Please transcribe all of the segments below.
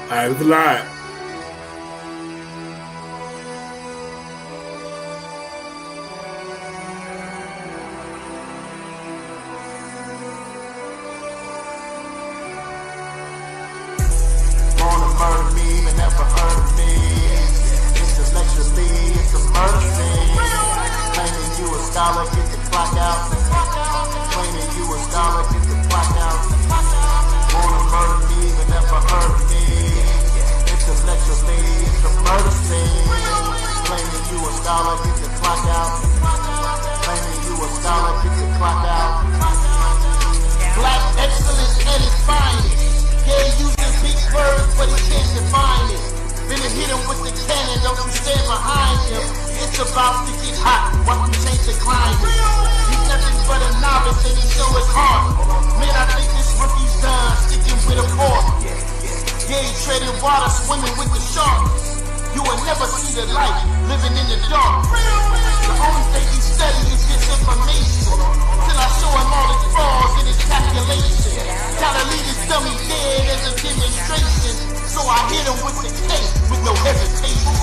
Alright, it's live. Wanna murder me, but never heard me. Intellectually, it's a murder scene. Claiming you a scholar, get the clock out. Claiming you a scholar, get the clock out. Wanna murder me, but never heard me. Intellectually, it's a murder scene. Claiming you a scholar, get the clock out. Claiming you a scholar, get the clock out. Black excellence at its finest. Yeah, using big words, but he can't define it. Then it hit him with the cannon, don't you stand behind him. It's about to get hot, watch him change the climate. He's nothing but a novice and he show his heart. Man, I think this rookie's done, sticking with a fork. Yeah, he treading water, swimming with the sharks. You will never see the light, living in the dark. The only thing he study is this information. Till I show him all his flaws and his calculation. Gotta leave his dummy dead as a demonstration. So I hit him with the case with no hesitation.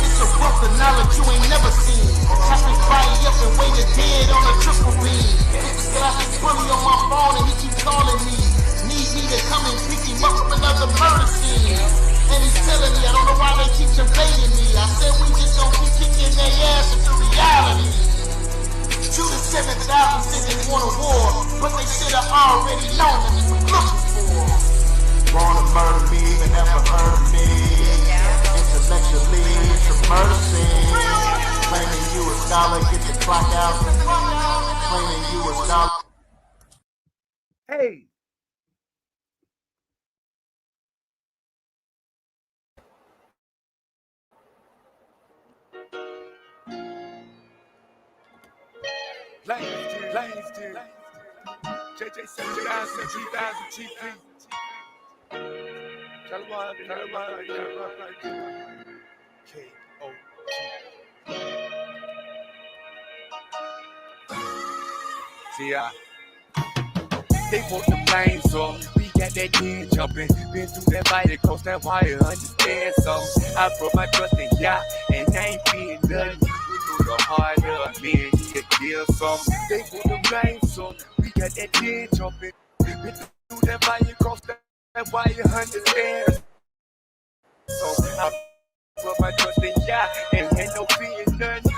It's a wealth of knowledge you ain't never seen. Chop his body up and weigh the dead on a triple beam. Got this bully on my phone and he keep calling me. Need me to come and pick him up from another murder scene. And he's telling me, I don't know why they keep invading me. I said we just don't keep kicking their ass into reality. Shoot the 7,000 said they want a war, but they should have already known that we were looking for. Wanna murder me, but never heard me. Intellectually, it's a murder scene. Claiming you a scholar, get the clock out. Claiming you a scholar. Hey. LIONSDEN, JJ 7000, 3000, GP. Tell them why, K-O-G. See ya. They want the flames on. We got that kid jumping. Been through that fight across that wire, understand something. I put my trust in Yah, and I ain't being nothing. The harder man, he kill some. They put the flames on. We got that kid jumping. Been through that fight across that wire, understand. So I put my trust in Yah, and ain't no being nothing.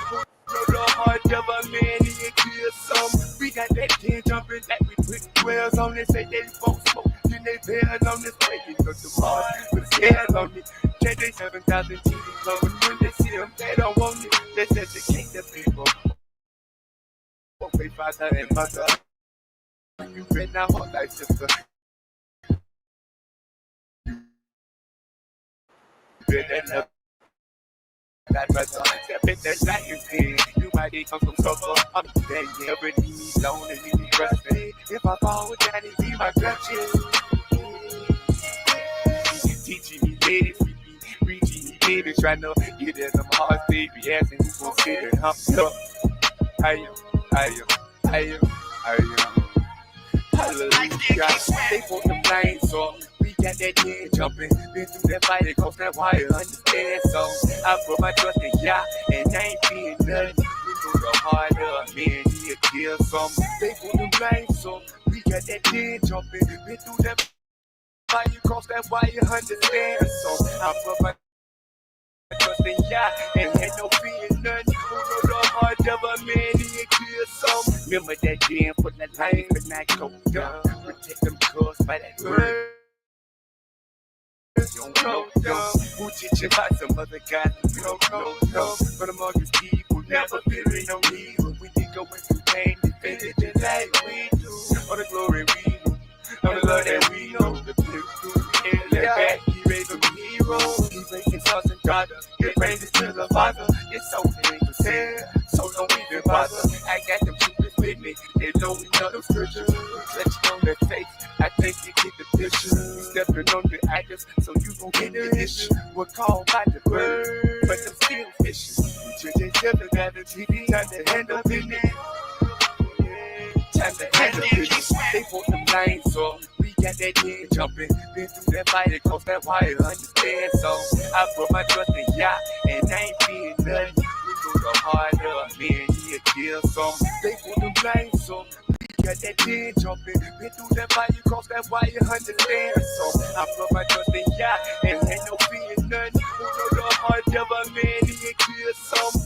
The heart of a man, he kill some. We got that kid jumping like we put wells on it. Say they won't smoke, then they bail on this way. You know the heart, put a scale on it. JJ 7000 TV clothes. When they see them, they don't want it. Let's educate the people. Okay, father and mother. You been now hot like sister. You been that love. That brother, step in that lion. You might come from trouble. I'm there, yeah, but leave me alone and leave me resting. If I fall with daddy, be my crutches. Teaching me ladies, reaching me baby, trying to get in them hearts, baby, asking who's gonna sit and hump up. I am. Hallelujah. They put the flames on. We got that kid jumping. Been through that fight across that wire, understand something. I put my trust in Yah, and I ain't being nothing. You know the harder man, he'll kill some. They put the flames on. We got that kid jumping. Been through that fight across that wire, understand something. I put my trust in Yah, and ain't no being nothing. You know the heart of a man, he'll kill some. Remember that jam for the life and not go down. Protect them cuz by that word. You don't know, who teach you about some other guys? We don't know, but among these people, never feeling no need. When you go into pain, defend it just like we do. All the glory we do, all the love that we know. The beauty in that back, he raised a hero. He raised sons and daughters, he praises to the Father. It's so sad, so don't even bother. I got them troopers with me, they know we know the scriptures. Reflection on their face, I think you get the picture. We stepping on the actors, so you gon' get the issue. We're called by the bird, but I'm still fishing. JJ 7000 TV, time to handle business. Time to handle business. They want the flames on. We got that head jumping. Been through that fight and crossed that wire, understand? So I put my trust in Yah, and I ain't being nothing. We go the hard up, man, he'll kill some. They want to blame some. We got that head jumping. Been through that fight, you crossed that wire, understand? So I put my trust in Yah, and ain't no being nothing. We go the hard up, man, he'll kill some.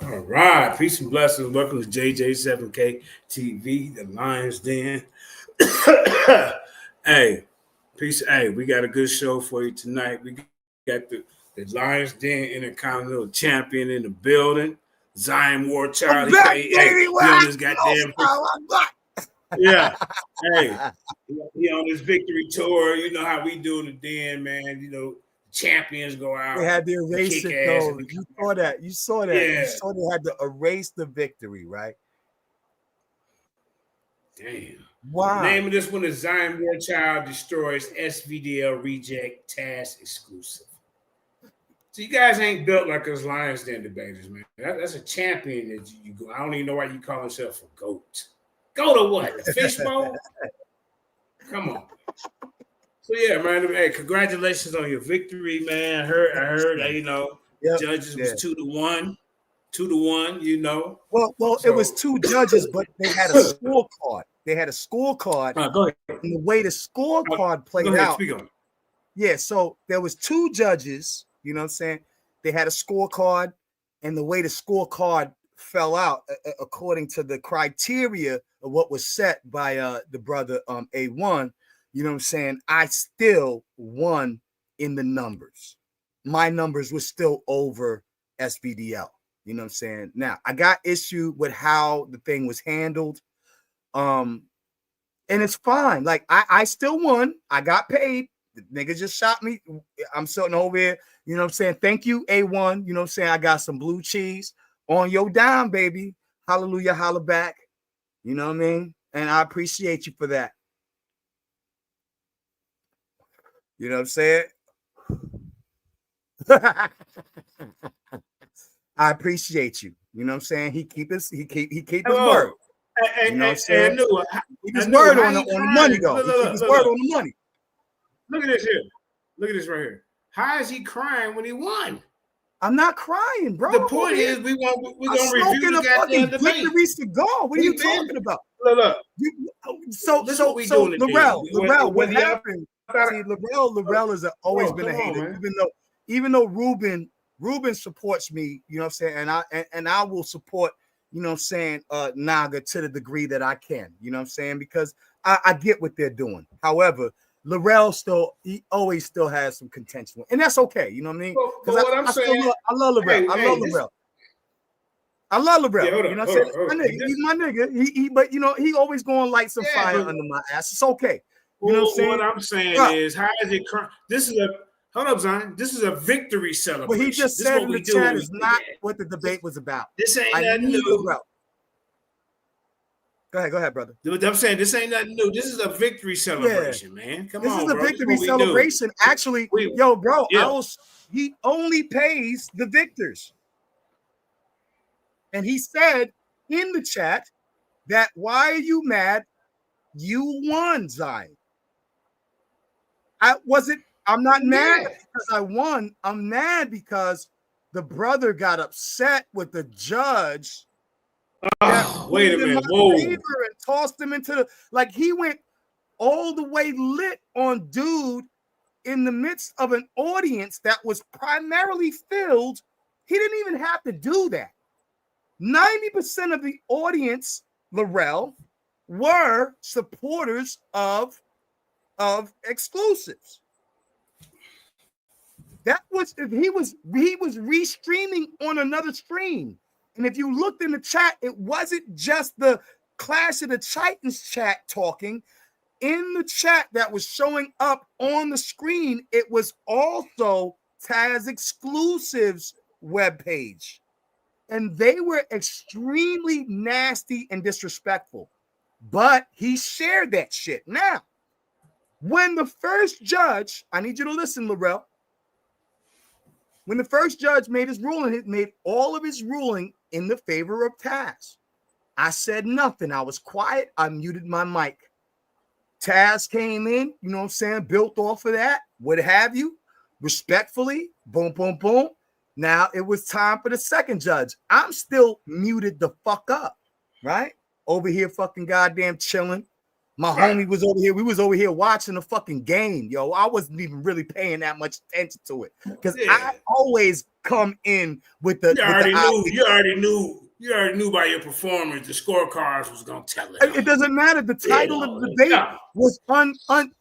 All right, peace and blessings. Welcome to JJ7K TV, the Lions Den. Hey, peace. Hey, we got a good show for you tonight. We got the Lions Den Intercontinental Champion in the building. Xion Warchild. He on his goddamn. Yeah. Hey, he on his victory tour. You know how we do in the den, man. You know, champions go out. They had to erase it, though. You saw that. You saw that. Yeah. You saw they had to erase the victory, right? Damn. Wow. The name of this one is Xion Warchild Destroys SVDL Reject Task Exclusive. So you guys ain't built like us Lions Den debaters, man. That's a champion that you go. I don't even know why you call yourself a GOAT. Go to what? The fishbowl? Come on. So yeah, man. Hey, congratulations on your victory, man. I heard. You know, judges was 2-1, 2-1. You know. Well, so, it was two judges, but they had a scorecard. They had a scorecard. Go ahead. And the way the scorecard played out. Speak on. Yeah, so there was two judges. You know what I'm saying? They had a scorecard, and the way the scorecard fell out, according to the criteria of what was set by the brother A1. You know what I'm saying? I still won in the numbers. My numbers were still over SVDL. You know what I'm saying? Now, I got issue with how the thing was handled. And it's fine. Like, I still won. I got paid. The nigga just shot me. I'm sitting over here. You know what I'm saying? Thank you, A1. You know what I'm saying? I got some blue cheese on your dime, baby. Hallelujah, holla back. You know what I mean? And I appreciate you for that. You know what I'm saying? I appreciate you. You know what I'm saying? He keep his word. You know what I'm saying? Keep his word on the money, though. He keep his word on the money. Look at this here. Look at this right here. How is he crying when he won? I'm not crying, bro. The point is, we're gonna review the fucking debate. Victory cigar. What are you talking about? Look. So Lorel, what happened? See, Lorel has always been a hater, even though Ruben supports me, you know what I'm saying, and I will support, you know what I'm saying, Naga to the degree that I can, you know what I'm saying, because I get what they're doing. However, Lorel always still has some contention, and that's okay, you know what I mean? Because I love Lorel. I love Lorel. I love Lorel. You know what I'm saying? He's my nigga. But you know, he always going to light some fire under my ass. It's okay. You know what I'm saying? What I'm saying is, how is it? This is hold up, Zion. This is a victory celebration. What he just said in the chat is not what the debate was about. This ain't nothing new. Go ahead, brother. I'm saying this ain't nothing new. This is a victory celebration, man. Come on, bro. This is a victory celebration. Actually, bro, he only pays the victors. And he said in the chat that, why are you mad? You won, Zion. I'm not mad because I won. I'm mad because the brother got upset with the judge. Wait a minute. Whoa. And tossed him into he went all the way lit on dude in the midst of an audience that was primarily filled. He didn't even have to do that. 90% of the audience, Lorel, were supporters of exclusives. That was he was restreaming on another stream. And if you looked in the chat, it wasn't just the Clash of the Titans chat talking. In the chat that was showing up on the screen, it was also Taz Exclusives webpage. And they were extremely nasty and disrespectful. but he shared that shit. Now, when the first judge, I need you to listen, Laurel. When the first judge made his ruling, it made all of his ruling in the favor of Taz. I said nothing. I was quiet. I muted my mic. Taz came in, you know what I'm saying, built off of that, what have you, respectfully, boom, boom, boom. Now it was time for the second judge. I'm still muted the fuck up, right? Over here fucking goddamn chilling. My homie was over here. We was over here watching the fucking game, yo. I wasn't even really paying that much attention to it because I always come in with the. You already knew by your performance the scorecards was gonna tell it. It doesn't matter. The title of the debate was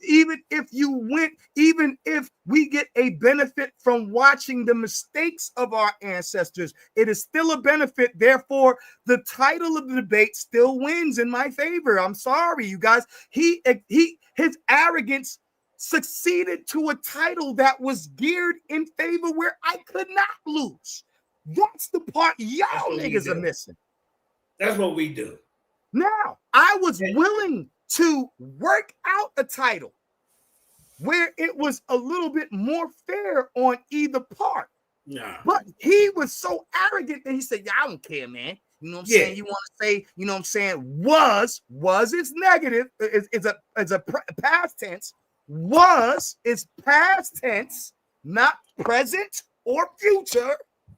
even if you went, even if we get a benefit from watching the mistakes of our ancestors, it is still a benefit. Therefore, the title of the debate still wins in my favor. I'm sorry, you guys. His arrogance succeeded to a title that was geared in favor where I could not lose. That's the part y'all niggas are missing. That's what we do. Now, I was willing to work out a title where it was a little bit more fair on either part. Nah. But he was so arrogant that he said, I don't care, man. You know what I'm saying? You want to say, you know what I'm saying? Was is negative. It's a past tense. Was is past tense, not present or future.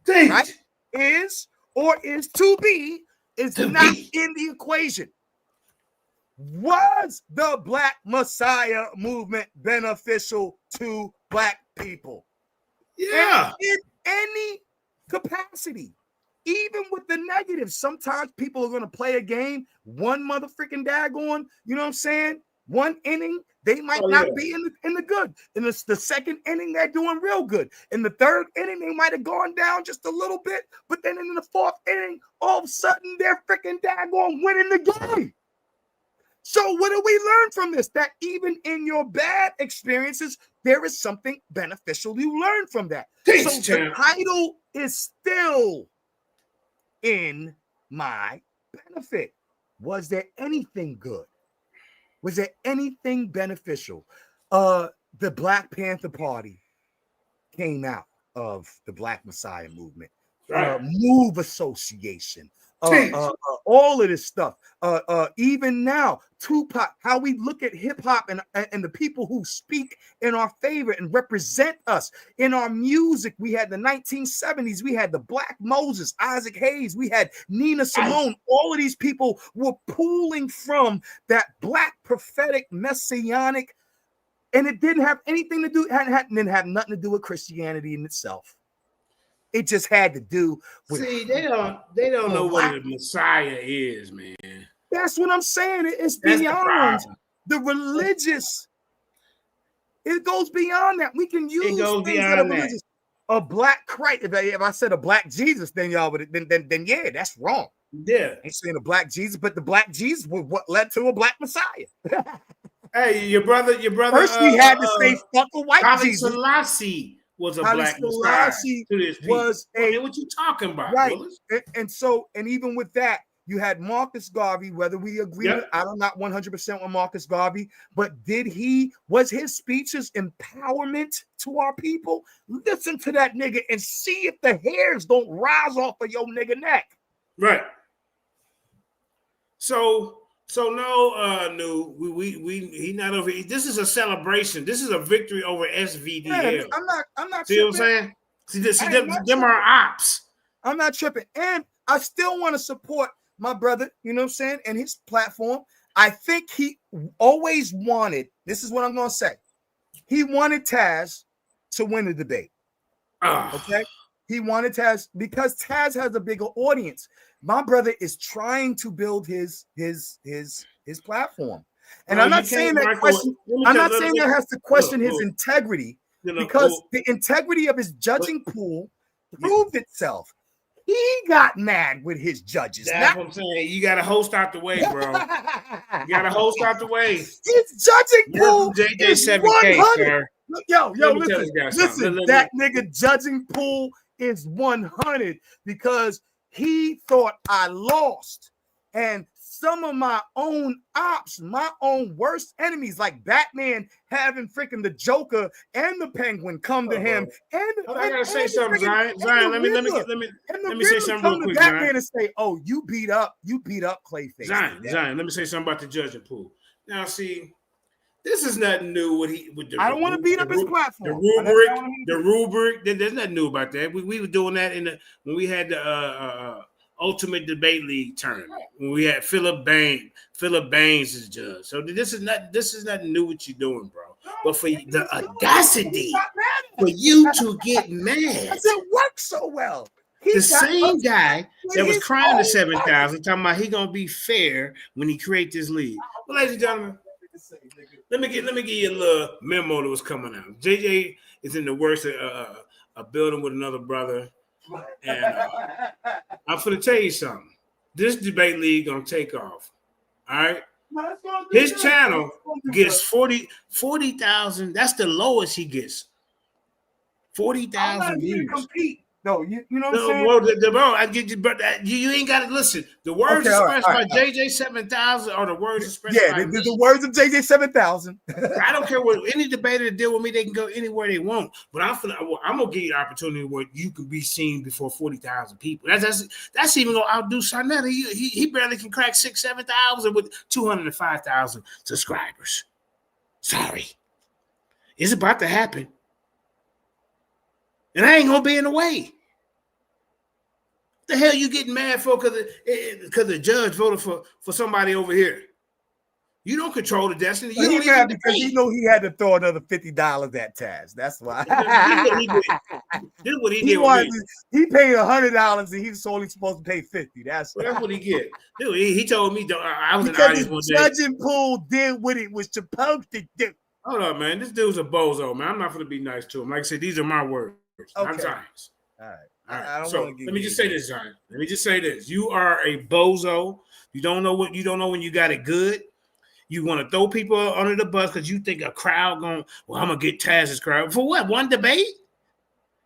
Right? Is or is to be is not in the equation. Was the Black Messiah movement beneficial to Black people? Yeah. And in any capacity, even with the negatives, sometimes people are going to play a game, one motherfucking daggone, you know what I'm saying? One inning, they might not be in the good. In the second inning, they're doing real good. In the third inning, they might have gone down just a little bit. But then in the fourth inning, all of a sudden, they're freaking daggone winning the game. So what do we learn from this? That even in your bad experiences, there is something beneficial you learn from that. The title is still in my benefit. Was there anything good? Was there anything beneficial? The Black Panther Party came out of the Black Messiah movement. Move Association. All of this stuff. Even now, Tupac, how we look at hip-hop and the people who speak in our favor and represent us. In our music, we had the 1970s, we had the Black Moses, Isaac Hayes, we had Nina Simone. All of these people were pulling from that Black prophetic messianic, and it didn't have anything to do, didn't have nothing to do with Christianity in itself. It just had to do with. See, they don't know what the Messiah is, man. That's what I'm saying. It's beyond the religious. It goes beyond that. We can use things that are religious. A Black Christ. If I said a Black Jesus, then y'all would then yeah, that's wrong. Yeah, ain't saying a Black Jesus, but the Black Jesus was what led to a Black Messiah. Hey, your brother. First, we had to say fuck a white Jesus. Selassie was a Black Messiah. Was what you talking about, right? And even with that, you had Marcus Garvey. Whether we agree, I'm not 100% on Marcus Garvey, but was his speeches empowerment to our people? Listen to that nigga and see if the hairs don't rise off of your nigga neck. Right. So no, he not over. This is a celebration. This is a victory over SVDL. Yeah, I'm not. See what I'm saying? See, them are ops. I'm not tripping, and I still want to support my brother. You know what I'm saying? And his platform. I think he always wanted. This is what I'm going to say. He wanted Taz to win the debate. Okay. He wanted Taz because Taz has a bigger audience. My brother is trying to build his platform. And I'm not saying that question. I'm not saying that has to question his integrity because the integrity of his judging pool proved itself. He got mad with his judges. That's what I'm saying. You got to host out the way, bro. You got to host out the way. His judging pool is 100. Yo, listen. That nigga judging pool is 100 because he thought I lost. And some of my own ops, my own worst enemies, like Batman having freaking the Joker and the Penguin come to him, and I gotta say something, Zion. Let me say something real quick, Batman Zion. and say, "Oh, you beat up Clayface." Zion, let me say something about the judging pool. Now, see, this is nothing new. I don't want to beat up his platform. The rubric. There's nothing new about that. We were doing that when we had the Ultimate Debate League tournament, when we had Philip Baines as judge. So this is nothing new what you're doing, bro. But for the audacity for you to get mad, it works so well. The same guy that was crying to 7,000, talking about he gonna be fair when he create this league. Well, ladies and gentlemen, let me give you a little memo that was coming out. JJ is in the worst a building with another brother, and I'm gonna tell you something. This debate league gonna take off. All right. His channel gets 40,000. That's the lowest he gets. 40,000 views. Compete. No, you know what I'm saying? Bro, I get you, but you ain't got to listen. The words expressed by JJ 7,000 are the words expressed by me. The words of JJ 7,000. I don't care what any debater to deal with me. They can go anywhere they want. But I'm gonna give you the opportunity where you can be seen before 40,000 people. That's even gonna outdo Sarnetta. He barely can crack 6,000-7,000 with 205,000 subscribers. Sorry, it's about to happen. And I ain't gonna be in the way. What the hell you getting mad for? Because the judge voted for somebody over here. You don't control the destiny. You don't mad because you know he had to throw another $50 at Taz. That's why. This is what he did. He paid $100 and he's only supposed to pay $50. That's what he get. Dude, he told me I was because in the audience the judging pool did what it was supposed to do. Hold up, man. This dude's a bozo, man. I'm not gonna be nice to him. Like I said, these are my words. Okay. I'm Zion's. All right. So let me just say this, Zion. Let me just say this. You are a bozo. You don't know when you got it good. You want to throw people under the bus because you think a crowd I'm gonna get Taz's crowd. For what? One debate?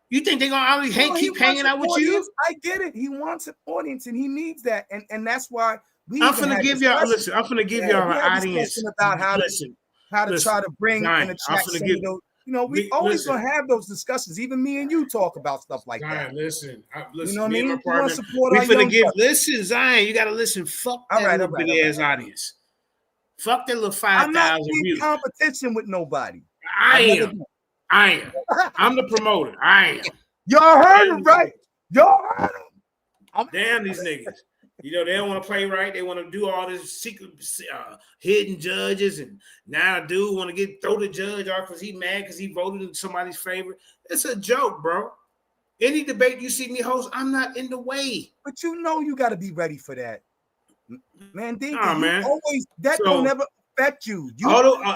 You think they're gonna keep hanging out with you? I get it. He wants an audience and he needs that. And that's why I'm gonna give y'all an audience about how to try to bring in the chat. We always gonna have those discussions. Even me and you talk about stuff like that. Listen. You know what I mean? We finna give. Listen, Zion, you gotta listen. Fuck that little big ass audience. Fuck that little 5,000 views. I'm not in competition with nobody. I am. I'm the promoter. I am. Y'all heard him, right? Y'all heard him. Damn these niggas. They don't want to play right. They want to do all this secret, hidden judges, and now a dude want to throw the judge off because he mad because he voted in somebody's favor. It's a joke, bro. Any debate you see me host, I'm not in the way. But you got to be ready for that, man. Man. Don't ever affect you.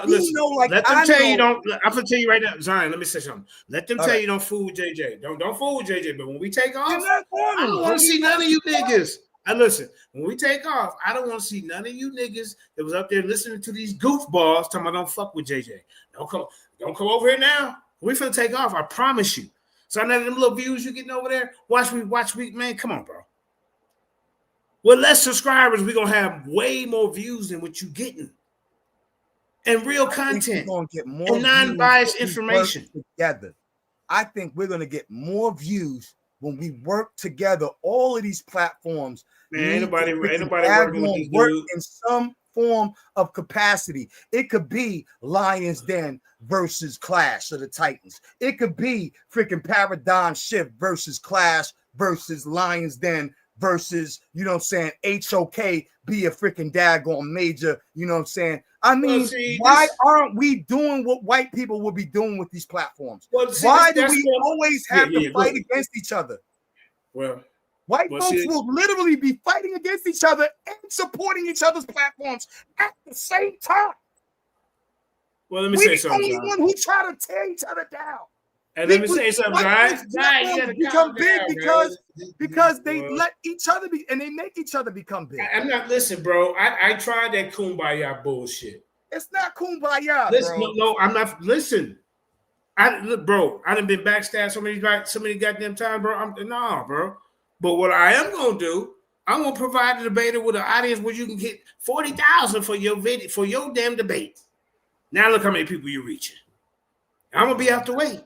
Listen, let them tell you don't. I'm gonna tell you right now, Zion. Let me say something. Let them tell you don't fool with JJ. Don't fool with JJ. But when we take off, I don't want to see none of you niggas. Listen, when we take off, I don't want to see none of you niggas that was up there listening to these goofballs talking about don't fuck with JJ. Don't come over here now. We finna take off. I promise you. So none of them little views you getting over there. Watch me, man. Come on, bro. With less subscribers, we're gonna have way more views than what you getting. And real content and non-biased information. Together. I think we're gonna get more views when we work together. All of these platforms, man, anybody working in some form of capacity. It could be LIONSDEN versus Clash of the Titans. It could be freaking Paradigm Shift versus Clash versus LIONSDEN versus, HOK be a freaking daggone major, you know what I'm saying? I mean, why aren't we doing what white people will be doing with these platforms? Why do we always have to fight against each other? White folks will literally be fighting against each other and supporting each other's platforms at the same time. Well, let me say something. We're the only one who try to tear each other down. And let me say something, guys. Become big because they let each other be, and they make each other become big. I'm not listen, bro. I tried that kumbaya bullshit. It's not kumbaya, listen, bro. No, I'm not. Listen, I done been backstabbed so many goddamn times, bro. Bro. But what I am gonna do I'm gonna provide the debater with an audience where you can get 40,000 for your video, for your damn debate. Now look how many people you're reaching. I'm gonna be out the way.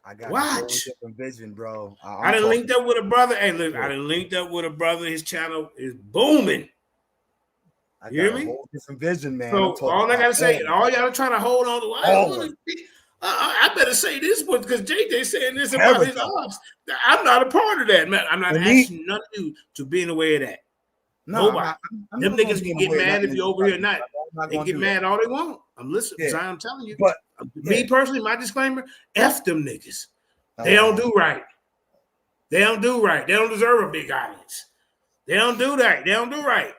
I got Watch. a whole different vision, bro. I done linked up with a brother. Hey, look, I done linked up with a brother. His channel is booming. I You hear got a me? whole different vision, man. So all I gotta say, all y'all trying to hold on to, I better say this one because JJ saying this about his odds. I'm not a part of that, man. I'm not asking none of you to be in the way of that. No, nobody. Them niggas can get mad if you're over here or not. They can get mad all they want. I'm listening. Yeah. I'm telling you. But me personally, my disclaimer: F them niggas. They don't do right. They don't do right. They don't deserve a big audience. They don't do that. They don't do right.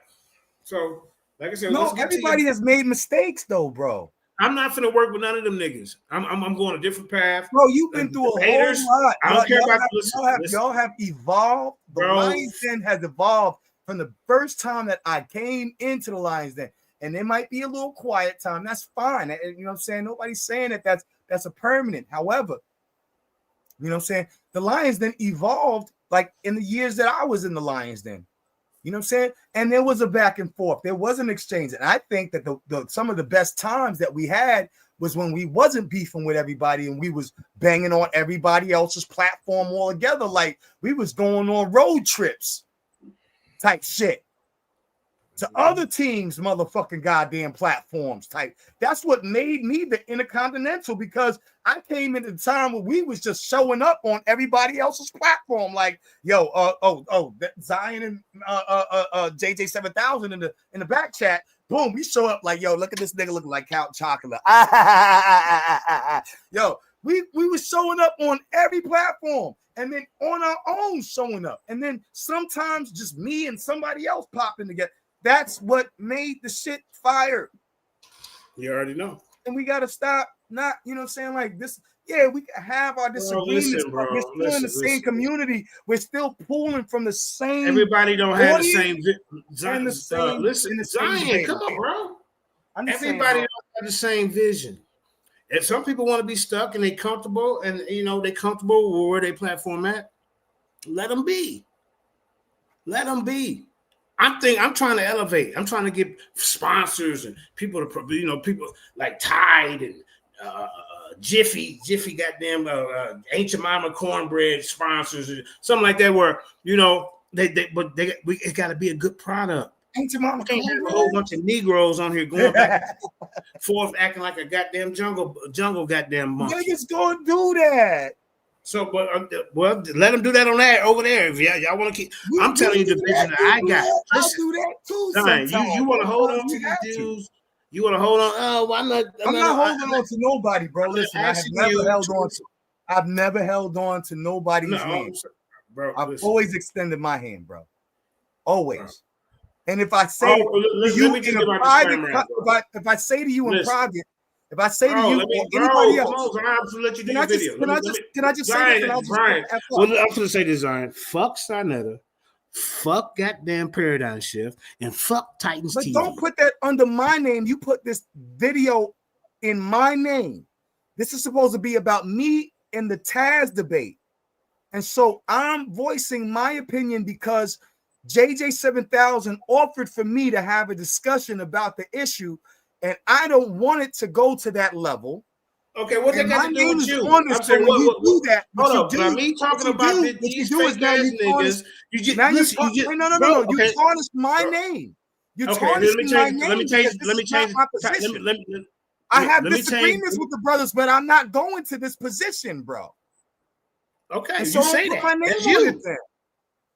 So, like I said, no, everybody has made mistakes, though, bro. I'm not finna work with none of them niggas. I'm going a different path. Bro, you've been through a whole lot. I don't care about y'all have evolved. The Lions Den has evolved from the first time that I came into the Lions Den. And there might be a little quiet time. That's fine. You know what I'm saying? Nobody's saying that that's a permanent. However, you know what I'm saying? The Lions Den evolved like in the years that I was in the Lions Den. You know what I'm saying? And there was a back and forth. There was an exchange. And I think that the some of the best times that we had was when we wasn't beefing with everybody and we was banging on everybody else's platform all together. Like we was going on road trips type shit to other teams' motherfucking goddamn platforms type. That's what made me the Intercontinental, because I came into the time where we was just showing up on everybody else's platform. Like, yo, Xion and JJ 7000 in the back chat. Boom, we show up like, yo, look at this nigga looking like Count Chocolate. Yo, we was showing up on every platform. And then on our own showing up. And then sometimes just me and somebody else popping together. That's what made the shit fire. You already know. And we got to stop not, you know what I'm saying, like this. Yeah, we can have our disagreements, but we're still in the same community. We're still pulling from the same. Everybody don't have the same. Listen, Zion, come on, bro. Everybody don't have the same vision. If some people want to be stuck and they comfortable, and you know they comfortable where they platform at, let them be. Let them be. I'm trying to elevate. I'm trying to get sponsors and people to, you know, people like Tide and Jiffy, goddamn Ancient Mama cornbread sponsors and something like that. Where you know it got to be a good product. Ancient Mama can't have a whole bunch of Negroes on here going back and forth, acting like a goddamn jungle goddamn monkey. Niggas gonna do that. So, but well, let them do that on that over there. If y'all want to keep, I'm telling you the vision that I got. I'll do that too. You want to hold on to these dudes? You want to hold on? Oh, well, I'm not holding on to nobody, bro. Listen, I've never held on to nobody's hand, bro. I've always extended my hand, bro. Always. Bro. And if I say to you in a private, if I say to you in private. If I say to you or anybody else, can I just say this? Brian, well, I'm going to say this, Zion. Fuck Sinetta, fuck goddamn Paradigm Shift, and fuck Titans but TV. Don't put that under my name. You put this video in my name. This is supposed to be about me in the Taz debate. And so I'm voicing my opinion because JJ 7000 offered for me to have a discussion about the issue. And I don't want it to go to that level. Okay, what's that got to do with you? I'm saying what do that. Hold on, me talking about these fake ass niggas. You tarnish my name. You tarnish my name. Let me change my position. I have disagreements with the brothers, but I'm not going to this position, bro. Okay, so you say that. That's you.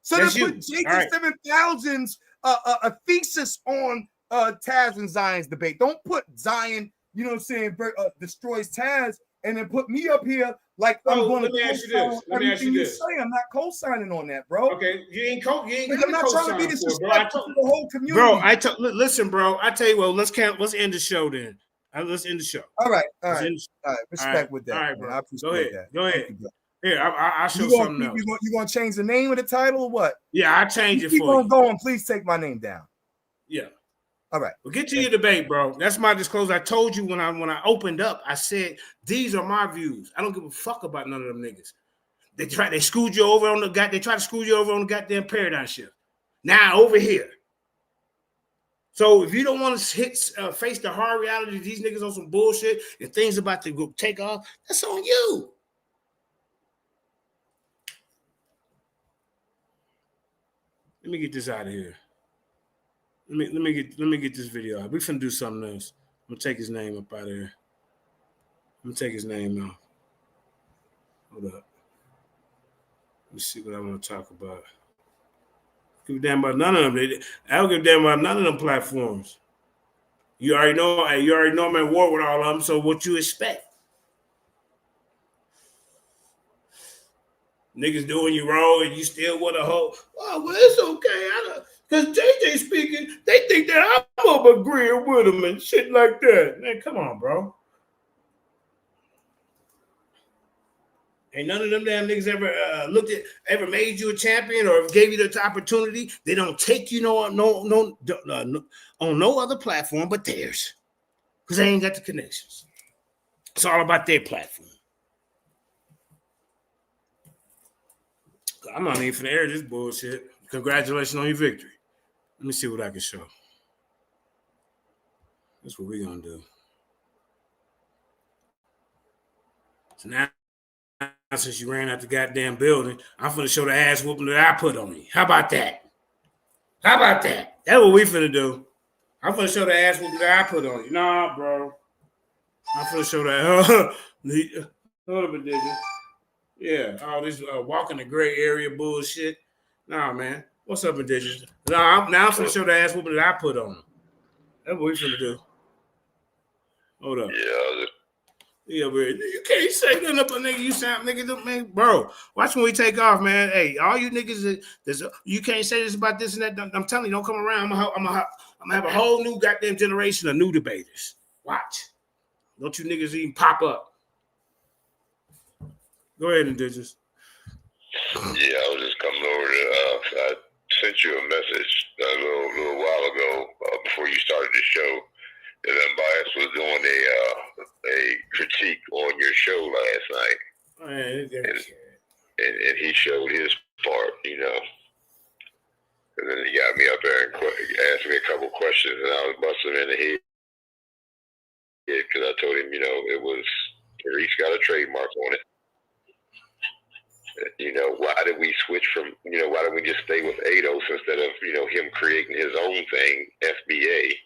So they put JJ 7000's a thesis on Taz and Zion's debate. Don't put Xion, you know what I'm saying, destroys Taz, and then put me up here like I'm going to co-sign everything you say. I'm not co-signing on that, bro. Okay, you ain't I'm not trying to be disrespectful to the whole community. Bro, listen, bro. I tell you what, let's end the show then. Let's end the show. All right. Respect with that. All right, bro. I appreciate that. Go ahead. Here, I'll show something else. You gonna change the name of the title or what? Yeah, I'll change it for you. Keep on going. Please take my name down. Yeah. All right. Well, get to your debate, bro. That's my disclosure. I told you when I opened up, I said these are my views. I don't give a fuck about none of them niggas. They screwed you over on the goddamn paradigm shift. Now over here. So if you don't want to face the hard reality, these niggas on some bullshit and things about to go take off, that's on you. Let me get this out of here. Let me get this video out. We finna do something else. I'm gonna take his name up out of here. I'm gonna take his name out. Hold up. Let me see what I want to talk about. Give a damn about none of them. I don't give a damn about none of them platforms. You already know I'm at war with all of them, so what you expect? Niggas doing you wrong and you still want to hold. Oh, well, it's okay. Because JJ speaking, they think that I'm agreeing with them and shit like that. Man, come on, bro. Ain't none of them damn niggas ever made you a champion or gave you the opportunity. They don't take you on no other platform but theirs, because they ain't got the connections. It's all about their platform. I'm not even finna air this bullshit. Congratulations on your victory. Let me see what I can show. That's what we're gonna do. So now, since you ran out the goddamn building, I'm finna show the ass whooping that I put on you. How about that? How about that? That's what we finna do. I'm finna show the ass whooping that I put on you. Nah, bro. I'm finna show that. Hold up a digit. Yeah, all this walking the gray area bullshit. Nah, man. What's up, Indigenous? Now I'm finna show the ass whooping that I put on him. That's what we finna do. Hold up. Yeah, bro. You can't say nothing up a nigga. You sound nigga, man, bro. Watch when we take off, man. Hey, all you niggas, you can't say this about this and that. I'm telling you, don't come around. I'm gonna have a whole new goddamn generation of new debaters. Watch. Don't you niggas even pop up. Go ahead, Indigenous. Yeah, I was just coming over to. I sent you a message a little while ago before you started the show. And Unbiased was doing a critique on your show last night, and he showed his part, you know. And then he got me up there and asked me a couple questions, and I was busting in the head because I told him, you know, it was Reese got a trademark on it. You know, why did we switch from, you know, why did we just stay with ADOS instead of, you know, him creating his own thing, FBA?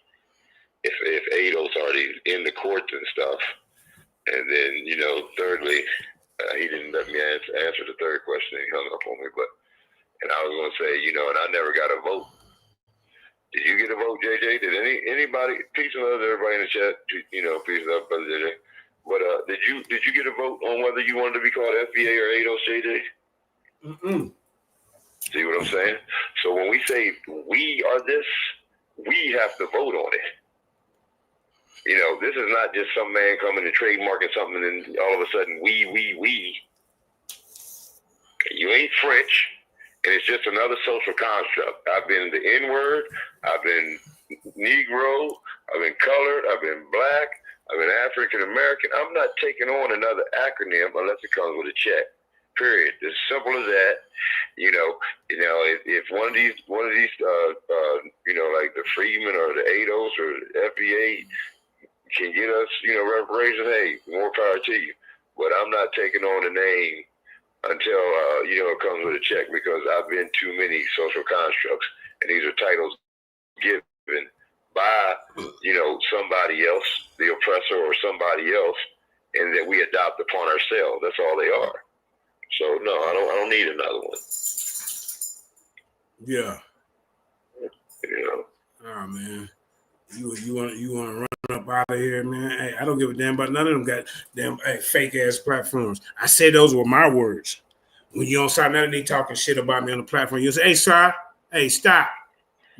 If ADOS already in the courts and stuff. And then, you know, thirdly, he didn't let me answer the third question. He hung up on me. And I was going to say, you know, and I never got a vote. Did you get a vote, JJ? Did anybody, peace and love to everybody in the chat, you know, peace and love, brother JJ. But did you get a vote on whether you wanted to be called FBA or ADOS, JJ? Mm-mm. See what I'm saying? So when we say we are this, we have to vote on it. You know, this is not just some man coming and trademarking something and all of a sudden we. You ain't French, and it's just another social construct. I've been the N-word, I've been Negro, I've been colored, I've been black, I've been African American. I'm not taking on another acronym unless it comes with a check. Period. As simple as that. You know, if one of these, you know, like the Freeman or the ADOS or the FBA can get us, you know, reparations, hey, more power to you. But I'm not taking on the name until, you know, it comes with a check, because I've been too many social constructs, and these are titles given by, you know, somebody else, the oppressor or somebody else, and that we adopt upon ourselves. That's all they are. So no, I don't need another one. Yeah. You know. Oh man. You want to run up out of here, man? Hey, I don't give a damn about none of them goddamn fake ass platforms. I say those were my words. When you don't stop none of them talking shit about me on the platform, you say, "Hey, sir, hey, stop,"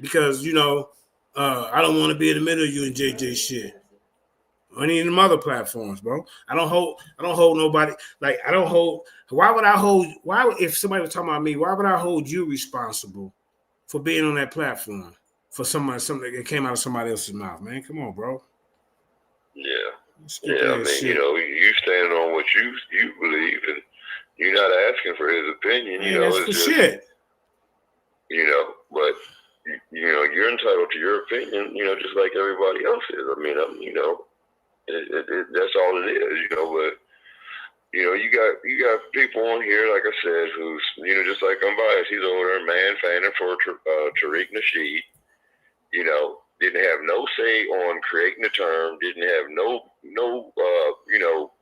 because you know I don't want to be in the middle of you and JJ shit. Or any of them other platforms, bro. I don't hold nobody. Like if somebody was talking about me, why would I hold you responsible for being on that platform? For something that came out of somebody else's mouth, man. Come on, bro. Yeah. I mean, shit. You know, you standing on what you believe, and you're not asking for his opinion. You know, it's for shit. You know, but you know, you're entitled to your opinion, you know, just like everybody else is. I mean, you know, that's all it is, you know. But you know, you got people on here, like I said, who's, you know, just like Unbiased. He's over there, man, fanning for Tariq Nasheed. You know, didn't have no say on creating the term. Didn't have no you know,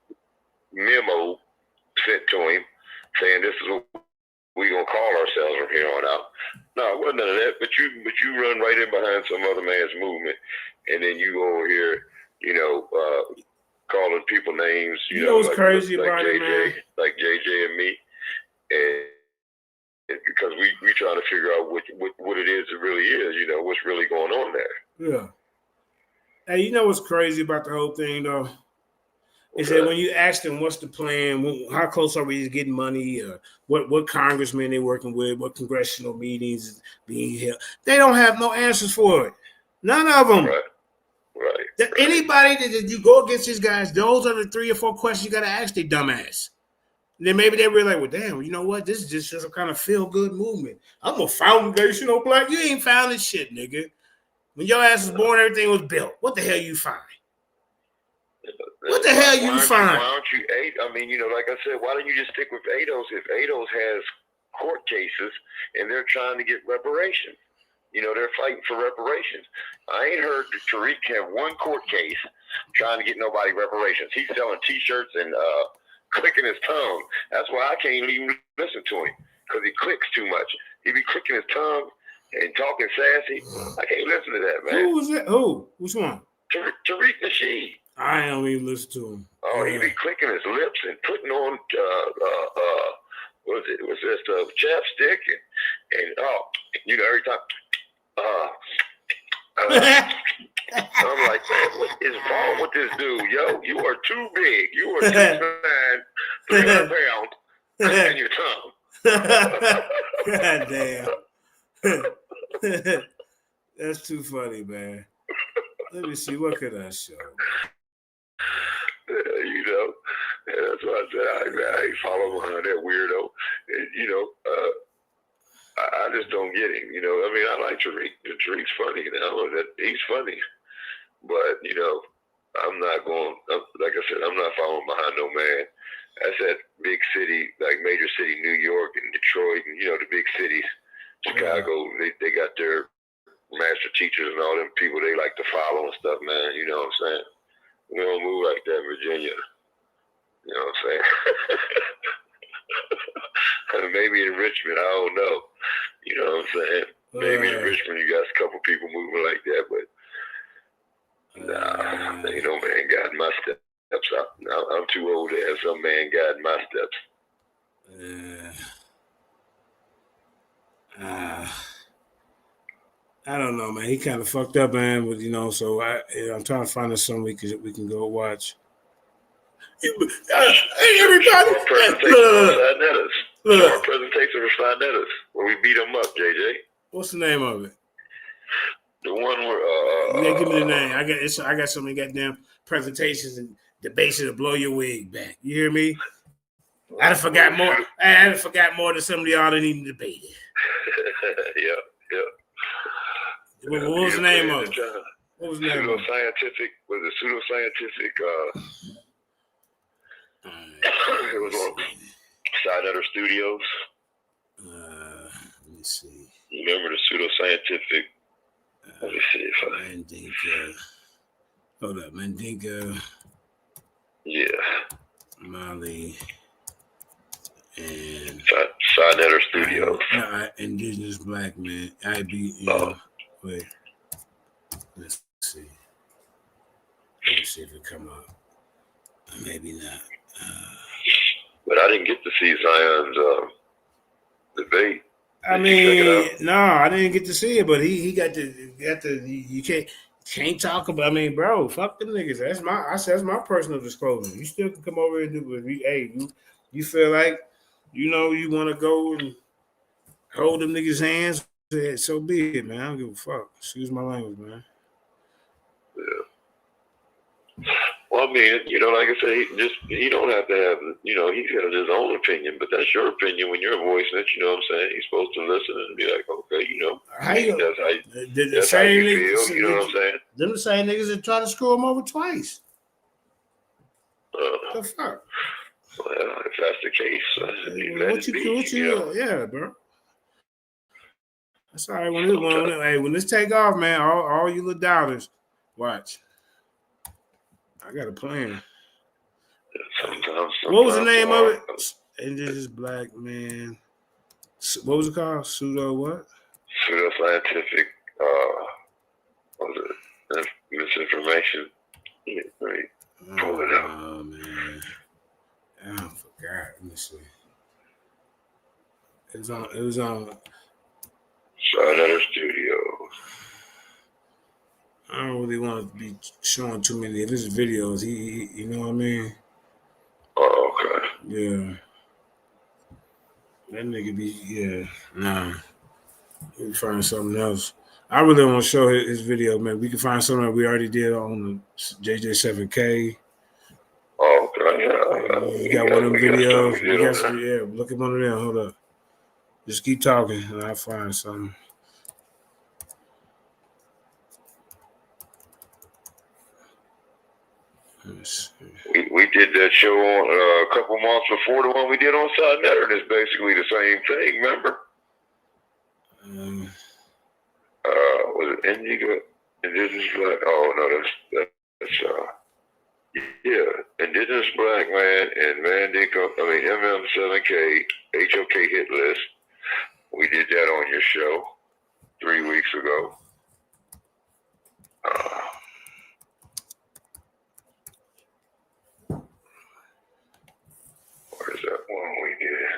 memo sent to him saying this is what we gonna call ourselves from here on out. No, it wasn't none of that. But you run right in behind some other man's movement, and then you go over here, you know, calling people names. You know what's like, crazy like about JJ, it, man? like JJ and me, and because we trying to figure out what it is it really is. You know, what's really going on there. Yeah. Hey, you know what's crazy about the whole thing, though? Is that when you ask them what's the plan, how close are we to getting money, what congressmen they're working with, what congressional meetings being held, they don't have no answers for it. None of them. Right. Anybody that you go against these guys, those are the 3 or 4 questions you got to ask their dumbass. And then maybe they realize, well, damn, you know what? This is just a kind of feel-good movement. I'm a foundational black. You ain't founded shit, nigga. When your ass was born, everything was built. What the hell you find? What the hell you find? Why aren't you I mean, you know, like I said, why don't you just stick with ADOS? If ADOS has court cases and they're trying to get reparations, you know, they're fighting for reparations. I ain't heard Tariq have one court case trying to get nobody reparations. He's selling T-shirts and clicking his tongue. That's why I can't even listen to him, because he clicks too much. He be clicking his tongue and talking sassy. I can't listen to that, man. Who was that? Who? Which one? Tariq Nasheed. I don't even listen to him. Oh, he be clicking his lips and putting on what was it? It was just a chapstick and you know, every time I'm like, man, what is wrong with this dude? Yo, you are too big. You are 2'9", 300 pounds, and your tongue. God damn. That's too funny, man. Let me see. What could I show? You know, and that's why I said I ain't follow behind that weirdo. And, you know, I just don't get him. You know, I mean, I like Tariq. Tariq's funny now. He's funny, but you know, I'm not going. Like I said, I'm not following behind no man. That's that big city, like major city, New York and Detroit, and you know the big cities, Chicago. They got their master teachers and all them people they like to follow and stuff, man. You know what I'm saying? We don't move like that in Virginia. You know what I'm saying? Maybe in Richmond, I don't know. You know what I'm saying? Maybe in Richmond you got a couple people moving like that, but nah, ain't no man guiding my steps. I'm too old to have some man guiding my steps. I don't know, man. He kind of fucked up, man. But you know, so I'm trying to find us something we can go watch. Hey, everybody! Our presentation for Sinetters, where we beat them up, JJ. What's the name of it? The one where yeah, give me the name. I got so many goddamn presentations and debates that'll blow your wig back. You hear me? I'd have forgot more. I'd have forgot more than some of y'all didn't even debate it. Yeah. What was the name of it? What was the name of it? Pseudoscientific. It was on Sinetter Studios. Let me see. You remember the pseudoscientific? Let me see if I. Mandinka. Hold up, Mandinka. Yeah. Molly. And Sinetter Studios. Indigenous Black Man. Wait. Let's see. Let me see if it come up. Maybe not. But I didn't get to see Zion's debate. I mean, no, I didn't get to see it, but he got the you can't talk about. I mean, bro, fuck them niggas. That's my personal disclosure. You still can come over and do it. Hey, you feel like you know you want to go and hold them niggas' hands. So be it, man. I don't give a fuck. Excuse my language, man. Yeah. Well, mean, you know, like I say, he don't have to have, you know, he's got his own opinion, but that's your opinion when you're voicing it. You know what I'm saying? He's supposed to listen and be like, okay, you know, that's how you feel. You know what I'm saying? Them the same niggas that try to screw him over twice. The fuck? Well, if that's the case, yeah, bro. That's all right. When this take off, man, all you little doubters, watch. I got a plan. What was the name of it? And this is black man. What was it called? Pseudo what? Pseudoscientific. What was it? Misinformation. Pull it up. Oh man, I forgot. Let me see. It was on. Another studio. I don't really want to be showing too many of his videos. He you know what I mean? Oh, okay. Yeah. That nigga nah. We can find something else. I really want to show his video, man. We can find something that we already did on the JJ7K. Oh, okay. You got one of them videos. Look at one of them. Hold up. Just keep talking and I'll find something. We did that show on a couple months before the one we did on Side Netter, and it's basically the same thing, remember? Was it Indigo? Indigenous Black? Oh, no, that's Indigenous Black Man and MM7K, HOK hit list. We did that on your show 3 weeks ago. Where's that one we did?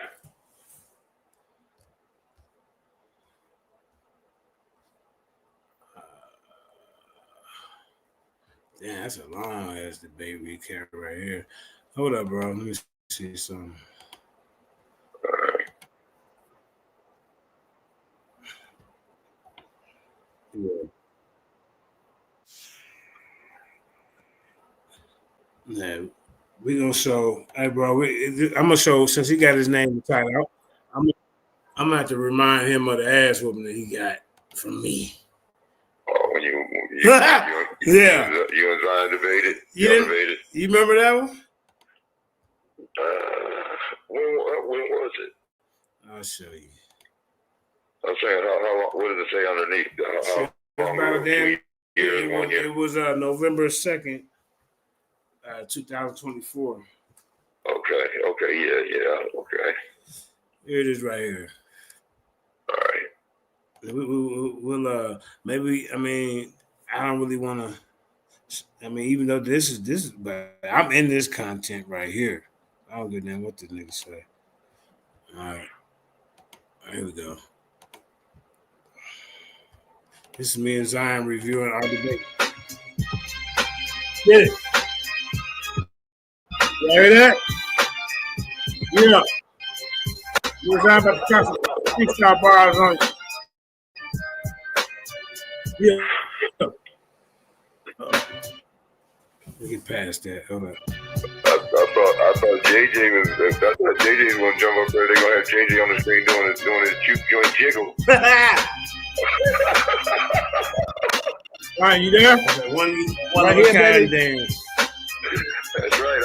Yeah, that's a long ass debate recap right here. Hold up, bro. Let me see something. All right. Yeah, we gonna show. Hey, bro, I'm gonna show since he got his name in the title. I'm gonna have to remind him of the ass whooping that he got from me. Oh, when you yeah, you and Zion debated. You remember that one? When was it? I'll show you. I'm saying, how what did it say underneath? It was November 2nd, 2024. Okay, yeah, okay. Here it is right here. All right. We'll maybe, I mean, I don't really want to, I mean, even though this is, but I'm in this content right here. I don't give a damn what the nigga say. All right. Here we go. This is me and Zion reviewing our debate. Get it. You hear that? Yeah. We're Zion about to try some freestyle bars on you. Yeah. Let me get past that. Hold up. I thought JJ was gonna jump up there. They're gonna have JJ on the screen doing his juke joint jiggle. Ryan, you there? One right here, baby. Dance. That's right.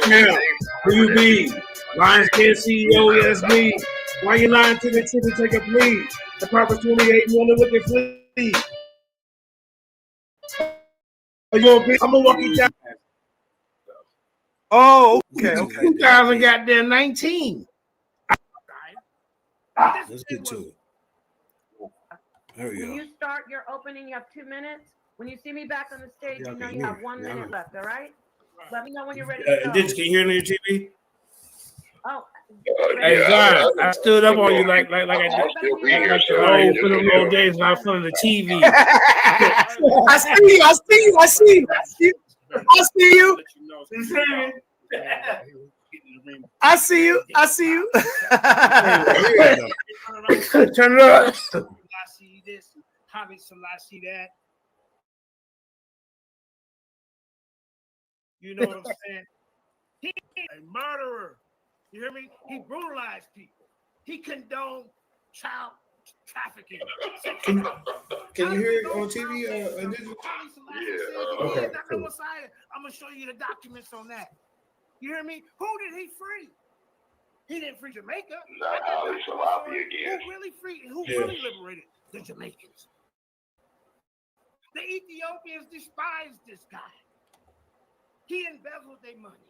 I'm who you be? Lions Can CEO, yes me. Why you lying to the truth and take a plea? The Proverbs 28, you wanna look at flee. I'm gonna walk you down. Oh, okay. 2019. Let's get to it. There we go. When you start your opening, you have 2 minutes. When you see me back on the stage, you know you have 1 minute left, all right? Let me know when you're ready to go. Can you hear me on your TV? Oh. Hey, Zion, I stood up on you like I did. For the old days when I was on the TV. I see you. Turn it up. Selassie this, Haile Selassie that. You know what I'm saying? He a murderer. You hear me? He brutalized people. He condoned child trafficking. Can you hear it on TV? Okay. Cool. I'm gonna show you the documents on that. You hear me? Who did he free? He didn't free Jamaica. Not Ali Salafi again. Who really freed? Who really liberated the Jamaicans? The Ethiopians despised this guy. He embezzled their money.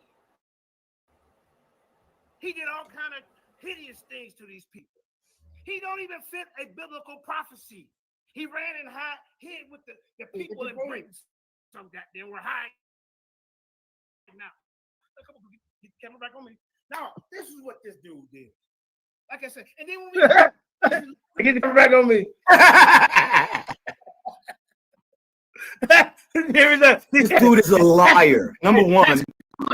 He did all kind of hideous things to these people. He don't even fit a biblical prophecy. He ran and hid with the people in Britain. Some that they were hiding. Now, come on, get the camera back on me. Now, this is what this dude did. Like I said, and then when we get the camera back on me. This dude is a liar. Number one,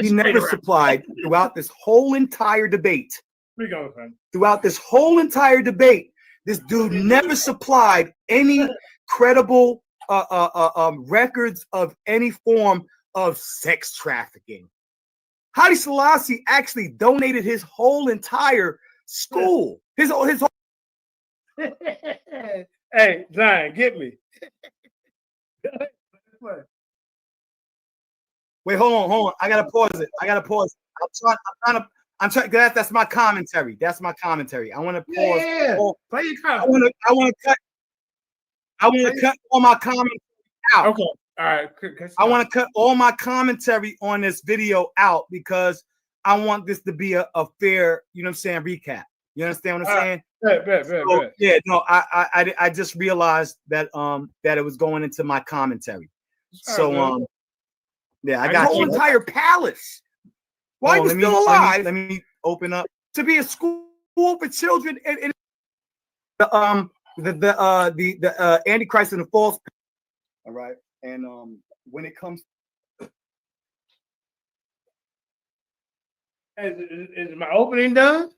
he never supplied throughout this whole entire debate. Throughout this whole entire debate, this dude never supplied any credible records of any form of sex trafficking. Haile Selassie actually donated his whole entire school. His whole. Hey, Zion, get me. Wait, hold on. I gotta pause it. I'm trying. That's my commentary. That's my commentary. I want to pause. Yeah. Play your comment. I want to cut all my commentary out. Okay. All right. I want to cut all my commentary on this video out because I want this to be a fair, you know what I'm saying, recap. You understand what I'm saying? Bet. Yeah, no, I just realized that that it was going into my commentary. So yeah, I got the whole entire palace. Why are you still alive? Let me open up to be a school for children and the Antichrist and the false. All right, and when it comes, is my opening done?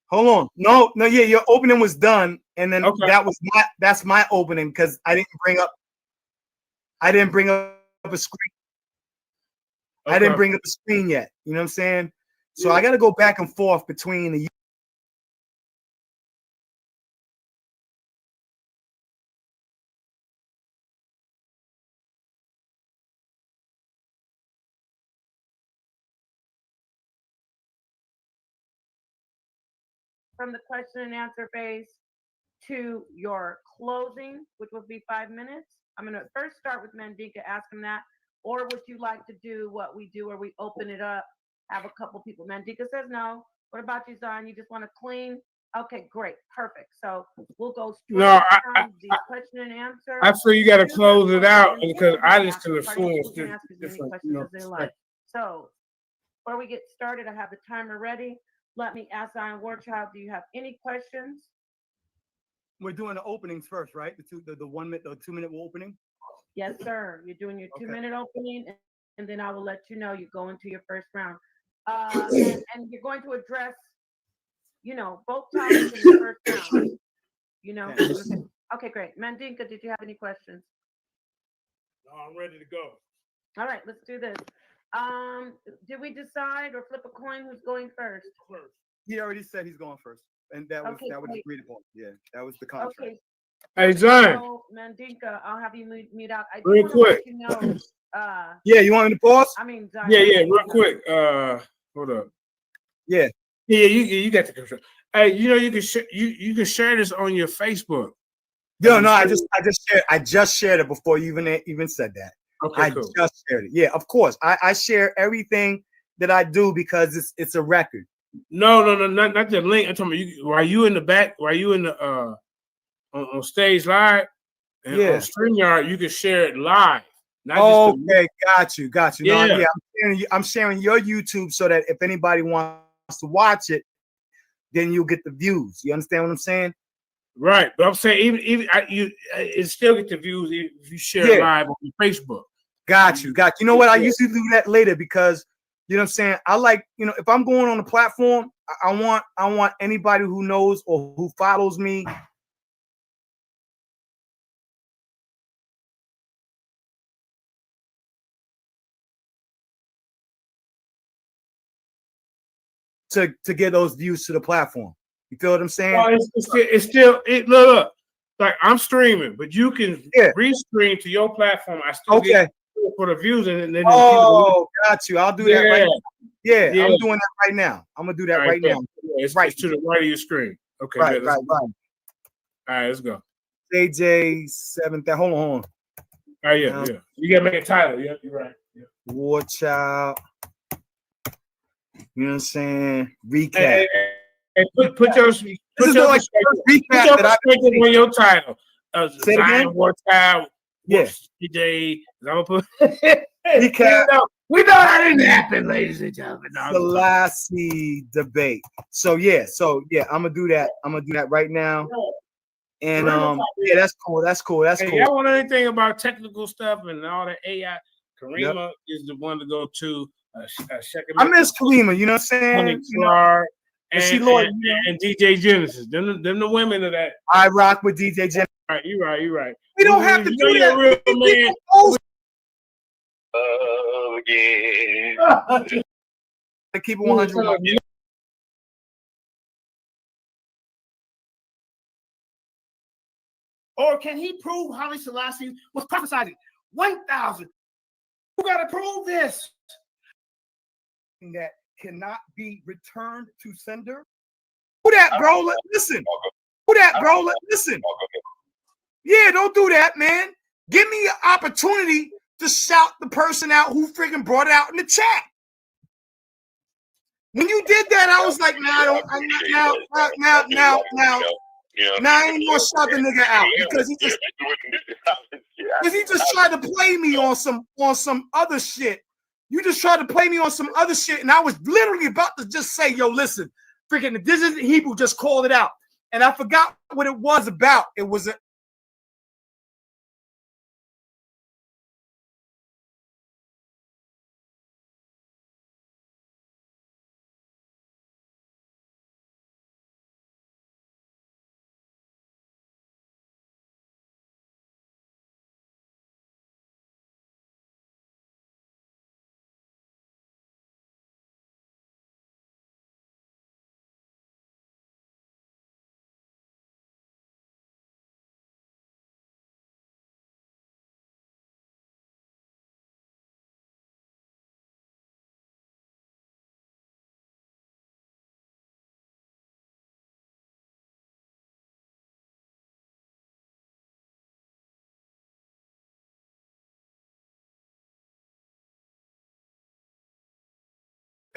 Hold on, no, yeah, your opening was done, and then that's my opening because I didn't bring up a screen. I didn't bring up the screen yet. You know what I'm saying? So I got to go back and forth between the. From the question and answer phase to your closing, which will be 5 minutes. I'm going to first start with Mandinka, ask him that. Or would you like to do what we do where we open it up, have a couple people? Mandinka says no. What about you, Zion? You just want to clean? Okay, great. Perfect. So we'll go straight from the question and answer. I feel you got to close it out because I just could afford different questions as they like. So before we get started, I have the timer ready. Let me ask Xion Warchild, do you have any questions? We're doing the openings first, right? The 1 minute, the 2 minute opening. Yes, sir. You're doing your 2 minute opening, and then I will let you know you go into your first round. And you're going to address, both topics in the first round. Okay, great. Mandinka, did you have any questions? No, I'm ready to go. All right, let's do this. Did we decide or flip a coin who's going first? He already said he's going first, and that was agreed upon. Yeah, that was the contract. Okay. Hey, Zion. So, Mandinka, I'll have you mute out. Real quick. Yeah, you want me to pause? I mean, Zion, yeah, real quick. Hold up. Yeah, you got the control. Hey, you can share this on your Facebook. No, I just shared it before you even said that. Okay, I just shared it. Yeah, of course. I share everything that I do because it's a record. No, not the link. I'm talking about while you in the back, while you in the on stage live, and on StreamYard, you can share it live. Okay, got you. Yeah. No, I'm sharing your YouTube so that if anybody wants to watch it, then you'll get the views. You understand what I'm saying? Right, but I'm saying even it still get the views if you share it live on your Facebook. Got you. You know what? I usually do that later because you know what I'm saying. I like if I'm going on a platform, I want anybody who knows or who follows me. to get those views to the platform. You feel what I'm saying? Well, it's still look. Like I'm streaming, but you can restream to your platform. I still get for the views, and then got you. I'll do that right now. Yeah, I'm doing that right now. I'm gonna do that right now. It's right to the right of your screen. Okay, right. All right, let's go. JJ 7th. Hold on. All right, yeah. You gotta make a title. Yeah, you're right. Yeah. Warchild. You know what I'm saying? Recap. And put your recap that I on your title. Xion Warchild. Yes. DJ. I'm gonna put recap. We know that didn't happen, ladies and gentlemen. The Lassie debate. So I'm gonna do that. I'm gonna do that right now. And that's cool. That's cool. Y'all want anything about technical stuff and all the AI? Karima is the one to go to. I miss Karima. You know what I'm saying? And DJ Genesis. Them the women of that. I rock with DJ Genesis. All right, you're right. We don't have to do that. Real man. Keep it 100. Or can he prove Haile Selassie was prophesizing 1,000? Who got to prove this? That cannot be returned to sender. Who that, bro? Listen. Who that, bro? Listen. Yeah, don't do that, man. Give me an opportunity to shout the person out who freaking brought it out in the chat. When you did that, I was like, now I ain't gonna shout the nigga out because he just tried to play me on some other shit. You just tried to play me on some other shit, and I was literally about to just say, yo, listen, freaking this isn't Hebrew, just called it out. And I forgot what it was about. It was a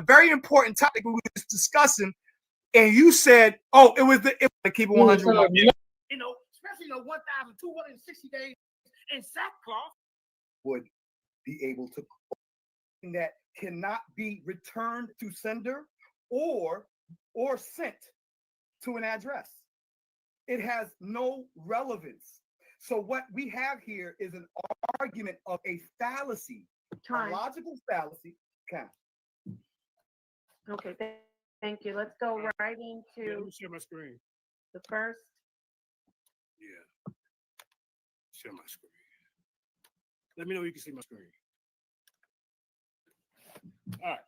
very important topic we were discussing, and you said, "Oh, it was keep it 100." You know, especially 1,260 days in sackcloth would be able to that cannot be returned to sender or sent to an address. It has no relevance. So what we have here is an argument of a fallacy, a logical fallacy. Okay, thank you. Let's go right into let me share my screen. The first. Yeah. Share my screen. Let me know you can see my screen. All right.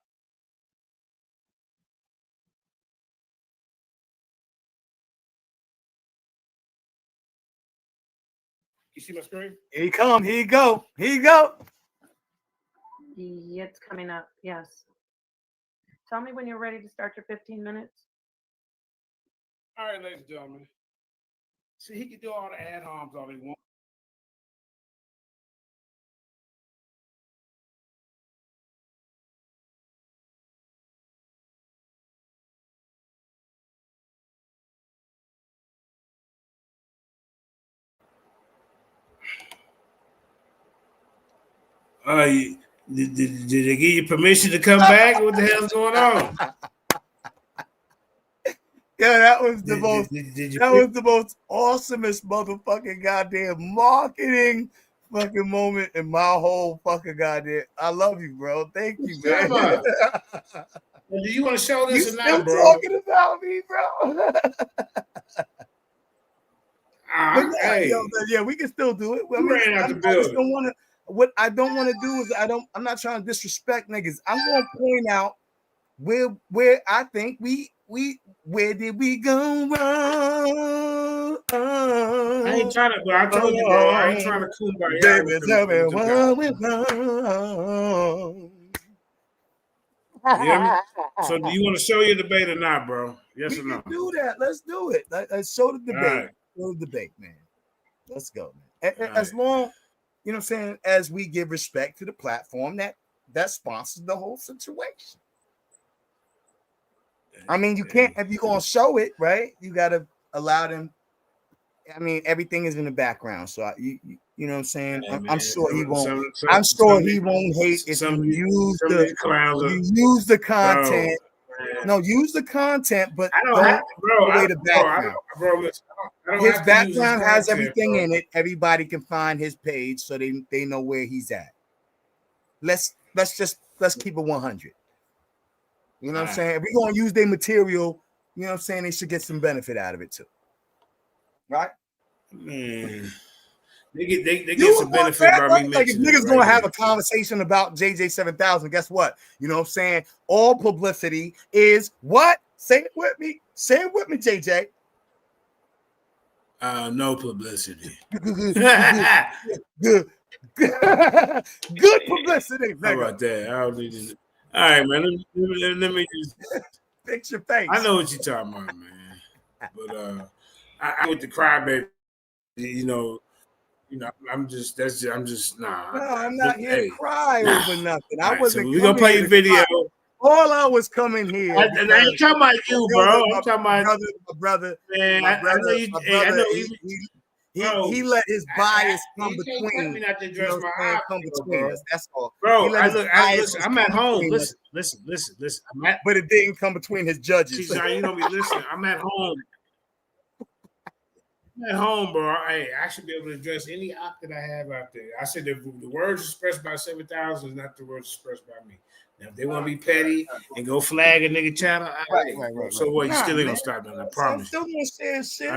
You see my screen? Here you come. Here you go. Here you go. Yeah, it's coming up. Yes. Tell me when you're ready to start your 15 minutes. All right, ladies and gentlemen. See, he can do all the ad homs all he wants. Did they give you permission to come back? What the hell's going on? Yeah, that was the most awesomest motherfucking goddamn marketing fucking moment in my whole fucking goddamn. I love you, bro. Thank you, man. Do you want to show this or not, bro? You talking about me, bro? Yeah, we can still do it. What I don't want to do is I'm not trying to disrespect niggas. I'm going to point out where I think where did we go wrong? I ain't trying to, but I told you, bro, I ain't trying to kumbaya. Baby, tell me what we wrong. You hear me? So do you want to show your debate or not, bro? Yes We or no? can do that. Let's do it. Let's show the debate. All right. Show the debate, man. Let's go, man. As All long, you know what I'm saying, as we give respect to the platform that sponsors the whole situation. I mean, you can't, if you're gonna show it, right? You gotta allow them. I mean, everything is in the background, so you know what I'm saying. I'm sure he won't. I'm sure he won't hate if you use the content. No, use the content, but I don't have to, bro. away the background. I don't His have to background use has content, everything bro. in it. Everybody can find his page, so they know where he's at. Let's keep it 100. You know what I'm saying? If we're gonna use their material, you know what I'm saying, they should get some benefit out of it too. Right? Man. They get some benefit by me like if mentioning niggas it gonna right have here. a conversation about JJ 7000, guess what? You know what I'm saying? All publicity is what? Say it with me. Say it with me, JJ. No publicity. Good publicity. How about that? I don't need to. All right, man. Let me just fix your face. I know what you're talking about, man. But I with the crybaby, you know, I'm just nah. No, I'm not here to cry over nothing. I wasn't. So we're gonna play your video. All I was coming here. I ain't talking about you, bro. I'm talking about my brother. Man, my brother, I know he let his bias come you between. can't tell me not to address You know, my come between bro. us. That's all, bro. Listen, I'm at home. Listen. But it didn't come between his judges. See, you don't be listening. I'm at home. I'm at home, bro. Hey, I should be able to address any op that I have out there. I said the words expressed by 7,000 is not the words expressed by me. Now, if they want to be petty and go flag a nigga channel, right. So what? You still ain't gonna stop doing that. I promise. I'm still gonna say shit.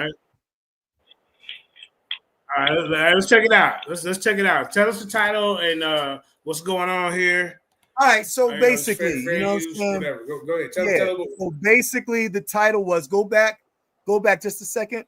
All right, let's check it out. Let's check it out. Tell us the title and what's going on here. All right, so basically, you know, whatever. Go ahead. Tell so basically, the title was go back just a second.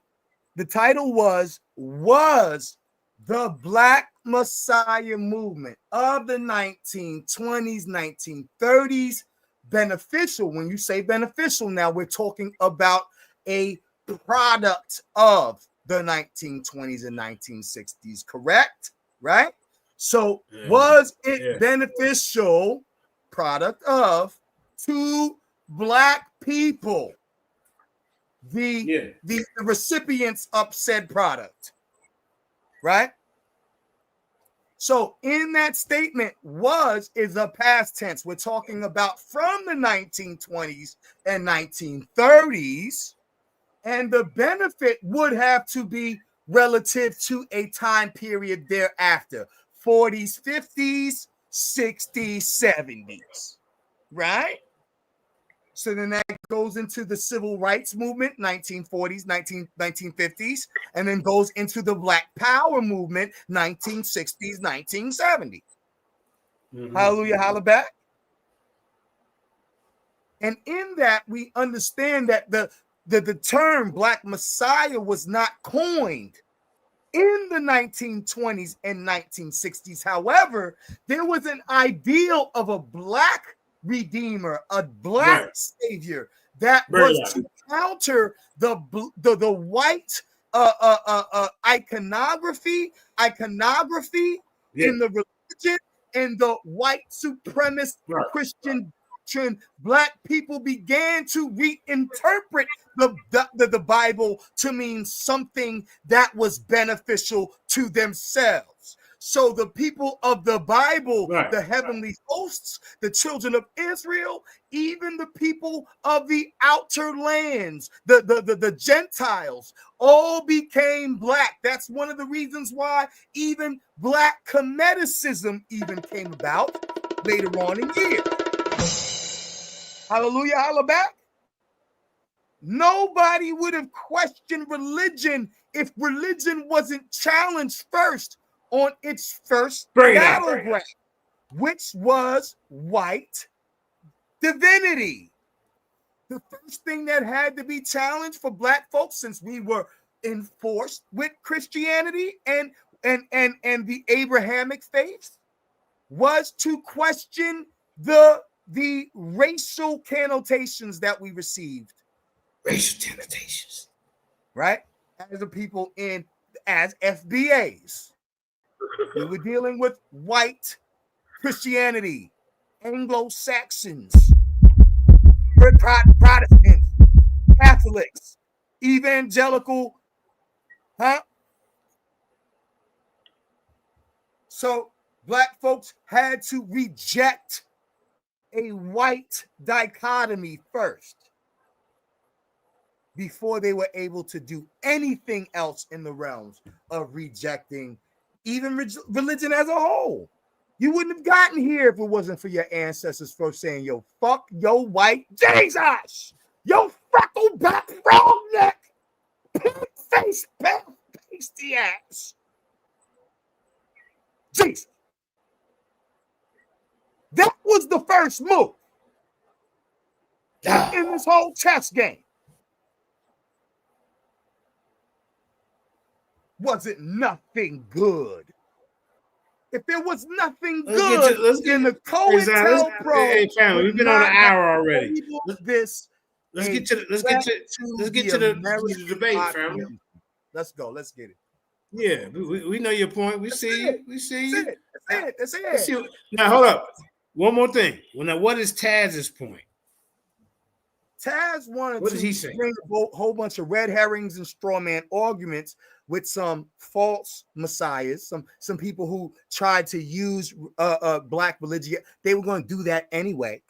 The title was the Black Messiah movement of the 1920s, 1930s beneficial? When you say beneficial, now we're talking about a product of the 1920s and 1960s, correct? Right? So was it beneficial product of to Black people? The recipients of said product, right? So in that statement, is a past tense. We're talking about from the 1920s and 1930s, and the benefit would have to be relative to a time period thereafter, 40s, 50s, 60s, 70s, right? So then that goes into the civil rights movement, 1940s, 1950s, and then goes into the Black Power movement, 1960s, 1970s. Hallelujah, holla back. And in that, we understand that the term Black Messiah was not coined in the 1920s and 1960s. However, there was an ideal of a Black Redeemer, a Black savior that was to counter the white iconography in the religion and the white supremacist Christian doctrine. Black people began to reinterpret the Bible to mean something that was beneficial to themselves. So the people of the Bible, the heavenly hosts, the children of Israel, even the people of the outer lands, the Gentiles, all became Black. That's one of the reasons why even Black Comedicism even came about later on in years. Hallelujah, holla back. Nobody would have questioned religion if religion wasn't challenged first on its first battleground, which was white divinity. The first thing that had to be challenged for Black folks, since we were enforced with Christianity and the Abrahamic faith, was to question the racial connotations that we received. Racial connotations, right? As a people as FBAs. We were dealing with white Christianity, Anglo-Saxons, Protestants, Catholics, evangelical, So Black folks had to reject a white dichotomy first before they were able to do anything else in the realms of rejecting even religion as a whole. You wouldn't have gotten here if it wasn't for your ancestors first saying, yo, fuck your white Jesus, yo freckle back frog neck, pig face, pasty ass. Jesus. That was the first move in this whole chess game. Was it nothing good? If there was nothing good in the COINTELPRO, hey, family, we've been on an hour already. Let's get to the debate, family. Let's go. Let's get it. Yeah, we know your point. We see you. We see you. That's it. Now, hold up. One more thing. What is Taz's point? Taz wanted what does he say? Bring a whole bunch of red herrings and straw man arguments with some false messiahs, some people who tried to use Black religion. They were going to do that anyway,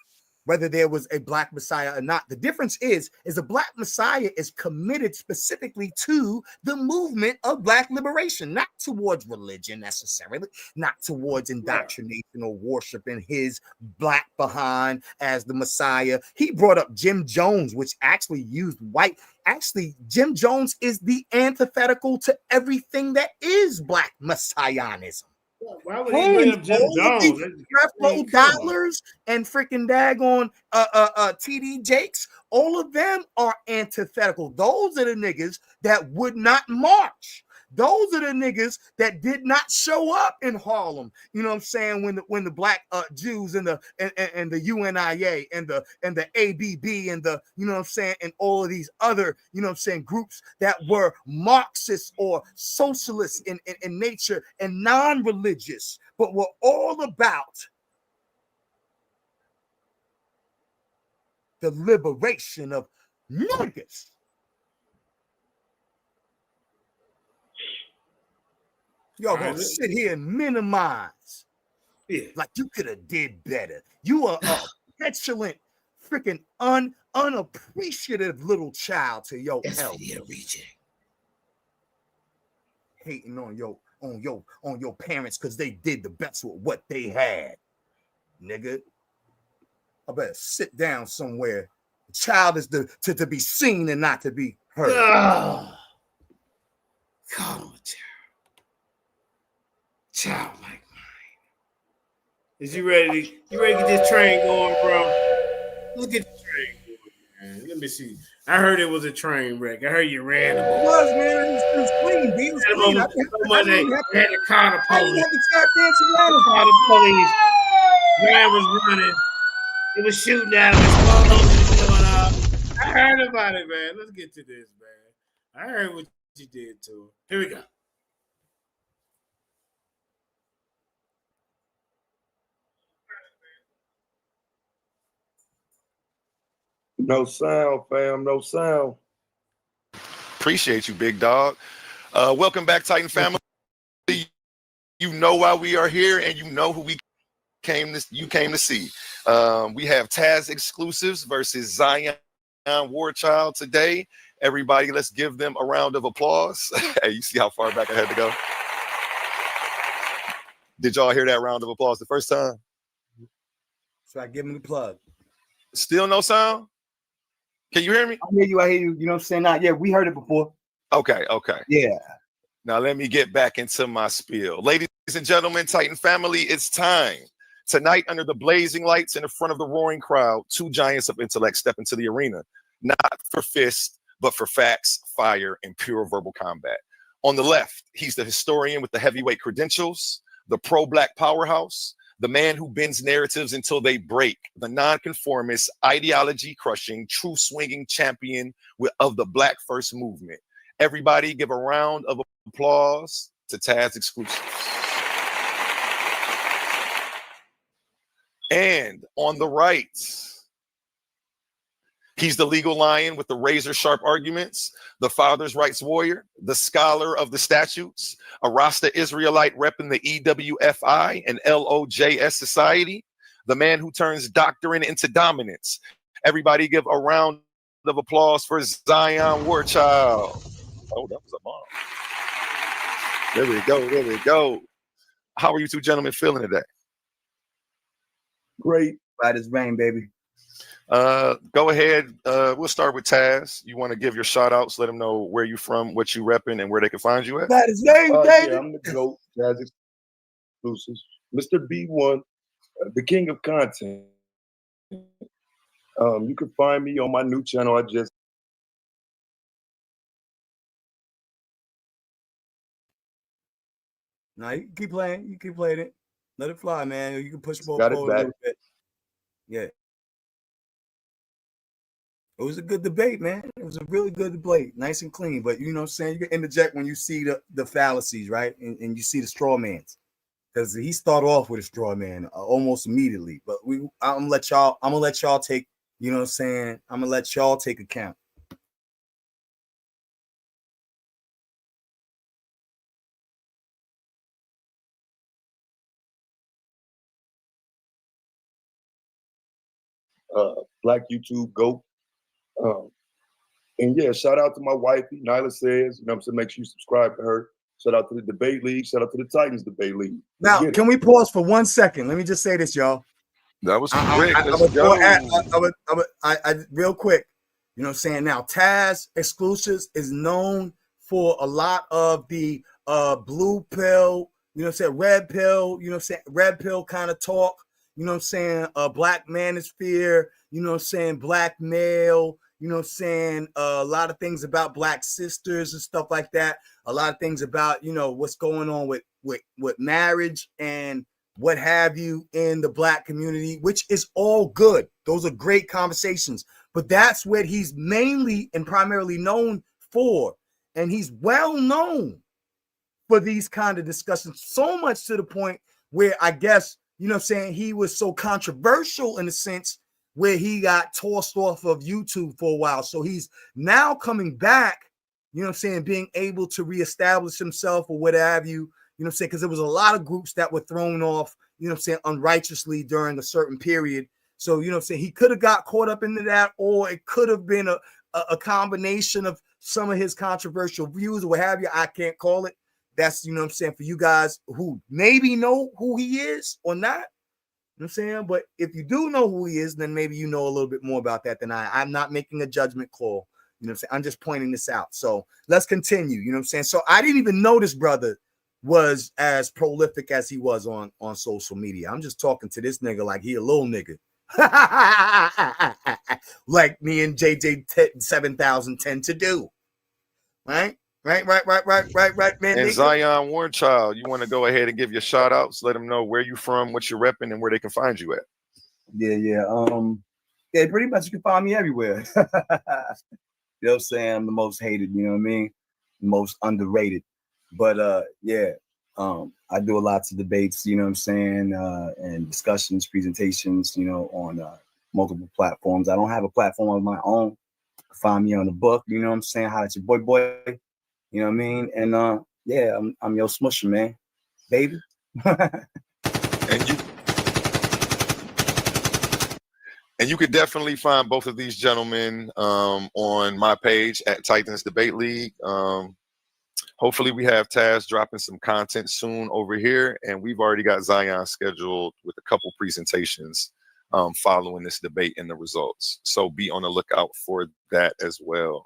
whether there was a Black Messiah or not. The difference is a Black Messiah is committed specifically to the movement of Black liberation, not towards religion necessarily, not towards indoctrination or worshiping his Black behind as the Messiah. He brought up Jim Jones, which actually used white. Actually, Jim Jones is the antithetical to everything that is Black Messianism. Why would he bring up Jim Jones? Dollars and freaking daggone TD Jakes, all of them are antithetical. Those are the niggas that would not march. Those are the niggas that did not show up in Harlem. You know what I'm saying? When the Black Jews and the UNIA and the ABB and the, you know what I'm saying, and all of these other, you know what I'm saying, groups that were Marxist or socialist in nature and non-religious, but were all about the liberation of niggas. Y'all gonna sit here and minimize. Yeah. Like you could have did better. You are a petulant, freaking unappreciative little child to your SVDL reject. Hating on your parents because they did the best with what they had. Nigga. I better sit down somewhere. The child is to be seen and not to be heard. Call him a childlike mind. Is you ready to get this train going, bro? Let's get the train going, man. Let me see. I heard it was a train wreck. I heard you ran the ball. It was, man. It was clean. It was clean. I had to call the police. I had to tap dancing around. Call the police. Man was running. It was shooting at him. His going up. I heard about it, man. Let's get to this, man. I heard what you did to him. Here we go. No sound, fam. No sound. Appreciate you, big dog. Welcome back, Titan family. You know why we are here, and you know who you came to see. We have Taz exclusives versus Xion Warchild today. Everybody, let's give them a round of applause. Hey, you see how far back I had to go? Did y'all hear that round of applause the first time? So I give him the plug. Still no sound? Can you hear me? I hear you. You know what I'm saying? Yeah, we heard it before. Okay. Yeah. Now let me get back into my spiel. Ladies and gentlemen, Titan family, it's time. Tonight, under the blazing lights in the front of the roaring crowd, two giants of intellect step into the arena, not for fists, but for facts, fire, and pure verbal combat. On the left, he's the historian with the heavyweight credentials, the pro-black powerhouse, the man who bends narratives until they break, the nonconformist, ideology-crushing, true-swinging champion of the Black First Movement. Everybody give a round of applause to Taz Exclusives. And on the right, he's the legal lion with the razor-sharp arguments, the father's rights warrior, the scholar of the statutes, a Rasta Israelite repping the EWFI and LOJS society, the man who turns doctrine into dominance. Everybody give a round of applause for Xion Warchild. Oh, that was a bomb. There we go, there we go. How are you two gentlemen feeling today? Great. Right as rain, baby. Go ahead. We'll start with Taz. You want to give your shout outs, let them know where you from, what you repping, and where they can find you at? Right as rain, baby. Yeah, I'm the GOAT, Jazz Exclusives, Mr. B1, the king of content. You can find me on my new channel. I just No, you can keep playing. You keep playing it. Let it fly, man. You can push forward got a it little back. bit. Yeah. It was a good debate, man. It was a really good debate. Nice and clean. But you know what I'm saying? You can interject when you see the fallacies, right? And you see the straw mans. Because he started off with a straw man almost immediately. But I'm gonna let y'all take, you know what I'm saying? I'm gonna let y'all take account. Black YouTube GOAT. And yeah, shout out to my wifey, Nyla Says. You know what I'm saying? Make sure you subscribe to her. Shout out to the Debate League. Shout out to the Titans Debate League. Now, can we pause for 1 second? Let me just say this, y'all. That was quick. Real quick. You know what I'm saying? Now, Taz Exclusives is known for a lot of the blue pill, you know what I'm saying, red pill, you know what I'm saying, red pill kind of talk, you know what I'm saying, black manosphere, you know what I'm saying, black male, you know what I'm saying, a lot of things about black sisters and stuff like that, a lot of things about, you know, what's going on with marriage and what have you in the black community, which is all good. Those are great conversations, but that's what he's mainly and primarily known for. And he's well known for these kind of discussions, so much to the point where I guess, you know what I'm saying, he was so controversial in a sense where he got tossed off of YouTube for a while. So he's now coming back, you know what I'm saying, being able to reestablish himself or what have you, you know what I'm saying, because there was a lot of groups that were thrown off, you know what I'm saying, unrighteously during a certain period. So, you know what I'm saying, he could have got caught up into that, or it could have been a combination of some of his controversial views or what have you. I can't call it. That's, you know what I'm saying, for you guys who maybe know who he is or not. You know what I'm saying? But if you do know who he is, then maybe you know a little bit more about that than I. I'm not making a judgment call. You know what I'm saying? I'm just pointing this out. So let's continue. You know what I'm saying? So I didn't even know this brother was as prolific as he was on social media. I'm just talking to this nigga like he a little nigga. Like me and JJ 7000 tend to do. Right, man. And Xion Warchild, you want to go ahead and give your shout outs, let them know where you from, what you're repping, and where they can find you at. Yeah, pretty much you can find me everywhere. You know what I'm saying? I'm the most hated, you know what I mean? The most underrated. But I do a lot of debates, you know what I'm saying, and discussions, presentations, you know, on multiple platforms. I don't have a platform of my own. Find me on the book, you know what I'm saying? How it's your boy, you know what I mean? And I'm your smusher, man, baby. And you could definitely find both of these gentlemen on my page at Titans Debate League. Hopefully we have Taz dropping some content soon over here, and we've already got Xion scheduled with a couple presentations following this debate and the results. So be on the lookout for that as well.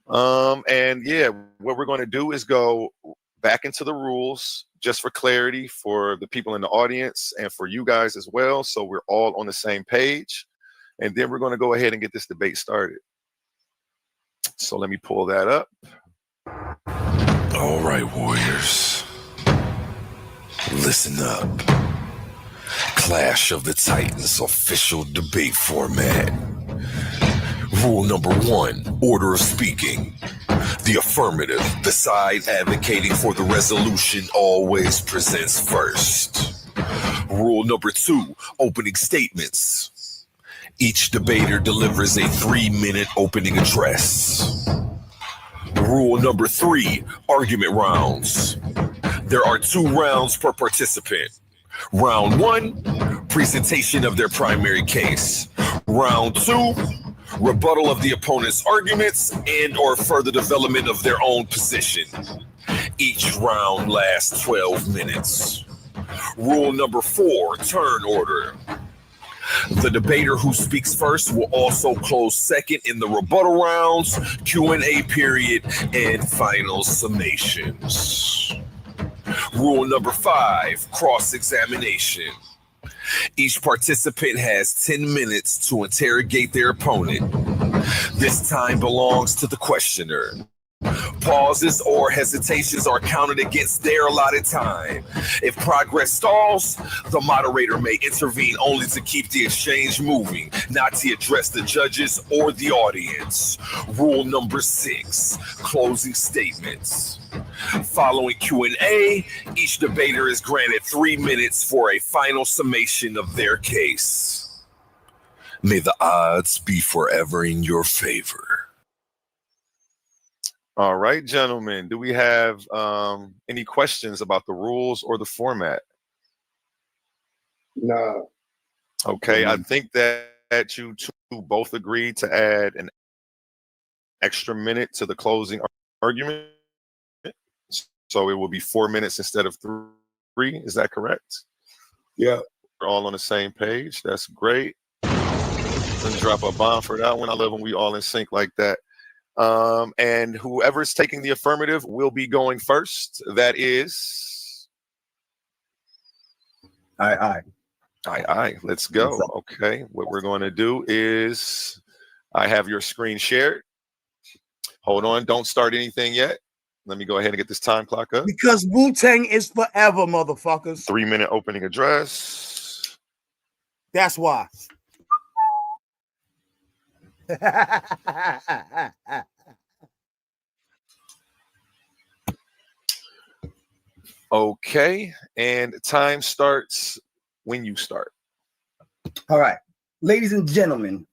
And yeah, what we're going to do is go back into the rules just for clarity for the people in the audience and for you guys as well, so we're all on the same page. And then we're going to go ahead and get this debate started. So let me pull that up. All right, warriors. Listen up. Clash of the Titans official debate format. Rule number 1, order of speaking. The affirmative, the side advocating for the resolution, always presents first. Rule number 2, opening statements. Each debater delivers a 3-minute opening address. Rule number 3, argument rounds. There are 2 rounds per participant. Round 1, presentation of their primary case. Round 2, rebuttal of the opponent's arguments and or further development of their own position. Each round lasts 12 minutes. Rule number 4, turn order. The debater who speaks first will also close second in the rebuttal rounds, Q&A period, and final summations. Rule number 5, cross-examination. Each participant has 10 minutes to interrogate their opponent. This time belongs to the questioner. Pauses or hesitations are counted against their allotted time. If progress stalls, the moderator may intervene only to keep the exchange moving, not to address the judges or the audience. Rule number 6, closing statements. Following Q&A, each debater is granted 3 minutes for a final summation of their case. May the odds be forever in your favor. All right, gentlemen, do we have any questions about the rules or the format? No. Okay, I think that you two both agreed to add an extra minute to the closing argument. So it will be 4 minutes instead of 3. Is that correct? Yeah. We're all on the same page. That's great. Let's drop a bomb for that one. I love when we all in sync like that. And whoever's taking the affirmative will be going first. That is Aye. Let's go. Okay, what we're going to do is I have your screen shared. Hold on, don't start anything yet. Let me go ahead and get this time clock up. Because Wu-Tang is forever, motherfuckers. 3-minute opening address. That's why. Okay, and time starts when you start. All right, ladies and gentlemen,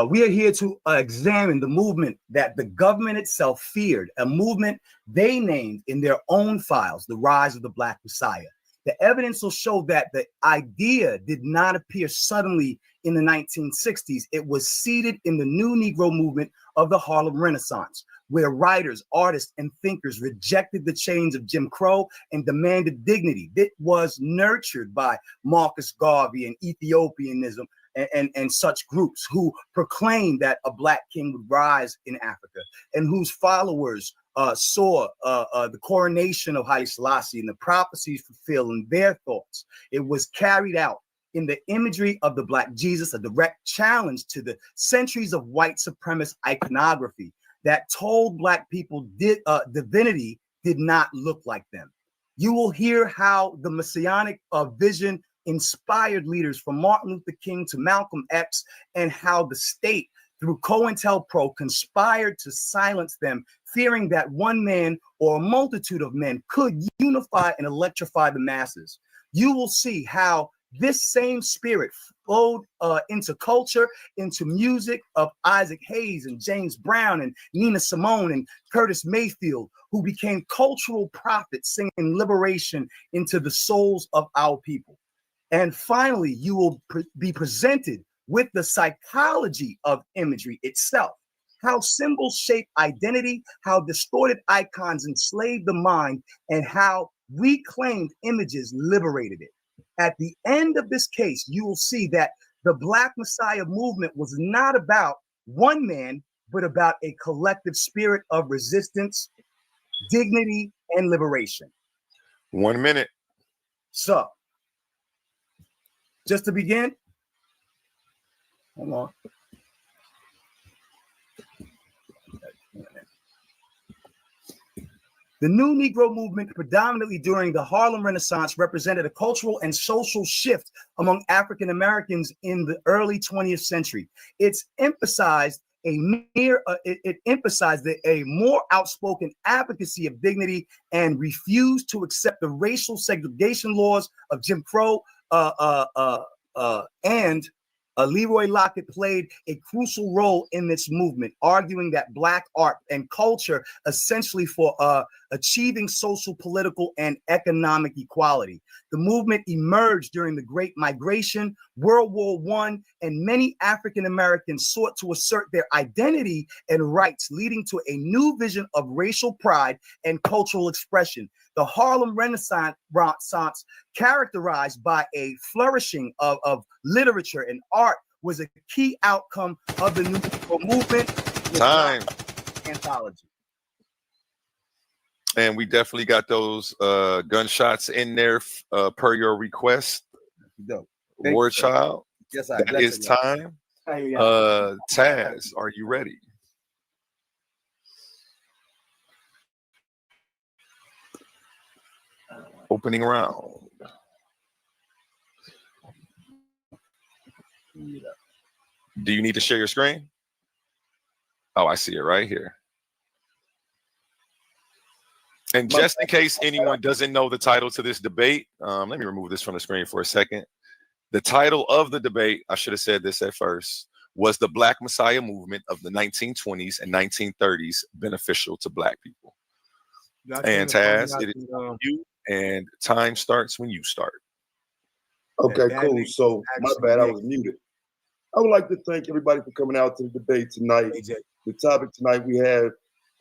we are here to examine the movement that the government itself feared, a movement they named in their own files, the rise of the Black Messiah. The evidence will show that the idea did not appear suddenly in the 1960s. It was seeded in the new Negro movement of the Harlem Renaissance, where writers, artists, and thinkers rejected the chains of Jim Crow and demanded dignity. It was nurtured by Marcus Garvey and Ethiopianism and such groups who proclaimed that a Black king would rise in Africa, and whose followers saw the coronation of Haile Selassie and the prophecies fulfilled in their thoughts. It was carried out in the imagery of the Black Jesus, a direct challenge to the centuries of white supremacist iconography that told Black people divinity did not look like them. You will hear how the messianic vision inspired leaders from Martin Luther King to Malcolm X, and how the state through COINTELPRO conspired to silence them, fearing that one man or a multitude of men could unify and electrify the masses. You will see how this same spirit flowed into culture, into music of Isaac Hayes and James Brown and Nina Simone and Curtis Mayfield, who became cultural prophets singing liberation into the souls of our people. And finally, you will be presented with the psychology of imagery itself, how symbols shape identity, how distorted icons enslaved the mind, and how reclaimed images liberated it. At the end of this case, you will see that the Black Messiah movement was not about one man, but about a collective spirit of resistance, dignity, and liberation. 1 minute. So, just to begin, hold on. The new Negro movement, predominantly during the Harlem Renaissance, represented a cultural and social shift among African Americans in the early 20th century. It emphasized a more outspoken advocacy of dignity and refused to accept the racial segregation laws of Jim Crow, and Leroy Lockett played a crucial role in this movement, arguing that Black art and culture essentially for achieving social, political, and economic equality. The movement emerged during the Great Migration, World War I, and many African Americans sought to assert their identity and rights, leading to a new vision of racial pride and cultural expression. The Harlem Renaissance, characterized by a flourishing of literature and art, was a key outcome of the new movement. Time. Anthology. And we definitely got those gunshots in there per your request. Warchild. Yes, that is time. Taz, are you ready? Opening round. Do you need to share your screen? Oh, I see it right here. And just in case anyone doesn't know the title to this debate, let me remove this from the screen for a second. The title of the debate, I should have said this at first, was the Black Messiah movement of the 1920s and 1930s beneficial to Black people. And Taz, it is you, and time starts when you start. Okay, cool. So my bad, I was muted. I would like to thank everybody for coming out to the debate tonight. The topic tonight we have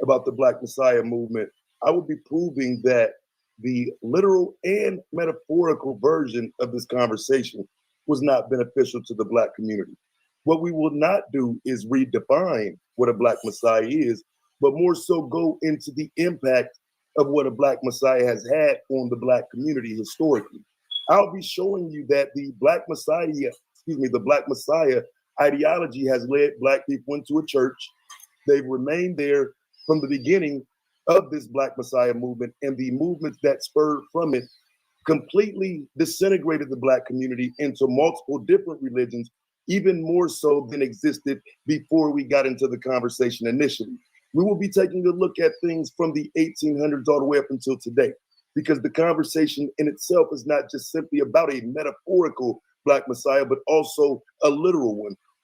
about the Black Messiah movement. I will be proving that the literal and metaphorical version of this conversation was not beneficial to the Black community. What we will not do is redefine what a Black Messiah is, but more so go into the impact of what a Black Messiah has had on the Black community historically. I'll be showing you that the Black Messiah ideology has led Black people into a church. They've remained there from the beginning of this Black Messiah movement, and the movements that spurred from it completely disintegrated the Black community into multiple different religions, even more so than existed before we got into the conversation initially. We will be taking a look at things from the 1800s all the way up until today, because the conversation in itself is not just simply about a metaphorical Black Messiah, but also a literal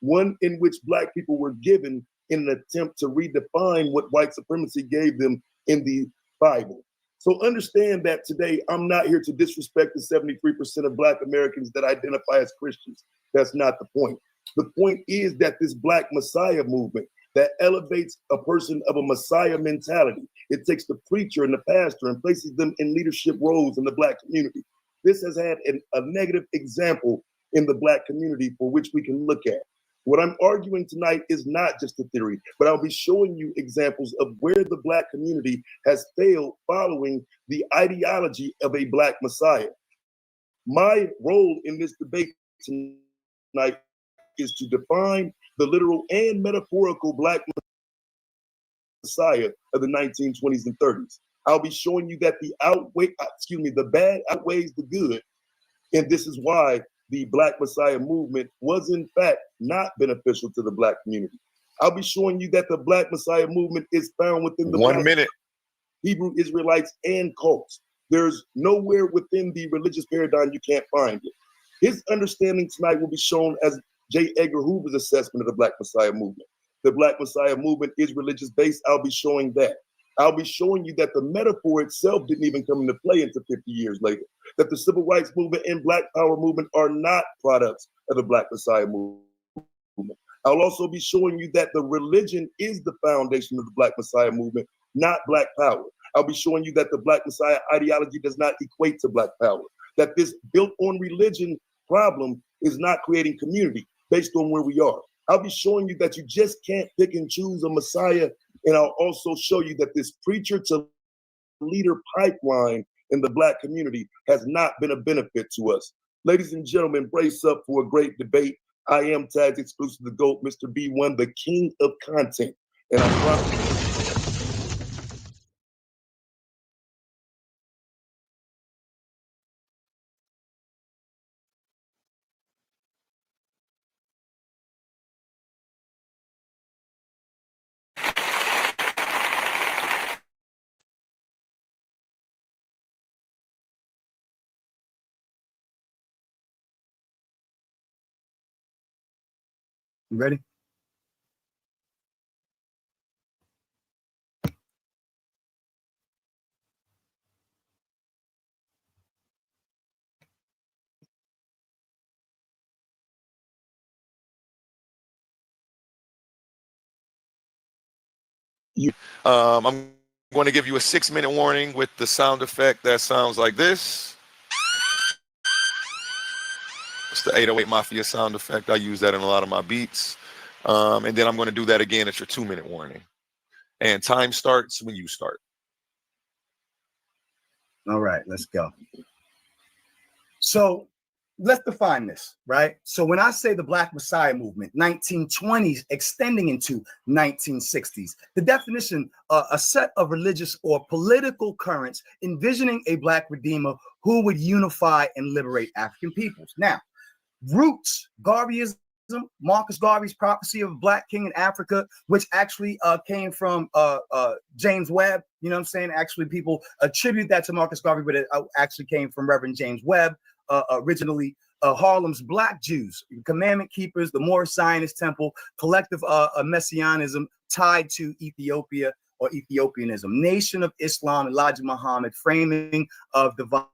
one in which Black people were given in an attempt to redefine what white supremacy gave them in the Bible. So understand that today, I'm not here to disrespect the 73% of Black Americans that identify as Christians. That's not the point. The point is that this Black Messiah movement that elevates a person of a Messiah mentality, it takes the preacher and the pastor and places them in leadership roles in the Black community. This has had a negative example in the Black community for which we can look at. What I'm arguing tonight is not just a theory, but I'll be showing you examples of where the Black community has failed following the ideology of a Black Messiah. My role in this debate tonight is to define the literal and metaphorical Black Messiah of the 1920s and 30s. I'll be showing you that the bad outweighs the good, and this is why the Black Messiah movement was in fact not beneficial to the Black community. I'll be showing you that the Black Messiah movement is found within the 1 minute. Hebrew Israelites and cults. There's nowhere within the religious paradigm you can't find it. His understanding tonight will be shown as J. Edgar Hoover's assessment of the Black Messiah movement. The Black Messiah movement is religious based. I'll be showing that. I'll be showing you that the metaphor itself didn't even come into play until 50 years later, that the civil rights movement and Black power movement are not products of the Black Messiah movement. I'll also be showing you that the religion is the foundation of the Black Messiah movement, not Black power. I'll be showing you that the Black Messiah ideology does not equate to Black power, that this built on religion problem is not creating community based on where we are. I'll be showing you that you just can't pick and choose a Messiah. And I'll also show you that this preacher to leader pipeline in the Black community has not been a benefit to us. Ladies and gentlemen, brace up for a great debate. I am Tag's exclusive to GOAT, Mr. B1, the king of content. And I promise. You ready? I'm going to give you a 6-minute warning with the sound effect that sounds like this. It's the 808 Mafia sound effect. I use that in a lot of my beats. And then I'm going to do that again at your 2-minute warning. And time starts when you start. All right, let's go. So let's define this, right? So when I say the Black Messiah movement, 1920s extending into 1960s, the definition, a set of religious or political currents envisioning a Black Redeemer who would unify and liberate African peoples. Now, roots, Garveyism, Marcus Garvey's prophecy of a Black king in Africa, which actually came from James Webb. You know what I'm saying? Actually, people attribute that to Marcus Garvey, but it actually came from Reverend James Webb. Originally, Harlem's Black Jews, commandment keepers, the Moorish Zionist temple, collective messianism tied to Ethiopia or Ethiopianism, Nation of Islam, Elijah Muhammad, framing of divine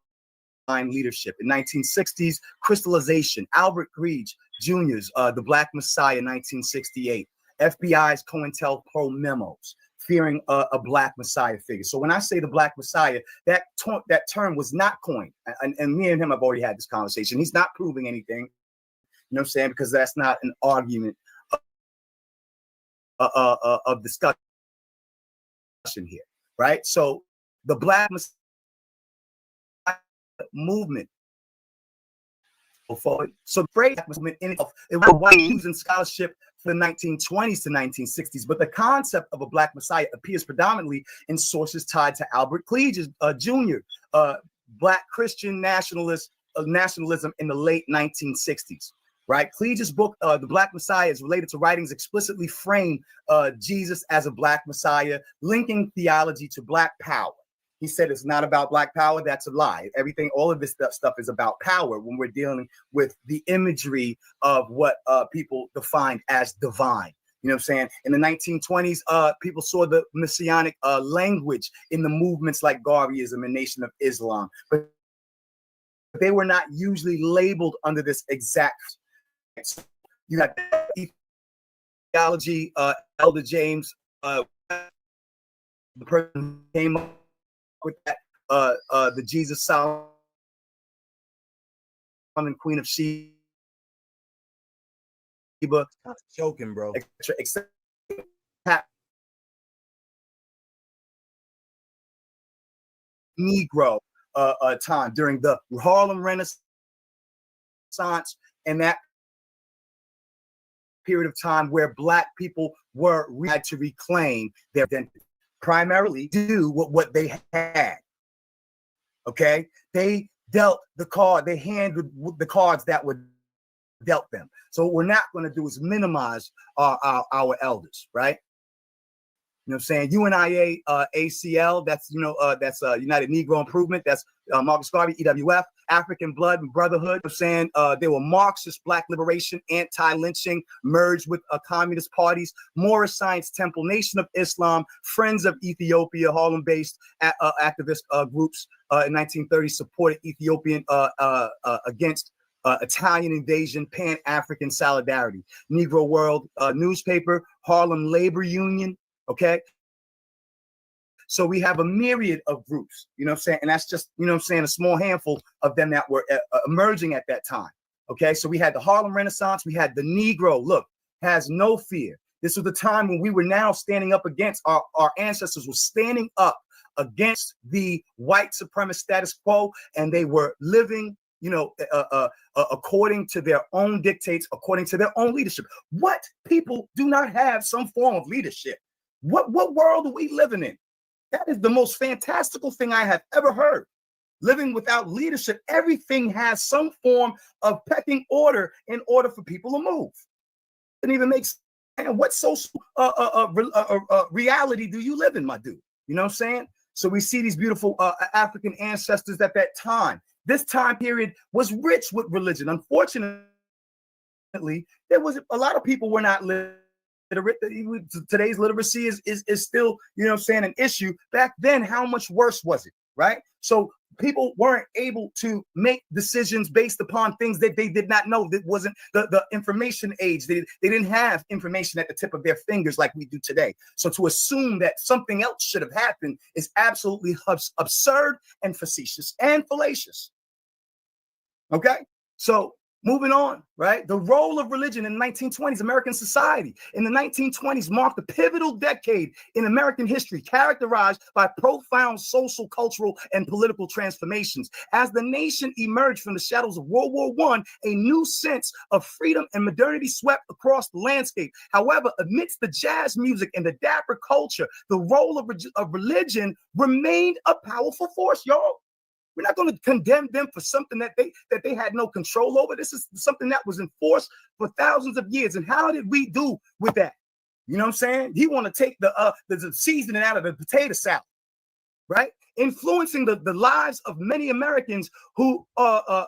leadership. In 1960s, crystallization, Albert Griege Jr.'s The Black Messiah, 1968, FBI's COINTELPRO memos, fearing a Black Messiah figure. So when I say the Black Messiah, that term was not coined. And me and him have already had this conversation. He's not proving anything, you know what I'm saying? Because that's not an argument of discussion here, right? So the Black Messiah movement. So the phrase movement in itself, it was widely used in scholarship from the 1920s to 1960s, but the concept of a Black Messiah appears predominantly in sources tied to Albert Griege Jr., Black Christian nationalism in the late 1960s. Right, Grige's book, The Black Messiah, is related to writings explicitly frame Jesus as a Black Messiah, linking theology to Black power. He said it's not about Black power. That's a lie. Everything, all of this stuff is about power when we're dealing with the imagery of what people defined as divine. You know what I'm saying? In the 1920s, people saw the messianic language in the movements like Garveyism and Nation of Islam, but they were not usually labeled under this exact. You got theology, Elder James, the person who came up with that, the Jesus Solomon and Queen of Sheba. Stop joking, bro. Except Negro time during the Harlem Renaissance and that period of time where Black people had to reclaim their identity, primarily do what they had. Okay, they dealt the card, they handed the cards that were dealt them. So what we're not going to do is minimize our elders, right? You know what I'm saying? UNIA, ACL, that's, that's United Negro Improvement. That's Marcus Garvey, EWF, African Blood and Brotherhood. You know what I'm saying? They were Marxist, Black liberation, anti-lynching, merged with communist parties, Moorish Science Temple, Nation of Islam, Friends of Ethiopia, Harlem-based activist groups in 1930 supported Ethiopian against Italian invasion, Pan-African solidarity. Negro World newspaper, Harlem Labor Union. Okay, so we have a myriad of groups, you know what I'm saying? And that's just, you know what I'm saying, a small handful of them that were emerging at that time. Okay, so we had the Harlem Renaissance, we had the Negro, look, has no fear. This was the time when we were now standing up against our ancestors were standing up against the white supremacist status quo, and they were living, according to their own dictates, according to their own leadership. What people do not have some form of leadership? What world are we living in? That is the most fantastical thing I have ever heard. Living without leadership, everything has some form of pecking order in order for people to move. It even makes sense. What social reality do you live in, my dude? You know what I'm saying? So we see these beautiful African ancestors at that time. This time period was rich with religion. Unfortunately, there was a lot of people were not literate. Today's literacy is still, an issue. Back then, how much worse was it, right? So people weren't able to make decisions based upon things that they did not know. That wasn't the information age. They didn't have information at the tip of their fingers like we do today. So to assume that something else should have happened is absolutely absurd and facetious and fallacious. Okay, so moving on, right? The role of religion in the 1920s American society. In the 1920s marked a pivotal decade in American history, characterized by profound social, cultural, and political transformations. As the nation emerged from the shadows of World War I, a new sense of freedom and modernity swept across the landscape. However, amidst the jazz music and the dapper culture, the role of religion remained a powerful force, y'all. We're not going to condemn them for something that they had no control over. This is something that was enforced for thousands of years. And how did we do with that? You know what I'm saying? You want to take the seasoning out of the potato salad, right? Influencing the lives of many Americans who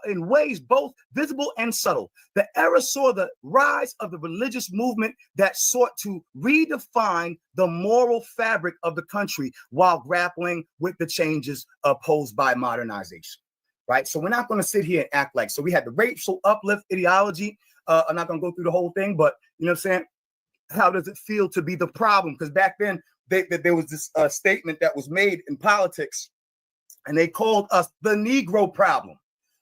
in ways both visible and subtle. The era saw the rise of the religious movement that sought to redefine the moral fabric of the country while grappling with the changes posed by modernization, right? So we're not going to sit here and act like, so we had the racial uplift ideology. I'm not going to go through the whole thing, but you know what I'm saying? How does it feel to be the problem? Because back then, there was this statement that was made in politics, and they called us the Negro problem,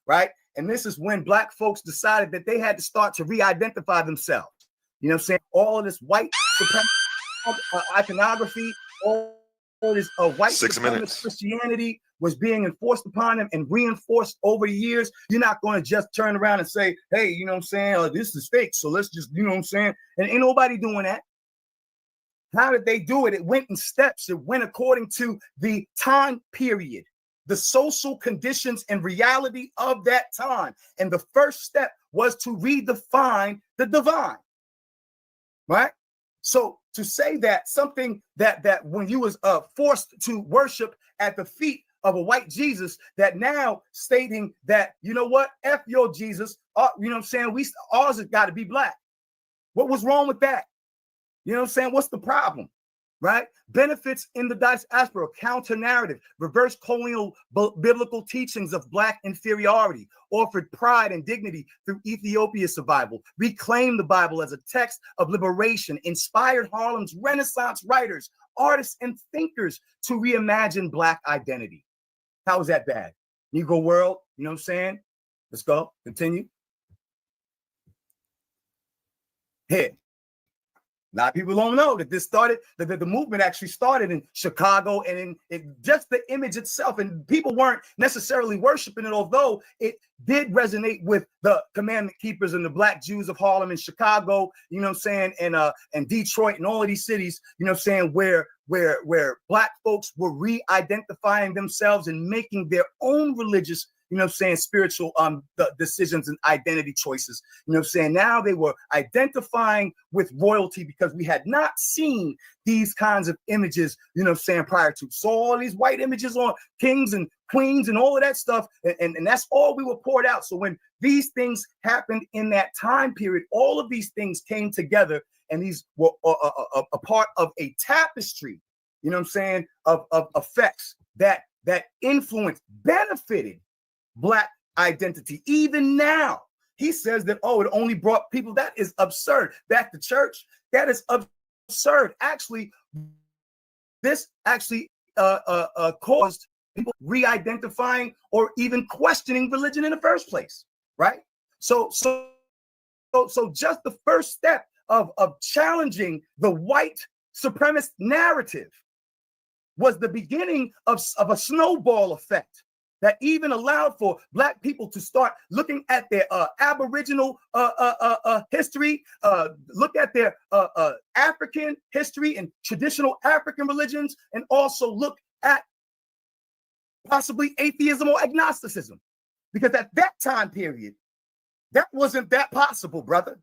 right? And this is when Black folks decided that they had to start to re-identify themselves. You know what I'm saying? All of this white iconography, all this white supremacist Christianity was being enforced upon them and reinforced over the years. You're not going to just turn around and say, hey, you know what I'm saying? This is fake, so let's just, you know what I'm saying? And ain't nobody doing that. How did they do it? It went in steps. It went according to the time period, the social conditions and reality of that time. And the first step was to redefine the divine, right? So to say that something that when you was forced to worship at the feet of a white Jesus, that now stating that, you know what, F your Jesus, you know what I'm saying? Ours has got to be Black. What was wrong with that? You know what I'm saying? What's the problem, right? Benefits in the diaspora, counter narrative, reverse colonial biblical teachings of Black inferiority, offered pride and dignity through Ethiopia's survival, reclaimed the Bible as a text of liberation, inspired Harlem's Renaissance writers, artists, and thinkers to reimagine Black identity. How is that bad? Negro world, you know what I'm saying? Let's go, continue. Here. A lot of people don't know that this started, that the movement actually started in Chicago, and in just the image itself. And people weren't necessarily worshiping it, although it did resonate with the commandment keepers and the Black Jews of Harlem and Chicago, you know what I'm saying, and Detroit and all of these cities, you know what I'm saying, where Black folks were re-identifying themselves and making their own religious, you know what I'm saying, spiritual the decisions and identity choices. You know what I'm saying? Now they were identifying with royalty because we had not seen these kinds of images, you know what I'm saying, prior to. So all these white images on kings and queens and all of that stuff, and that's all we were poured out. So when these things happened in that time period, all of these things came together, and these were a part of a tapestry, you know what I'm saying, of effects that influenced, benefited Black identity. Even now, he says that, oh, it only brought people. That is absurd. Back to church. That is absurd. Actually, this actually caused people re-identifying or even questioning religion in the first place, right? So just the first step of challenging the white supremacist narrative was the beginning of a snowball effect that even allowed for Black people to start looking at their Aboriginal history, look at their African history and traditional African religions, and also look at possibly atheism or agnosticism. Because at that time period, that wasn't that possible, brother.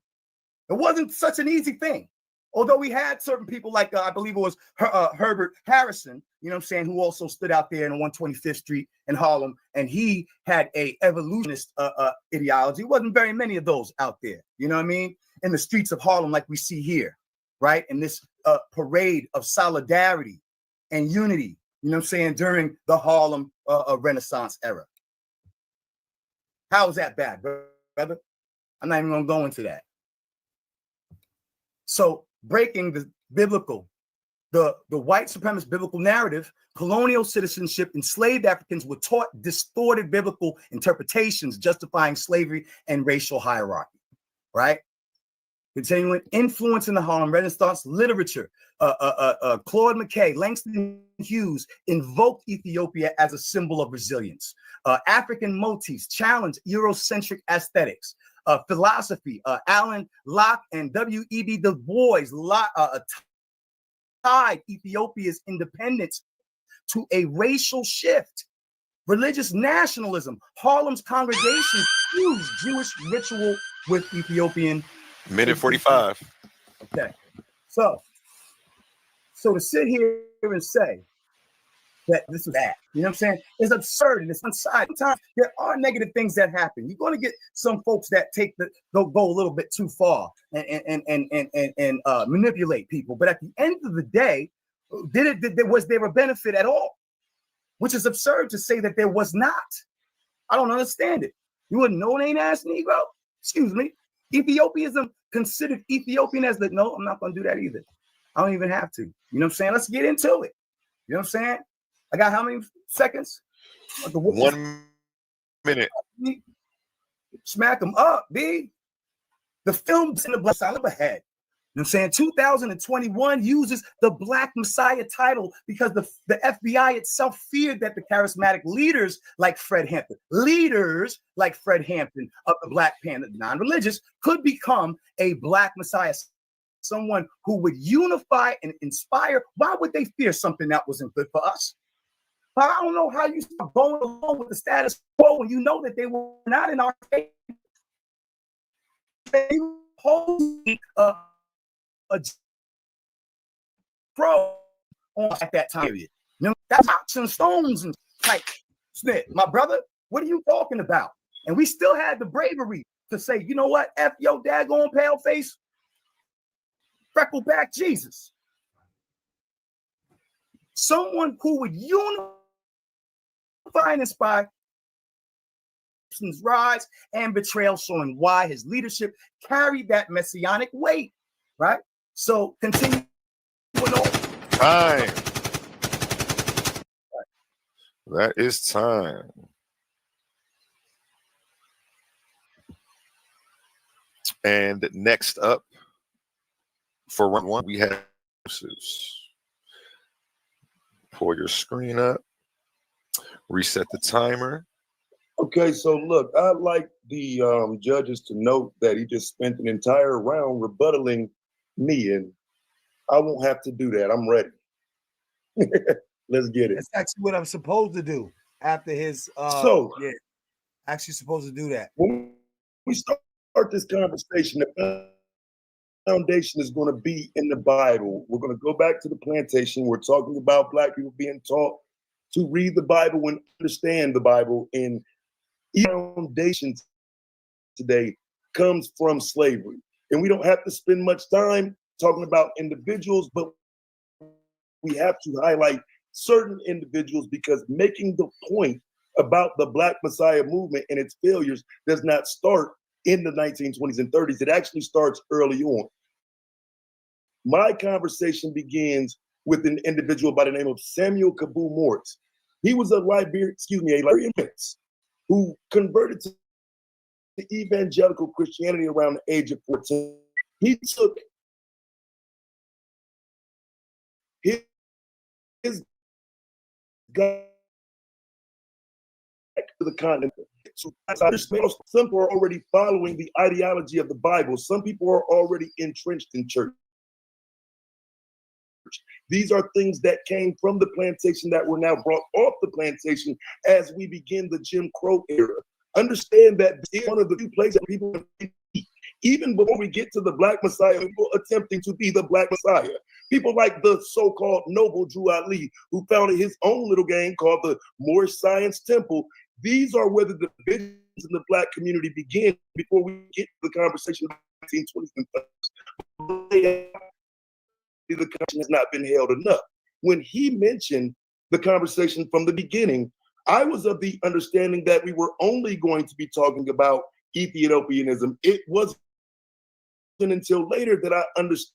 It wasn't such an easy thing. Although we had certain people like, I believe it was Herbert Harrison, you know what I'm saying, who also stood out there in 125th Street in Harlem, and he had a evolutionist ideology. It wasn't very many of those out there, you know what I mean, in the streets of Harlem like we see here, right? In this parade of solidarity and unity, you know what I'm saying, during the Harlem Renaissance era. How is that bad, brother? I'm not even going to go into that. So breaking the biblical, the white supremacist biblical narrative, colonial citizenship, enslaved Africans were taught distorted biblical interpretations justifying slavery and racial hierarchy, right? Continuing influence in the Harlem Renaissance literature, Claude McKay, Langston Hughes invoked Ethiopia as a symbol of resilience. African motifs challenged Eurocentric aesthetics. Philosophy, Alan Locke and W.E.B. Du Bois tied Ethiopia's independence to a racial shift. Religious nationalism, Harlem's congregations fused Jewish ritual with Ethiopian. Minute 45. Okay, so to sit here and say that this is bad, you know what I'm saying, is absurd and it's one-sided. Sometimes there are negative things that happen. You're going to get some folks that go a little bit too far and manipulate people. But at the end of the day, was there a benefit at all? Which is absurd to say that there was not. I don't understand it. You a no-name ass Negro? Excuse me. Ethiopianism considered Ethiopian as the, no, I'm not going to do that either. I don't even have to. You know what I'm saying? Let's get into it. You know what I'm saying? I got how many seconds? 1 minute. Smack them up, B. The film's in the Black Silent ahead. You know what I'm saying? 2021 uses the Black Messiah title because the FBI itself feared that the charismatic leaders like Fred Hampton of the Black Panther, non-religious, could become a Black Messiah, someone who would unify and inspire. Why would they fear something that wasn't good for us? I don't know how you start going along with the status quo when you know that they were not in our favor. They hold a pro at that time period. You know, that's rocks and stones and type snit. My brother, what are you talking about? And we still had the bravery to say, you know what, F yo daggone pale face, freckle back Jesus. Someone who would unify and inspire rise and betrayal, showing why his leadership carried that messianic weight, right? So continue on. Time. That is time. And next up for round one, we have pull your screen up, reset the timer. Okay, so look, I'd like the judges to note that he just spent an entire round rebuttaling me, and I won't have to do that. I'm ready. Let's get it. That's actually what I'm supposed to do after his. Yeah, actually supposed to do that. When we start this conversation, the foundation is going to be in the Bible. We're going to go back to the plantation. We're talking about Black people being taught to read the Bible and understand the Bible. And foundation today comes from slavery. And we don't have to spend much time talking about individuals, but we have to highlight certain individuals, because making the point about the Black Messiah movement and its failures does not start in the 1920s and 30s. It actually starts early on. My conversation begins with an individual by the name of Samuel Kabu Morris. He was a Liberian who converted to evangelical Christianity around the age of 14. He took his got to the continent. So some people are already following the ideology of the Bible. Some people are already entrenched in church. These are things that came from the plantation that were now brought off the plantation as we begin the Jim Crow era. Understand that it's one of the few places that people eat. Even before we get to the Black Messiah, people attempting to be the Black Messiah. People like the so-called noble Drew Ali, who founded his own little gang called the Moorish Science Temple. These are where the divisions in the Black community begin before we get to the conversation of the 1920s and 30s. The conversation has not been held enough. When he mentioned the conversation from the beginning, I was of the understanding that we were only going to be talking about Ethiopianism. It wasn't until later that I understood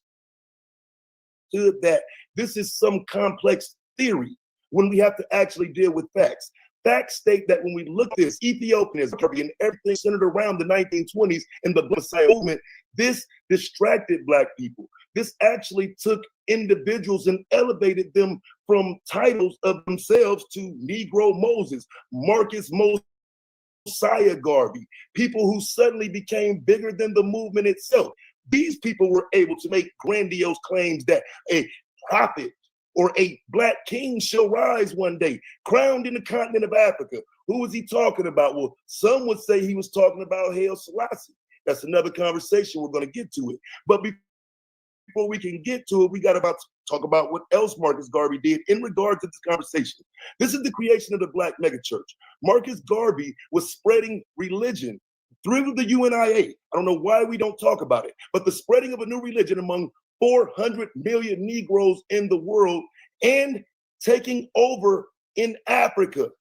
that this is some complex theory when we have to actually deal with facts. Facts state that when we look at this, Ethiopianism and everything centered around the 1920s and the Messiah movement, this distracted Black people. This actually took individuals and elevated them from titles of themselves to Negro Moses, Marcus Mosiah Garvey, people who suddenly became bigger than the movement itself. These people were able to make grandiose claims that a prophet or a Black king shall rise one day, crowned in the continent of Africa. Who was he talking about? Well, some would say he was talking about Haile Selassie. That's another conversation. We're going to get to it. But before we can get to it, we got to talk about what else Marcus Garvey did in regard to this conversation. This is the creation of the Black megachurch. Marcus Garvey was spreading religion through the UNIA. I don't know why we don't talk about it, but the spreading of a new religion among 400 million Negroes in the world and taking over in Africa.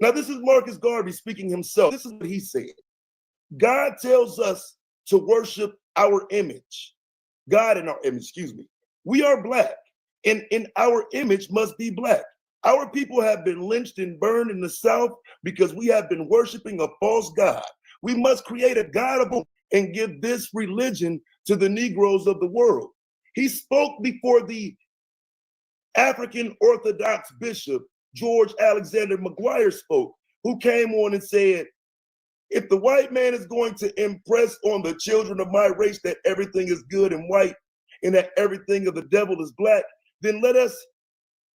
Now, this is Marcus Garvey speaking himself. This is what he said. God tells us to worship our image. God in our image, excuse me. We are Black, and in our image must be Black. Our people have been lynched and burned in the South because we have been worshiping a false God. We must create a God of and give this religion to the Negroes of the world. He spoke before the African Orthodox Bishop, George Alexander McGuire spoke, who came on and said, if the white man is going to impress on the children of my race that everything is good and white and that everything of the devil is Black, then let us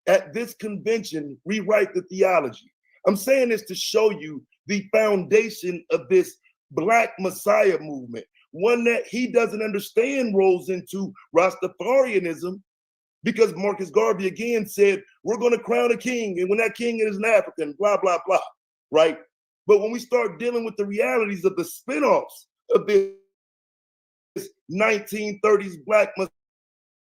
at this convention rewrite the theology. I'm saying this to show you the foundation of this Black Messiah movement, one that he doesn't understand rolls into Rastafarianism, because Marcus Garvey again said, we're going to crown a king, and when that king is an African, blah, blah, blah, right? But when we start dealing with the realities of the spinoffs of this 1930s Black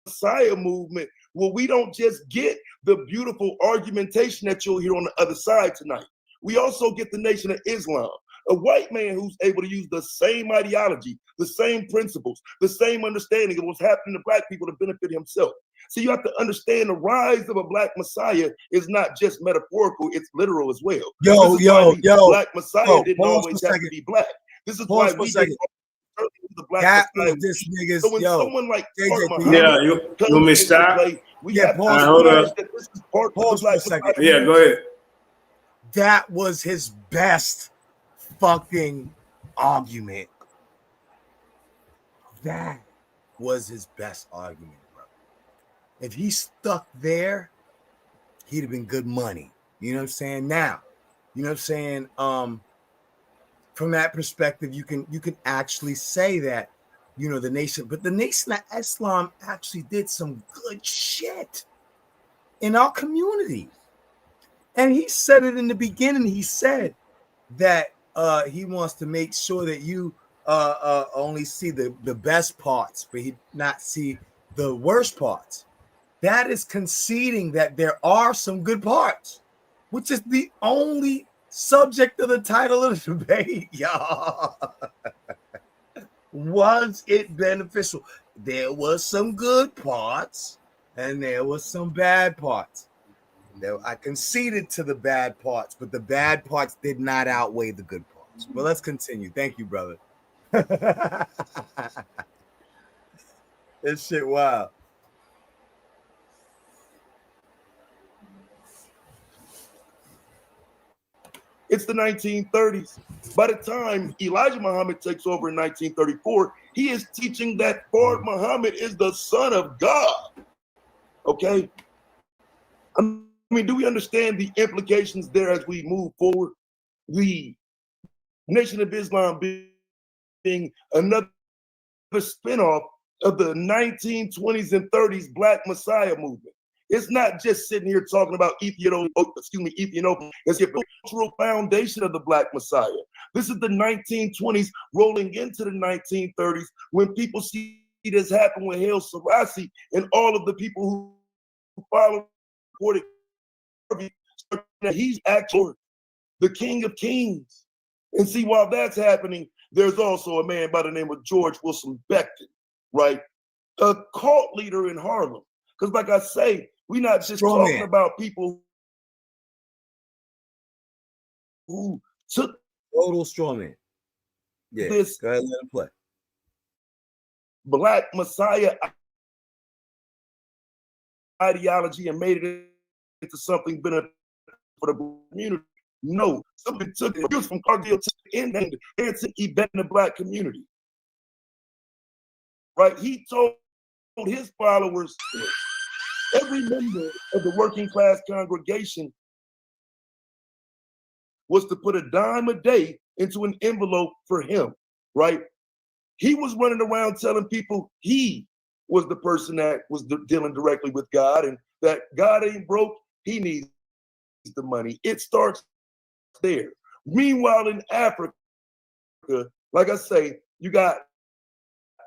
Messiah movement, well, we don't just get the beautiful argumentation that you'll hear on the other side tonight. We also get the Nation of Islam, a white man who's able to use the same ideology, the same principles, the same understanding of what's happening to Black people to benefit himself. So you have to understand the rise of a Black Messiah is not just metaphorical, it's literal as well. Yo, Black Messiah didn't always have to be Black. This is why we get the Black that Messiah. This niggas, so when someone like yeah, you want me to stop? We have to hold up. that this is part of Pause the Black for a second. Messiah. Yeah, go ahead. That was his best fucking argument. That was his best argument, bro. If he stuck there, he'd have been good money. You know what I'm saying? Now, you know what I'm saying? From that perspective, you can actually say that, you know, the Nation of Islam actually did some good shit in our community. And he said it in the beginning. He said that he wants to make sure that you only see the best parts, but he not see the worst parts. That is conceding that there are some good parts, which is the only subject of the title of the debate, y'all. Was it beneficial? There was some good parts and there was some bad parts. I conceded to the bad parts, but the bad parts did not outweigh the good parts. But let's continue. Thank you, brother. This shit wild. It's the 1930s. By the time Elijah Muhammad takes over in 1934, he is teaching that Fard Muhammad is the son of God. Okay? I mean, do we understand the implications there as we move forward? The Nation of Islam being another spinoff of the 1920s and 30s Black Messiah movement. It's not just sitting here talking about Ethiopian. It's the cultural foundation of the Black Messiah. This is the 1920s rolling into the 1930s when people see this happen with Haile Selassie and all of the people who follow that he's actually the King of Kings. And see, while that's happening, there's also a man by the name of George Wilson Beckton, right? A cult leader in Harlem. Because like I say, we're not just talking about people who took total straw man. Yeah, this go ahead and let him play. Black Messiah ideology and made it into something better for the community. No, something took it from Cargill to end and it's an event in the Black community. Right? He told his followers, every member of the working class congregation was to put a dime a day into an envelope for him, right? He was running around telling people he was the person that was dealing directly with God and that God ain't broke, he needs the money. It starts there. Meanwhile, in Africa, like I say, you got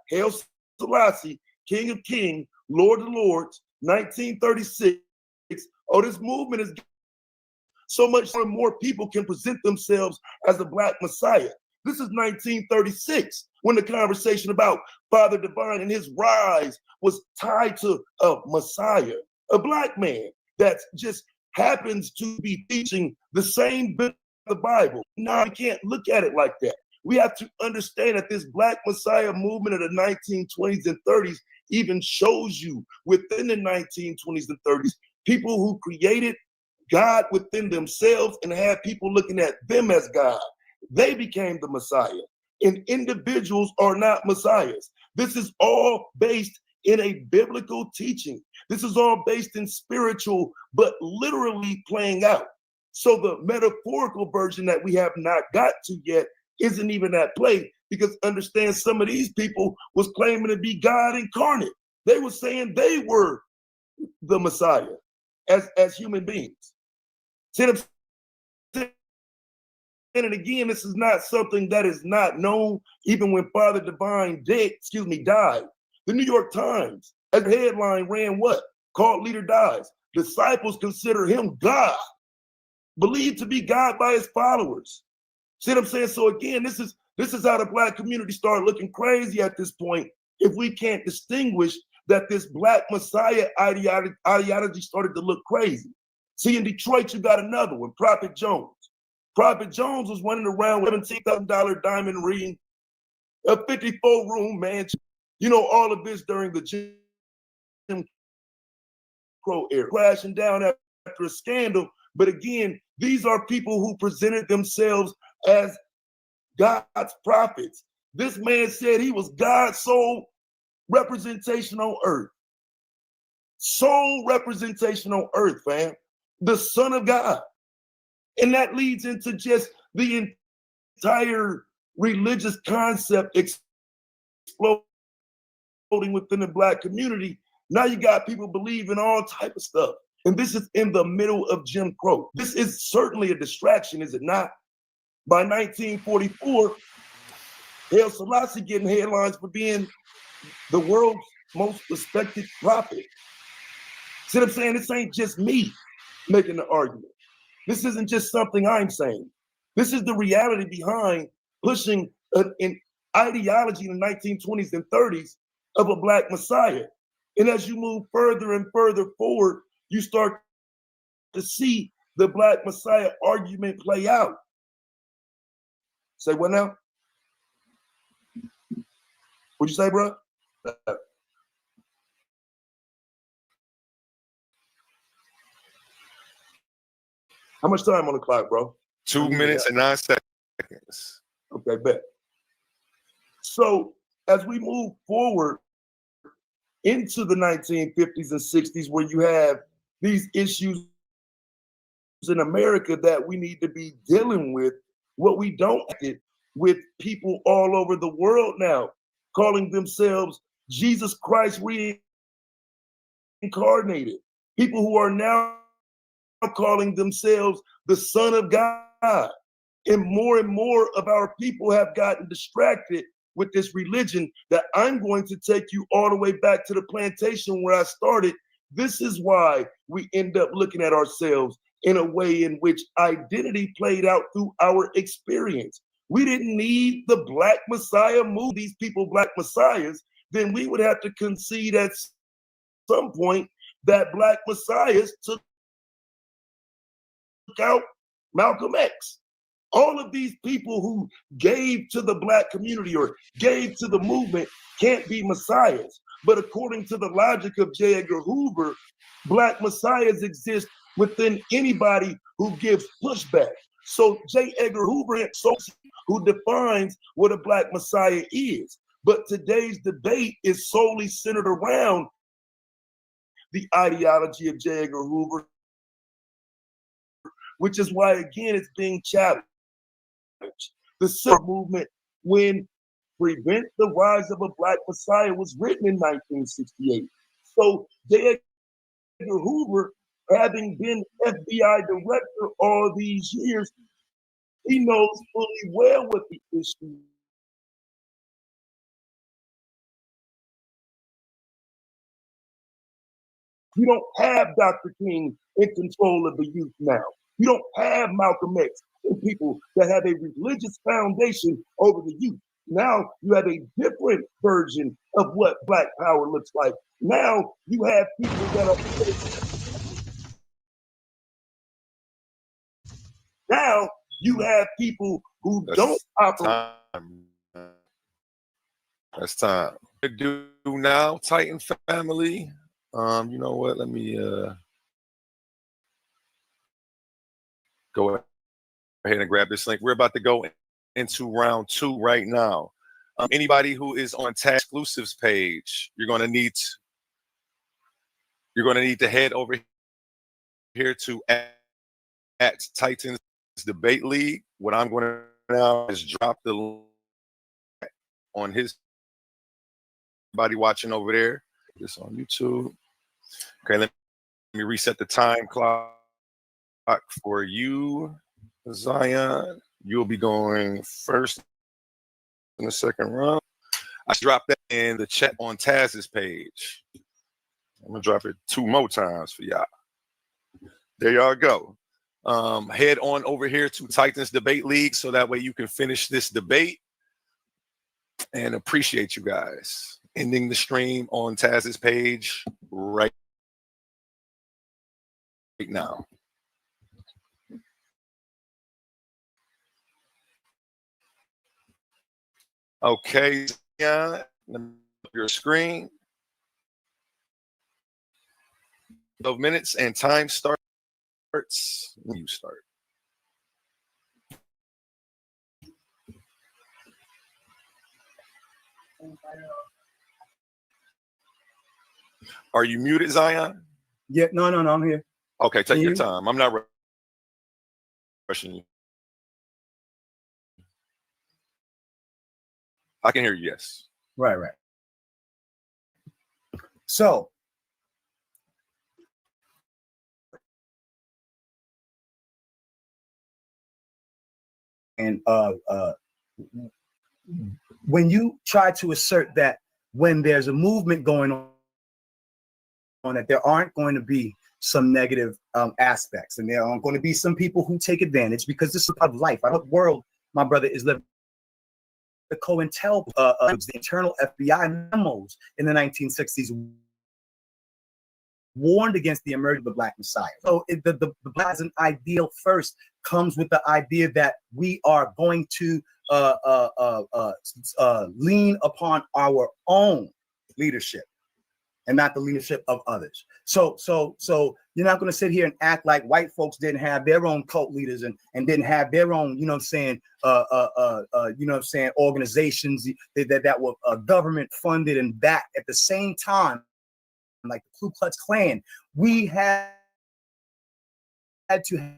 Haile Selassie, King of Kings, Lord of Lords, 1936. Oh, this movement is so much more people can present themselves as a Black Messiah. This is 1936 when the conversation about Father Divine and his rise was tied to a Messiah, a Black man that just happens to be teaching the same bit of the Bible. No, we can't look at it like that. We have to understand that this Black Messiah movement of the 1920s and 30s even shows you within the 1920s and 30s, people who created God within themselves and had people looking at them as God. They became the Messiah. And individuals are not messiahs. This is all based in a biblical teaching. This is all based in spiritual, but literally playing out. So the metaphorical version that we have not got to yet isn't even at play, because understand, some of these people was claiming to be God incarnate. They were saying they were the Messiah as human beings. And again, this is not something that is not known even when Father Divine died. The New York Times, as a headline, ran what? Called Leader Dies. Disciples consider him God, believed to be God by his followers. See what I'm saying? So again, this is how the Black community started looking crazy at this point. If we can't distinguish that this Black Messiah ideology started to look crazy. See, in Detroit, you got another one, Prophet Jones. Prophet Jones was running around with a $17,000 diamond ring, a 54-room mansion. You know, all of this during the Jim Crow era, crashing down after a scandal. But again, these are people who presented themselves as God's prophets. This man said he was God's sole representation on earth. Sole representation on earth, fam. The Son of God. And that leads into just the entire religious concept exploding within the Black community. Now you got people believing all type of stuff. And this is in the middle of Jim Crow. This is certainly a distraction, is it not? By 1944, Haile Selassie getting headlines for being the world's most respected prophet. See what I'm saying? This ain't just me making the argument. This isn't just something I'm saying. This is the reality behind pushing an ideology in the 1920s and 30s of a Black Messiah. And as you move further and further forward, you start to see the Black Messiah argument play out. Say what now? What'd you say, bro? How much time on the clock, bro? 2 minutes and 9 seconds. Okay, bet. So as we move forward into the 1950s and 60s, where you have these issues in America that we need to be dealing with, what we don't get with people all over the world now, calling themselves Jesus Christ reincarnated. People who are now calling themselves the Son of God. And more of our people have gotten distracted with this religion that I'm going to take you all the way back to the plantation where I started. This is why we end up looking at ourselves in a way in which identity played out through our experience. We didn't need the Black Messiah move, these people Black Messiahs, then we would have to concede at some point that Black Messiahs took out Malcolm X. All of these people who gave to the Black community or gave to the movement can't be messiahs. But according to the logic of J. Edgar Hoover, Black messiahs exist within anybody who gives pushback. So J. Edgar Hoover, who defines what a Black messiah is. But today's debate is solely centered around the ideology of J. Edgar Hoover, which is why, again, it's being challenged. The civil movement, when Prevent the Rise of a Black Messiah was written in 1968. So J. Edgar Hoover, having been FBI director all these years, he knows fully well what the issue is. You don't have Dr. King in control of the youth now. You don't have Malcolm X and people that have a religious foundation over the youth. Now you have a different version of what Black power looks like. Now you have people that are. Now you have people who don't operate. That's time. Do now, Titan family. You know what? Let me go ahead and grab this link. We're about to go into round 2 right now. Anybody who is on Tag Exclusives page, you're going to need to head over here to at Titans Debate League. What I'm going to now is drop the link on his. Everybody watching over there, this on YouTube. Okay, let me reset the time clock for you, Zion. You'll be going first in the second round. I dropped that in the chat on Taz's page. I'm gonna drop it 2 more times for y'all. There y'all go. Head on over here to Titans Debate League so that way you can finish this debate. And appreciate you guys. Ending the stream on Taz's page right now. Okay, yeah, your screen. 12 minutes and time starts when you start. Are you muted, Zion? Yeah, no, I'm here. Okay, take your time. I'm not rushing you. I can hear you, yes. Right. So, and when you try to assert that when there's a movement going on that there aren't going to be some negative aspects, and there are going to be some people who take advantage, because this is part of life. I don't world my brother is living. The COINTEL, the internal FBI memos in the 1960s warned against the emergence of the Black Messiah. So the Black as an ideal first comes with the idea that we are going to lean upon our own leadership. and not the leadership of others. So you're not going to sit here and act like white folks didn't have their own cult leaders and didn't have their own, organizations that were government funded and backed at the same time, like the Ku Klux Klan. We had to have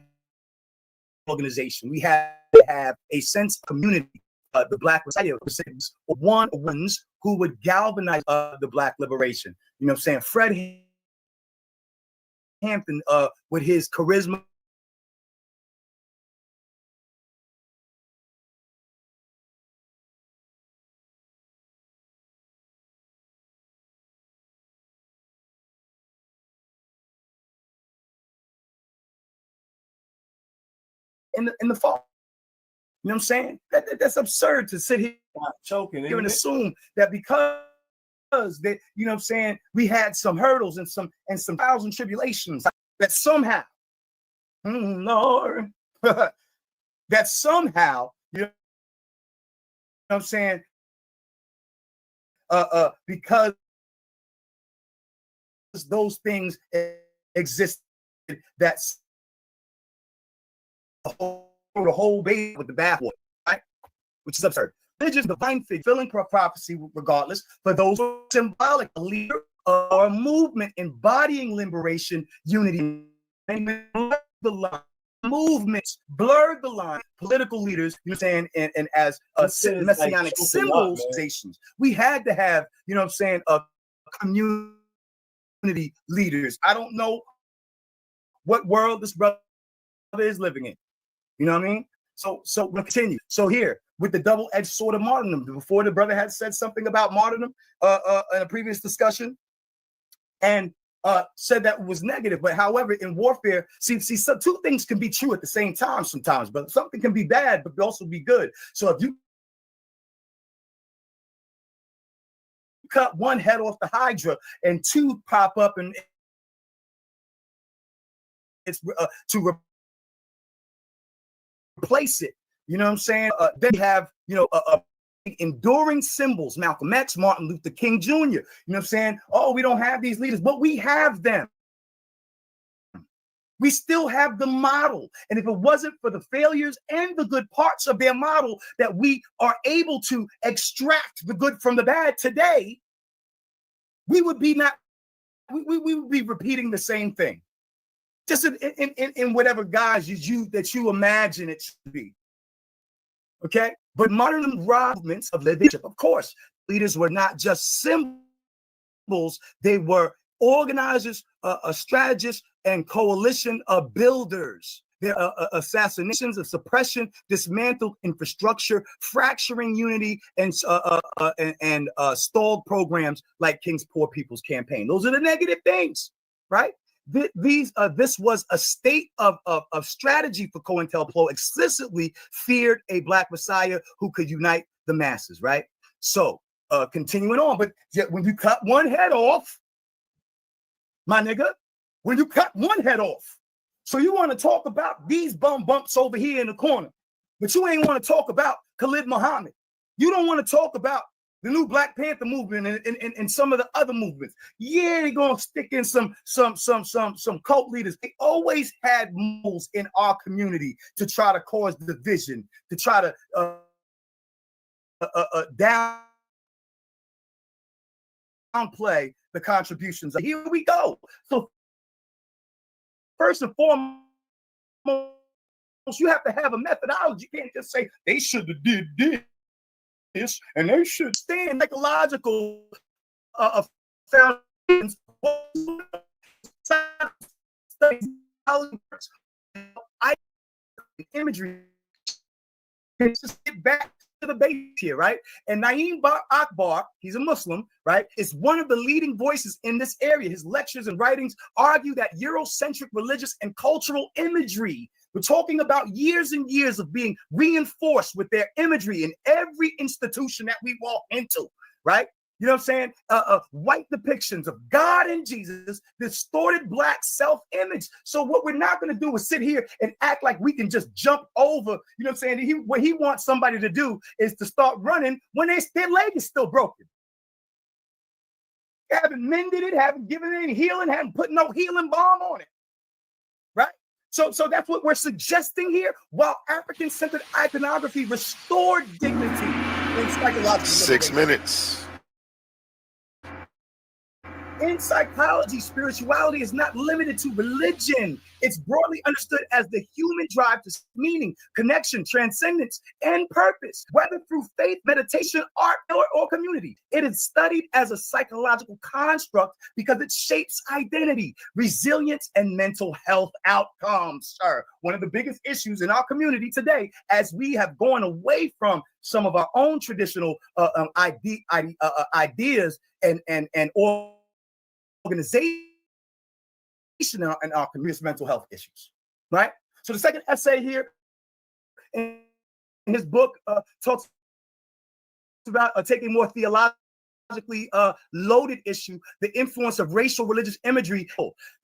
organization. We had to have a sense of community. The Black Messiah was one of the ones who would galvanize the Black liberation. You know what I'm saying? Fred Hampton, with his charisma, in the fall. You know what I'm saying? That's absurd to sit here and assume that because that, you know what I'm saying, we had some hurdles and some trials and tribulations that somehow, Lord, that somehow, you know what I'm saying, because those things exist, that's the whole baby with the bathwater, right? Which is absurd. Religion, divine figure, fulfilling prophecy, regardless, for those who are symbolic, a leader or a movement embodying liberation, unity, and the line. Movements blurred the line. Political leaders, you know what I'm saying, and as messianic symbolizations, we had to have, you know what I'm saying, a community leaders. I don't know what world this brother is living in. You know what I mean? So we'll continue. So here with the double-edged sword of martyrdom. Before, the brother had said something about martyrdom in a previous discussion, and said that was negative. But however, in warfare, see, so two things can be true at the same time sometimes. But something can be bad, but also be good. So if you cut one head off the Hydra and two pop up, and it's to replace it. You know what I'm saying? They have, enduring symbols, Malcolm X, Martin Luther King Jr. You know what I'm saying? Oh, we don't have these leaders, but we have them. We still have the model. And if it wasn't for the failures and the good parts of their model, that we are able to extract the good from the bad today, we would be we would be repeating the same thing. Just in whatever guise that you imagine it should be. Okay? But modern movements of leadership, of course, leaders were not just symbols, they were organizers, strategists, and coalition of builders. There are assassinations of suppression, dismantled infrastructure, fracturing unity, and stalled programs like King's Poor People's Campaign. Those are the negative things, right? This was a state of strategy for COINTELPRO, explicitly feared a Black Messiah who could unite the masses, right? So continuing on, but when you cut one head off, my nigga, when you cut one head off, so you want to talk about these bumps over here in the corner, but you ain't want to talk about Khalid Muhammad. You don't want to talk about the new Black Panther movement and some of the other movements. Yeah, they're gonna stick in some cult leaders. They always had moves in our community to try to cause division, to try to downplay the contributions. Here we go. So first and foremost, you have to have a methodology. You can't just say they should have did this, and they should stand psychological foundations. Imagery. Just get back to the base here, right? And Naeem Akbar, he's a Muslim, right? Is one of the leading voices in this area. His lectures and writings argue that Eurocentric religious and cultural imagery, we're talking about years and years of being reinforced with their imagery in every institution that we walk into, right? You know what I'm saying? White depictions of God and Jesus, distorted Black self-image. So what we're not going to do is sit here and act like we can just jump over, you know what I'm saying? What he wants somebody to do is to start running when their leg is still broken. haven't mended it, haven't given it any healing, haven't put no healing balm on it, right? So that's what we're suggesting here. While African-centered iconography restored dignity in psychological 6 liberation. minutes. In psychology, spirituality is not limited to religion. It's broadly understood as the human drive to meaning, connection, transcendence, and purpose, whether through faith, meditation, art, or community. It is studied as a psychological construct because it shapes identity, resilience, and mental health outcomes, sir. One of the biggest issues in our community today, as we have gone away from some of our own traditional ideas and organization in our community's mental health issues, right? So the second essay here in his book talks about taking more theologically loaded issue, the influence of racial religious imagery.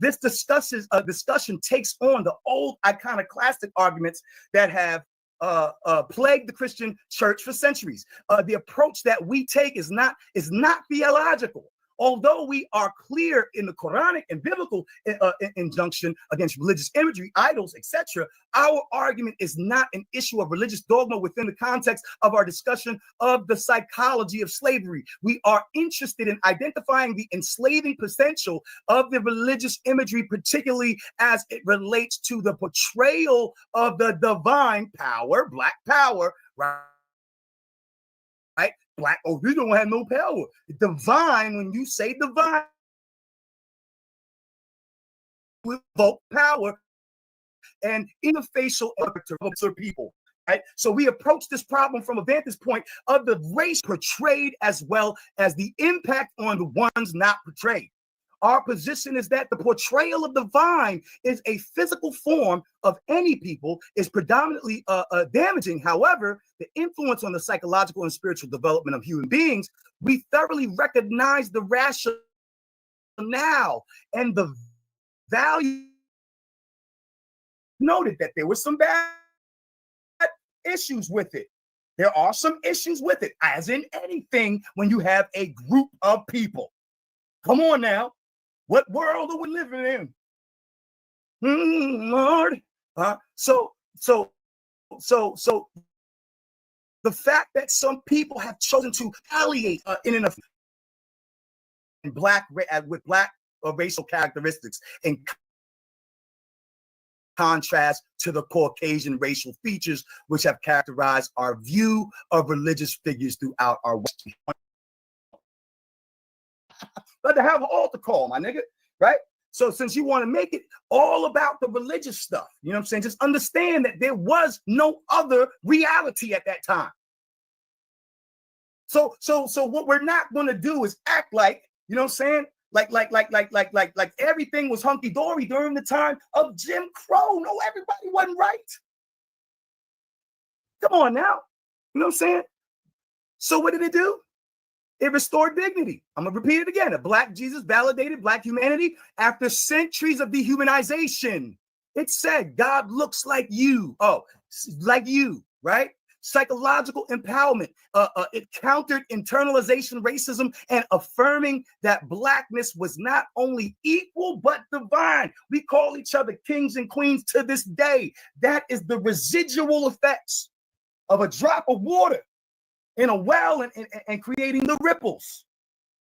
This discussion takes on the old iconoclastic arguments that have plagued the Christian church for centuries. The approach that we take is not theological. Although we are clear in the Quranic and biblical injunction against religious imagery, idols, etc., our argument is not an issue of religious dogma within the context of our discussion of the psychology of slavery. We are interested in identifying the enslaving potential of the religious imagery, particularly as it relates to the portrayal of the divine power, black power, right? Black, oh, you don't have no power. Divine, when you say divine, we evoke power and interfacial of people, right? So we approach this problem from a vantage point of the race portrayed as well as the impact on the ones not portrayed. Our position is that the portrayal of divine is a physical form of any people is predominantly damaging. However, the influence on the psychological and spiritual development of human beings, we thoroughly recognize the rationale and the value. Noted that there were some bad issues with it. There are some issues with it, as in anything when you have a group of people. Come on now. What world are we living in? Lord. So the fact that some people have chosen to retaliate with black racial characteristics in contrast to the Caucasian racial features which have characterized our view of religious figures throughout our Western. But to have an altar call, my nigga, right? So since you want to make it all about the religious stuff, you know what I'm saying? Just understand that there was no other reality at that time. So what we're not going to do is act like, you know what I'm saying? Like everything was hunky-dory during the time of Jim Crow. No, everybody wasn't right. Come on now. You know what I'm saying? So what did it do? It restored dignity. I'm going to repeat it again. A black Jesus validated black humanity after centuries of dehumanization. It said, God looks like you. Oh, like you, right? Psychological empowerment. It countered internalization, racism, and affirming that blackness was not only equal, but divine. We call each other kings and queens to this day. That is the residual effects of a drop of water in a well and creating the ripples.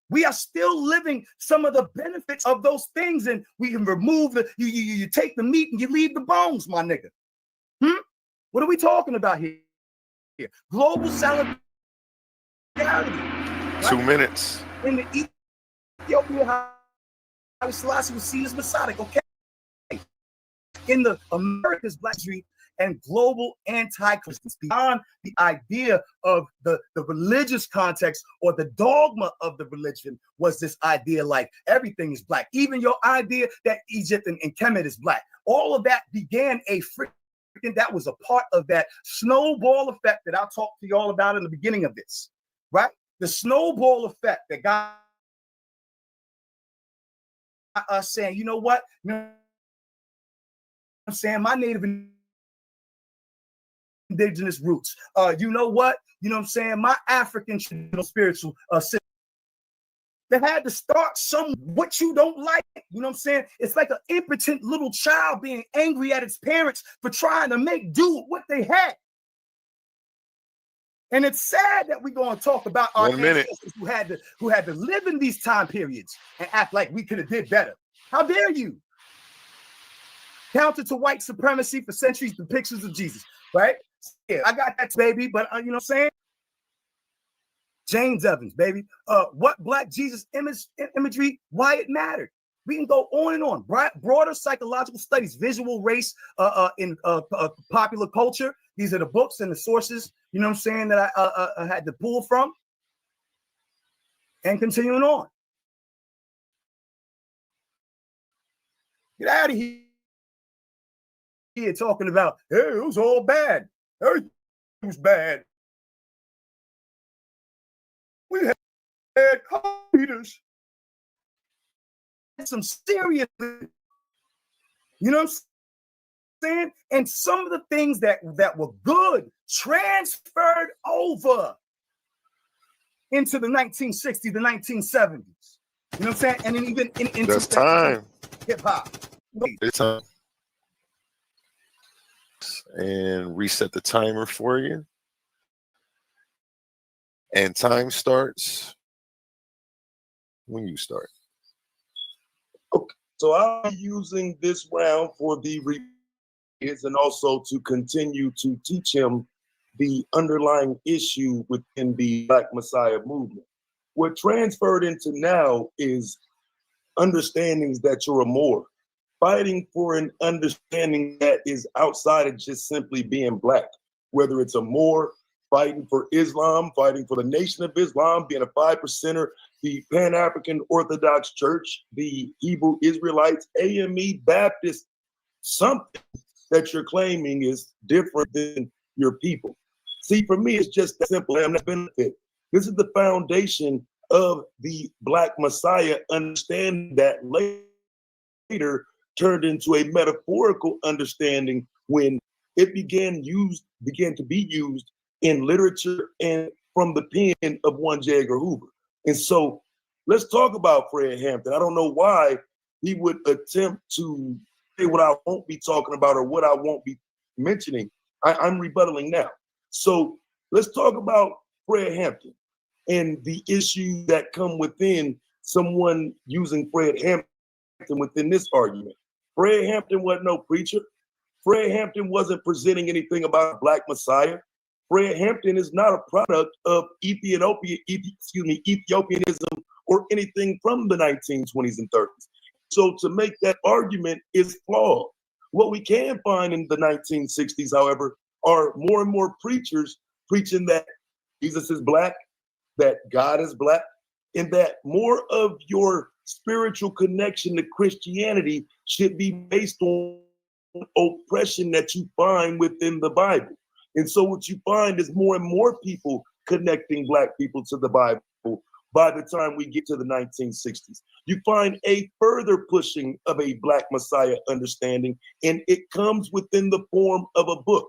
We are still living some of the benefits of those things, and we can remove you take the meat and you leave the bones, my nigga. What are we talking about here? Global solidarity. Right? 2 minutes. In the Ethiopia, Haile Selassie was seen as Messiah, okay? In the Americas, Black Street, and global anti-Christians, beyond the idea of the religious context or the dogma of the religion, was this idea like everything is black. Even your idea that Egypt and Kemet is black. All of that began that was a part of that snowball effect that I'll talk to you all about in the beginning of this, right? The snowball effect that got us saying, you know what? You know what I'm saying? My native indigenous roots. You know what? You know what I'm saying? My African spiritual system. They had to start what you don't like. You know what I'm saying? It's like an impotent little child being angry at its parents for trying to make do with what they had. And it's sad that we're going to talk about our ancestors who had to live in these time periods and act like we could have did better. How dare you? Counter to white supremacy for centuries, depictions of Jesus, right? Yeah, I got that, baby, but you know what I'm saying? James Evans, baby. What Black Jesus imagery, why it mattered. We can go on and on. Broader psychological studies, visual race in popular culture. These are the books and the sources, you know what I'm saying, that I had to pull from. And continuing on. Get out of here talking about, hey, it was all bad. Everything was bad. We had leaders. Some serious, you know what I'm saying? And some of the things that were good transferred over into the 1960s, the 1970s. You know what I'm saying? And then even into that's time. Hip hop. It's time. And reset the timer for you. And time starts when you start. Okay, so I'll be using this round for the kids and also to continue to teach him the underlying issue within the Black Messiah movement. What transferred into now is understandings that you're a more, fighting for an understanding that is outside of just simply being Black, whether it's a more, fighting for Islam, fighting for the Nation of Islam, being a 5%er, the Pan-African Orthodox Church, the Hebrew Israelites, AME, Baptist, something that you're claiming is different than your people. See, for me, it's just that simple. I'm not benefit. This is the foundation of the Black Messiah, understanding that later turned into a metaphorical understanding when it began to be used in literature and from the pen of one J. Edgar Hoover. And so let's talk about Fred Hampton. I don't know why he would attempt to say what I won't be talking about or what I won't be mentioning. I'm rebuttaling now. So let's talk about Fred Hampton and the issues that come within someone using Fred Hampton within this argument. Fred Hampton wasn't no preacher. Fred Hampton wasn't presenting anything about a Black Messiah. Fred Hampton is not a product of Ethiopianism or anything from the 1920s and 30s. So to make that argument is flawed. What we can find in the 1960s, however, are more and more preachers preaching that Jesus is Black, that God is Black, and that more of your spiritual connection to Christianity should be based on oppression that you find within the Bible. And so what you find is more and more people connecting Black people to the Bible by the time we get to the 1960s. You find a further pushing of a Black Messiah understanding, and it comes within the form of a book.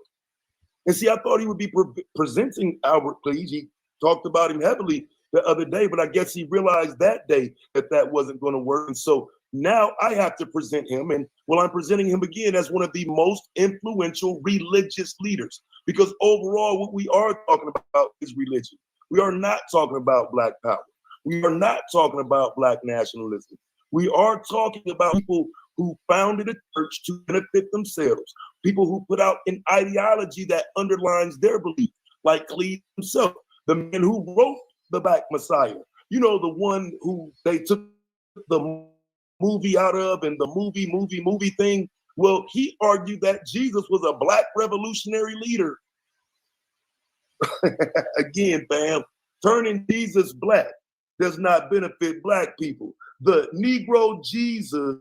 And see, I thought he would be presenting Albert Cleage. He talked about him heavily the other day, but I guess he realized that day that that wasn't going to work. And so now I have to present him, and well, I'm presenting him again as one of the most influential religious leaders, because overall what we are talking about is religion. We are not talking about Black power. We are not talking about Black nationalism. We are talking about people who founded a church to benefit themselves, people who put out an ideology that underlines their belief, like Cleage himself, the man who wrote the Black Messiah, you know, the one who they took the movie out of and the movie thing. Well, he argued that Jesus was a Black revolutionary leader. Again, fam, turning Jesus Black does not benefit Black people. The Negro Jesus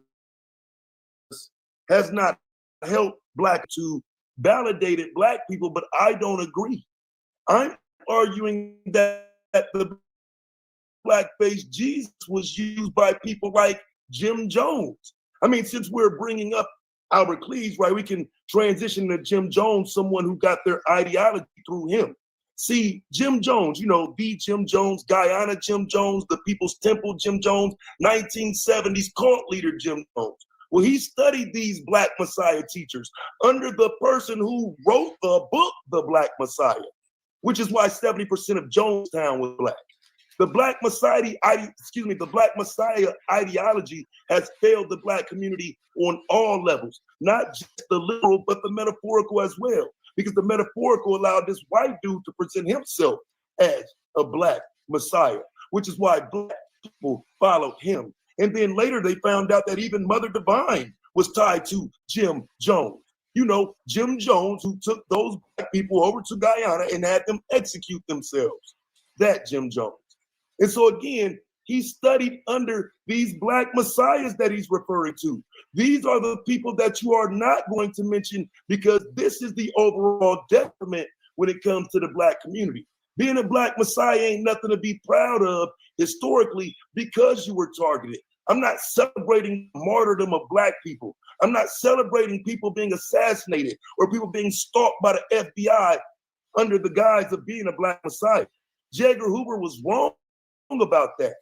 has not helped Black to validate Black people, but I don't agree. I'm arguing that the blackface Jesus was used by people like Jim Jones. I mean, since we're bringing up Albert Cleage, right, we can transition to Jim Jones, someone who got their ideology through him. See, Jim Jones, you know, the Jim Jones, Guyana Jim Jones, the People's Temple Jim Jones, 1970s cult leader Jim Jones. Well, he studied these Black Messiah teachers under the person who wrote the book, The Black Messiah, which is why 70% of Jonestown was Black. The Black Messiah, the Black Messiah ideology has failed the Black community on all levels, not just the literal, but the metaphorical as well. Because the metaphorical allowed this white dude to present himself as a Black Messiah, which is why Black people followed him. And then later they found out that even Mother Divine was tied to Jim Jones. You know, Jim Jones, who took those Black people over to Guyana and had them execute themselves. That Jim Jones. And so again, he studied under these Black Messiahs that he's referring to. These are the people that you are not going to mention because this is the overall detriment when it comes to the Black community. Being a Black Messiah ain't nothing to be proud of historically because you were targeted. I'm not celebrating the martyrdom of Black people. I'm not celebrating people being assassinated or people being stalked by the FBI under the guise of being a Black Messiah. J. Edgar Hoover was wrong about that.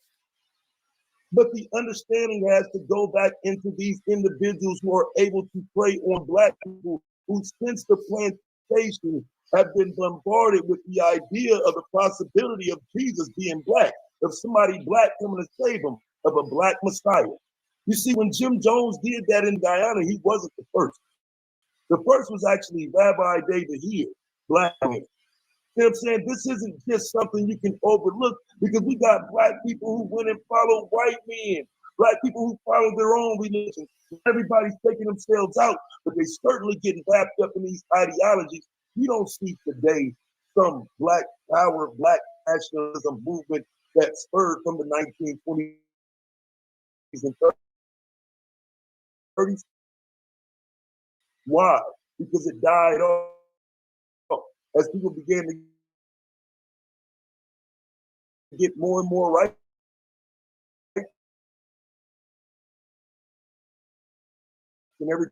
But the understanding has to go back into these individuals who are able to prey on Black people who since the plantation have been bombarded with the idea of the possibility of Jesus being Black, of somebody Black coming to save them, of a Black Messiah. You see, when Jim Jones did that in Guyana, he wasn't the first. The first was actually Rabbi David Hill, Black man. You know what I'm saying? This isn't just something you can overlook because we got Black people who went and followed white men, Black people who follow their own religion. Everybody's taking themselves out, but they certainly getting wrapped up in these ideologies. You don't see today some Black power, Black nationalism movement that spurred from the 1920s and 30s. Why? Because it died off as people began to get more and more right. And everything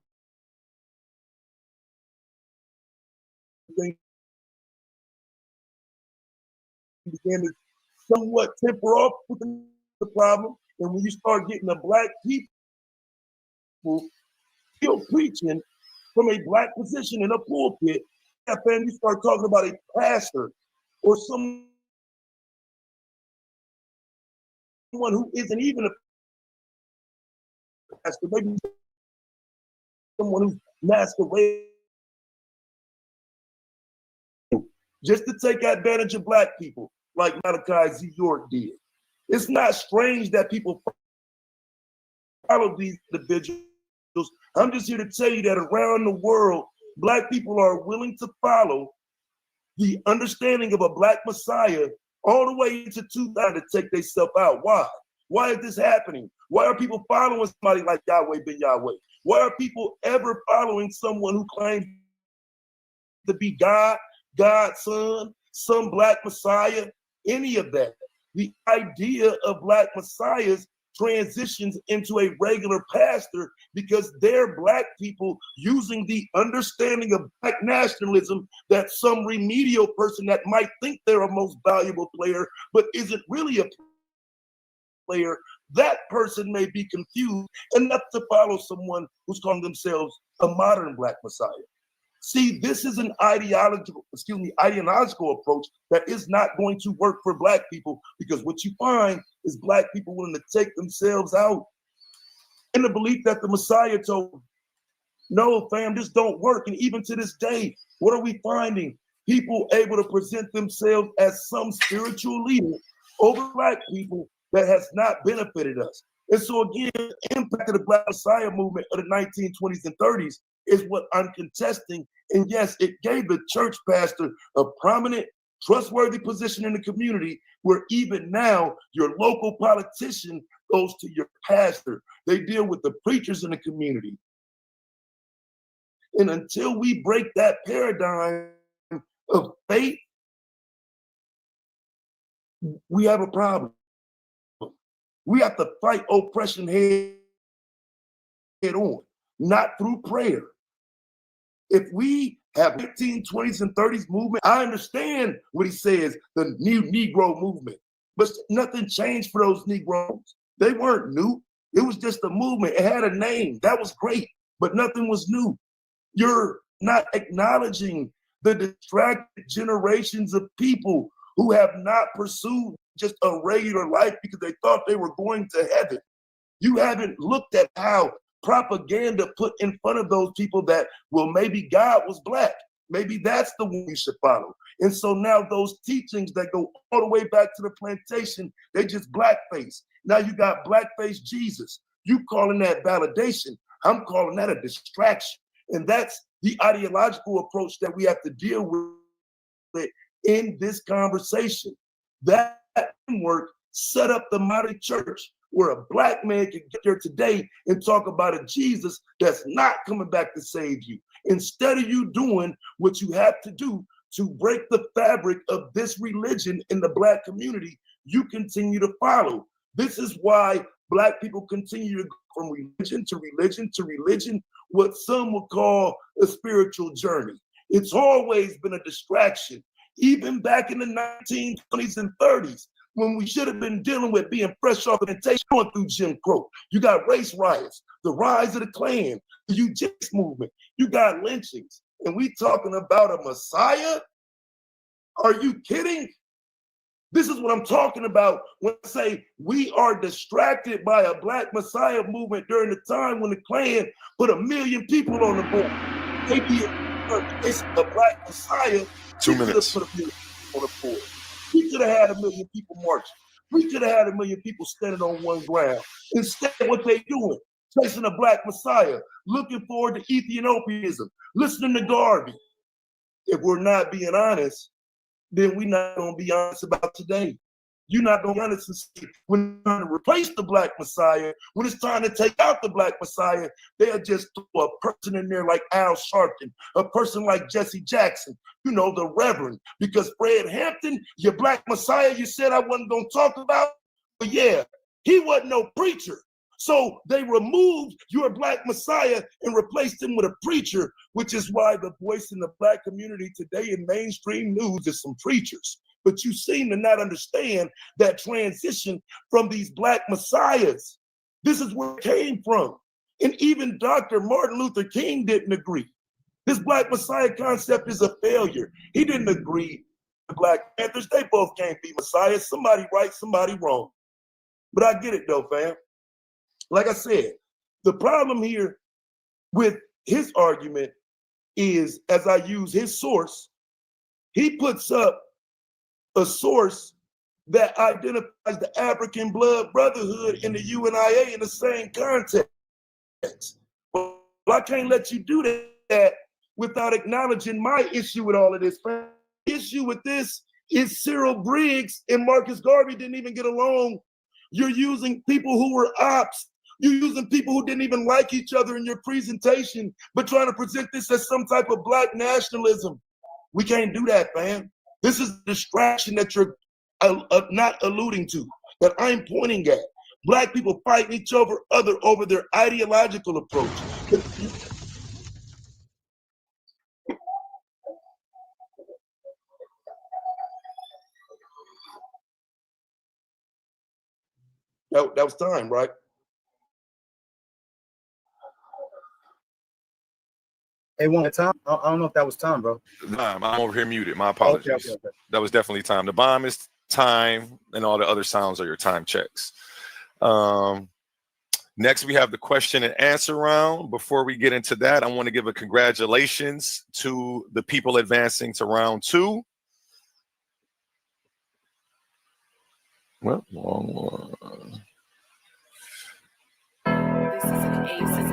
began to somewhat temper off with the problem. And when you start getting the Black people still preaching from a Black position in a pulpit, and you start talking about a pastor or someone who isn't even a pastor, maybe someone who's masquerading just to take advantage of Black people, like Malachi Z. York did. It's not strange that people follow these individuals. I'm just here to tell you that around the world, Black people are willing to follow the understanding of a Black Messiah all the way into 2000 to take themselves out. Why? Why is this happening? Why are people following somebody like Yahweh ben Yahweh? Why are people ever following someone who claims to be God, God's son, some Black Messiah, any of that? The idea of Black Messiahs transitions into a regular pastor because they're Black people using the understanding of Black nationalism that some remedial person that might think they're a most valuable player but isn't really a player, that person may be confused enough to follow someone who's calling themselves a modern Black Messiah. See, this is an ideological approach that is not going to work for Black people because what you find is Black people willing to take themselves out in the belief that the Messiah told them, no, fam, this don't work. And even to this day, what are we finding? People able to present themselves as some spiritual leader over Black people that has not benefited us. And so again, the impact of the Black Messiah movement of the 1920s and 30s is what I'm contesting. And yes, it gave the church pastor a prominent, trustworthy position in the community where even now your local politician goes to your pastor. They deal with the preachers in the community. And until we break that paradigm of faith, we have a problem. We have to fight oppression head on, not through prayer. If we have 1920s and 30s movement. I understand what he says, the new Negro movement, but nothing changed for those Negroes. They weren't new. It was just a movement. It had a name. That was great, but nothing was new. You're not acknowledging the distracted generations of people who have not pursued just a regular life because they thought they were going to heaven. You haven't looked at how propaganda put in front of those people that, well, maybe God was black. Maybe that's the one you should follow. And so now those teachings that go all the way back to the plantation, they just blackface. Now you got blackface Jesus. You calling that validation. I'm calling that a distraction. And that's the ideological approach that we have to deal with in this conversation. That work set up the modern church where a black man can get there today and talk about a Jesus that's not coming back to save you. Instead of you doing what you have to do to break the fabric of this religion in the black community, you continue to follow. This is why black people continue to go from religion to religion to religion, what some would call a spiritual journey. It's always been a distraction, even back in the 1920s and 30s, when we should have been dealing with being fresh off the plantation, going through Jim Crow. You got race riots, the rise of the Klan, the eugenics movement. You got lynchings, and we talking about a Messiah? Are you kidding? This is what I'm talking about when I say we are distracted by a black Messiah movement during the time when the Klan put 1 million people on the board. Maybe it's a black Messiah. 2 minutes. Put 1 million people on the board. We could have had 1 million people marching. We could have had 1 million people standing on one ground. Instead, what they doing? Chasing a black Messiah, looking forward to Ethiopianism, listening to Garvey. If we're not being honest, then we're not going to be honest about today. You're not going to be honest and say, when it's trying to replace the black Messiah, when it's time to take out the black Messiah, they'll just throw a person in there like Al Sharpton, a person like Jesse Jackson, you know, the Reverend, because Fred Hampton, your black Messiah, you said I wasn't going to talk about, but yeah, he wasn't no preacher. So they removed your black Messiah and replaced him with a preacher, which is why the voice in the black community today in mainstream news is some preachers. But you seem to not understand that transition from these black messiahs. This is where it came from. And even Dr. Martin Luther King didn't agree. This black messiah concept is a failure. He didn't agree. The Black Panthers, they both can't be messiahs. Somebody right, somebody wrong. But I get it though, fam. Like I said, the problem here with his argument is, as I use his source, he puts up a source that identifies the African Blood Brotherhood and the UNIA in the same context. Well, I can't let you do that without acknowledging my issue with all of this. The issue with this is Cyril Briggs and Marcus Garvey didn't even get along. You're using people who were ops. You're using people who didn't even like each other in your presentation, but trying to present this as some type of black nationalism. We can't do that, fam. This is a distraction that you're not alluding to, that I'm pointing at. Black people fighting each other over their ideological approach. That was time, right? Hey, one time. I don't know if that was time, bro. I'm over here muted. My apologies. Okay. That was definitely time. The bomb is time, and all the other sounds are your time checks. Next, we have the question and answer round. Before we get into that, I want to give a congratulations to the people advancing to round 2. Well, wrong one. This is an A1.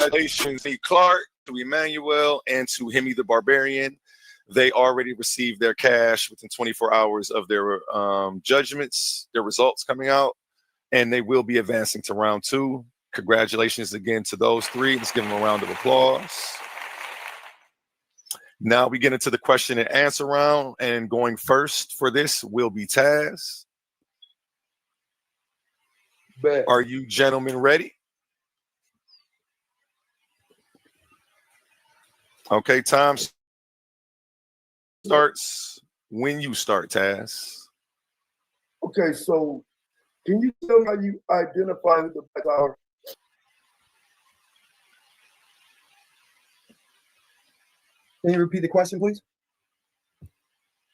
congratulations to Clark, to Emmanuel, and to Hemi the Barbarian. They already received their cash within 24 hours of their judgments, their results coming out, and they will be advancing to round 2. Congratulations again to those 3. Let's give them a round of applause. Now we get into the question and answer round, and going first for this will be Taz. Bet. Are you gentlemen ready? Okay, time starts when you start, Taz. Okay, so can you tell me how you identify who the Black are? Can you repeat the question, please?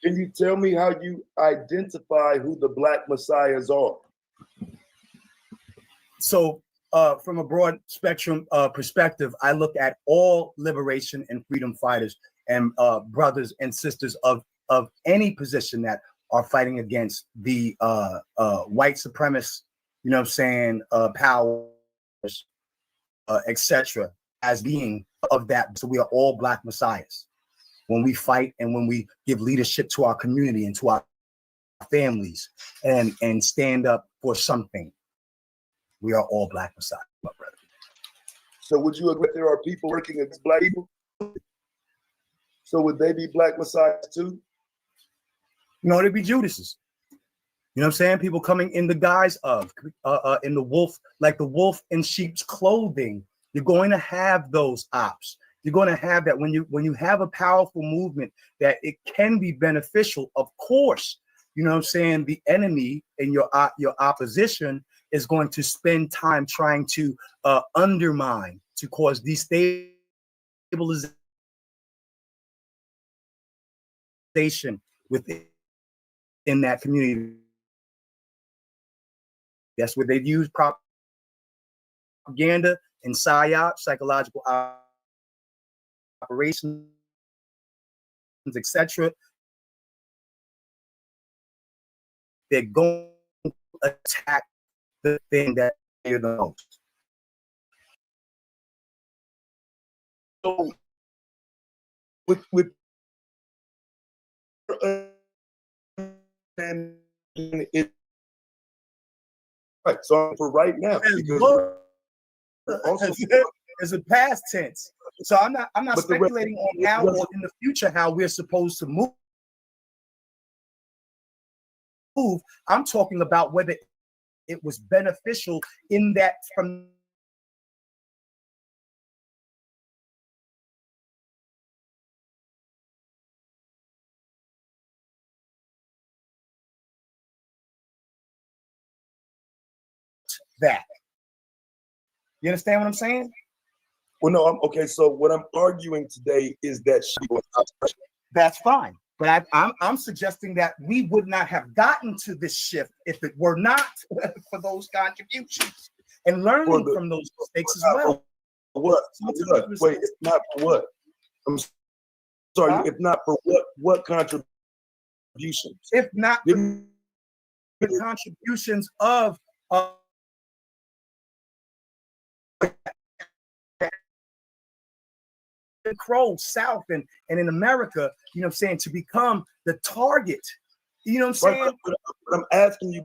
Can you tell me how you identify who the Black Messiahs are? So from a broad spectrum perspective, I look at all liberation and freedom fighters and brothers and sisters of any position that are fighting against the white supremacist, you know what I'm saying, powers, etc., as being of that. So we are all Black Messiahs. When we fight and when we give leadership to our community and to our families and stand up for something, we are all Black Messiahs, my brother. So would you agree there are people working against Black people? So would they be Black Messiahs too? No, they'd be Judases. You know what I'm saying? People coming in the guise of, in the wolf, like the wolf in sheep's clothing. You're going to have those ops. You're going to have that when you have a powerful movement that it can be beneficial. Of course, you know what I'm saying? The enemy and your opposition is going to spend time trying to undermine, to cause destabilization within that community. That's what they've used propaganda and psyop, psychological operations, etc. They're going to attack the thing that they're the most. So with and it right. So for right now, Also, it's a past tense. So I'm not speculating on now or in the future how we're supposed to move. I'm talking about whether it was beneficial in that from that. You understand what I'm saying? Well, no, okay. So what I'm arguing today is that that's fine. But I'm suggesting that we would not have gotten to this shift if it were not for those contributions and learning from those mistakes as well. What? Wait, it's not for what? I'm sorry, if not for what contributions? If not for the contributions of Crow South and in America, you know what I'm saying, to become the target. You know what I'm saying? But I'm asking you,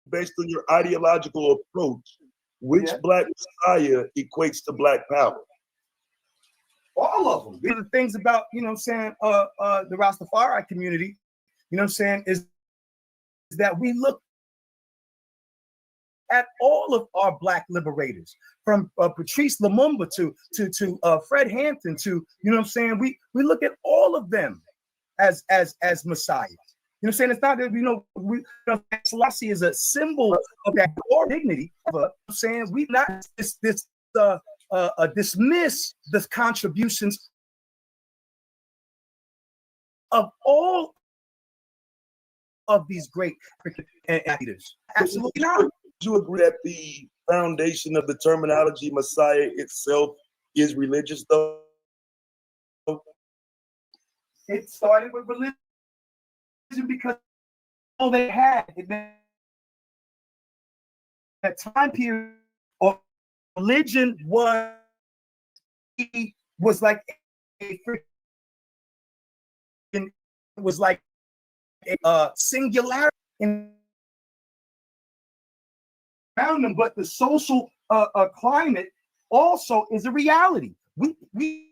based on your ideological approach, which Black Messiah equates to Black power? All of them. These are the things about, you know what I'm saying, the Rastafari community, you know what I'm saying, is that we look at all of our Black liberators, from Patrice Lumumba to Fred Hampton to, you know what I'm saying, we look at all of them as messiahs. You know what I'm saying? It's not that, you know, Selassie is a symbol of that core dignity. But I'm saying we not dismiss the contributions of all of these great leaders. Absolutely not. Do you agree that the foundation of the terminology Messiah itself is religious, though? It started with religion because all they had in that time period, or religion was like a freaking, was like a singularity in around them, but the social climate also is a reality. We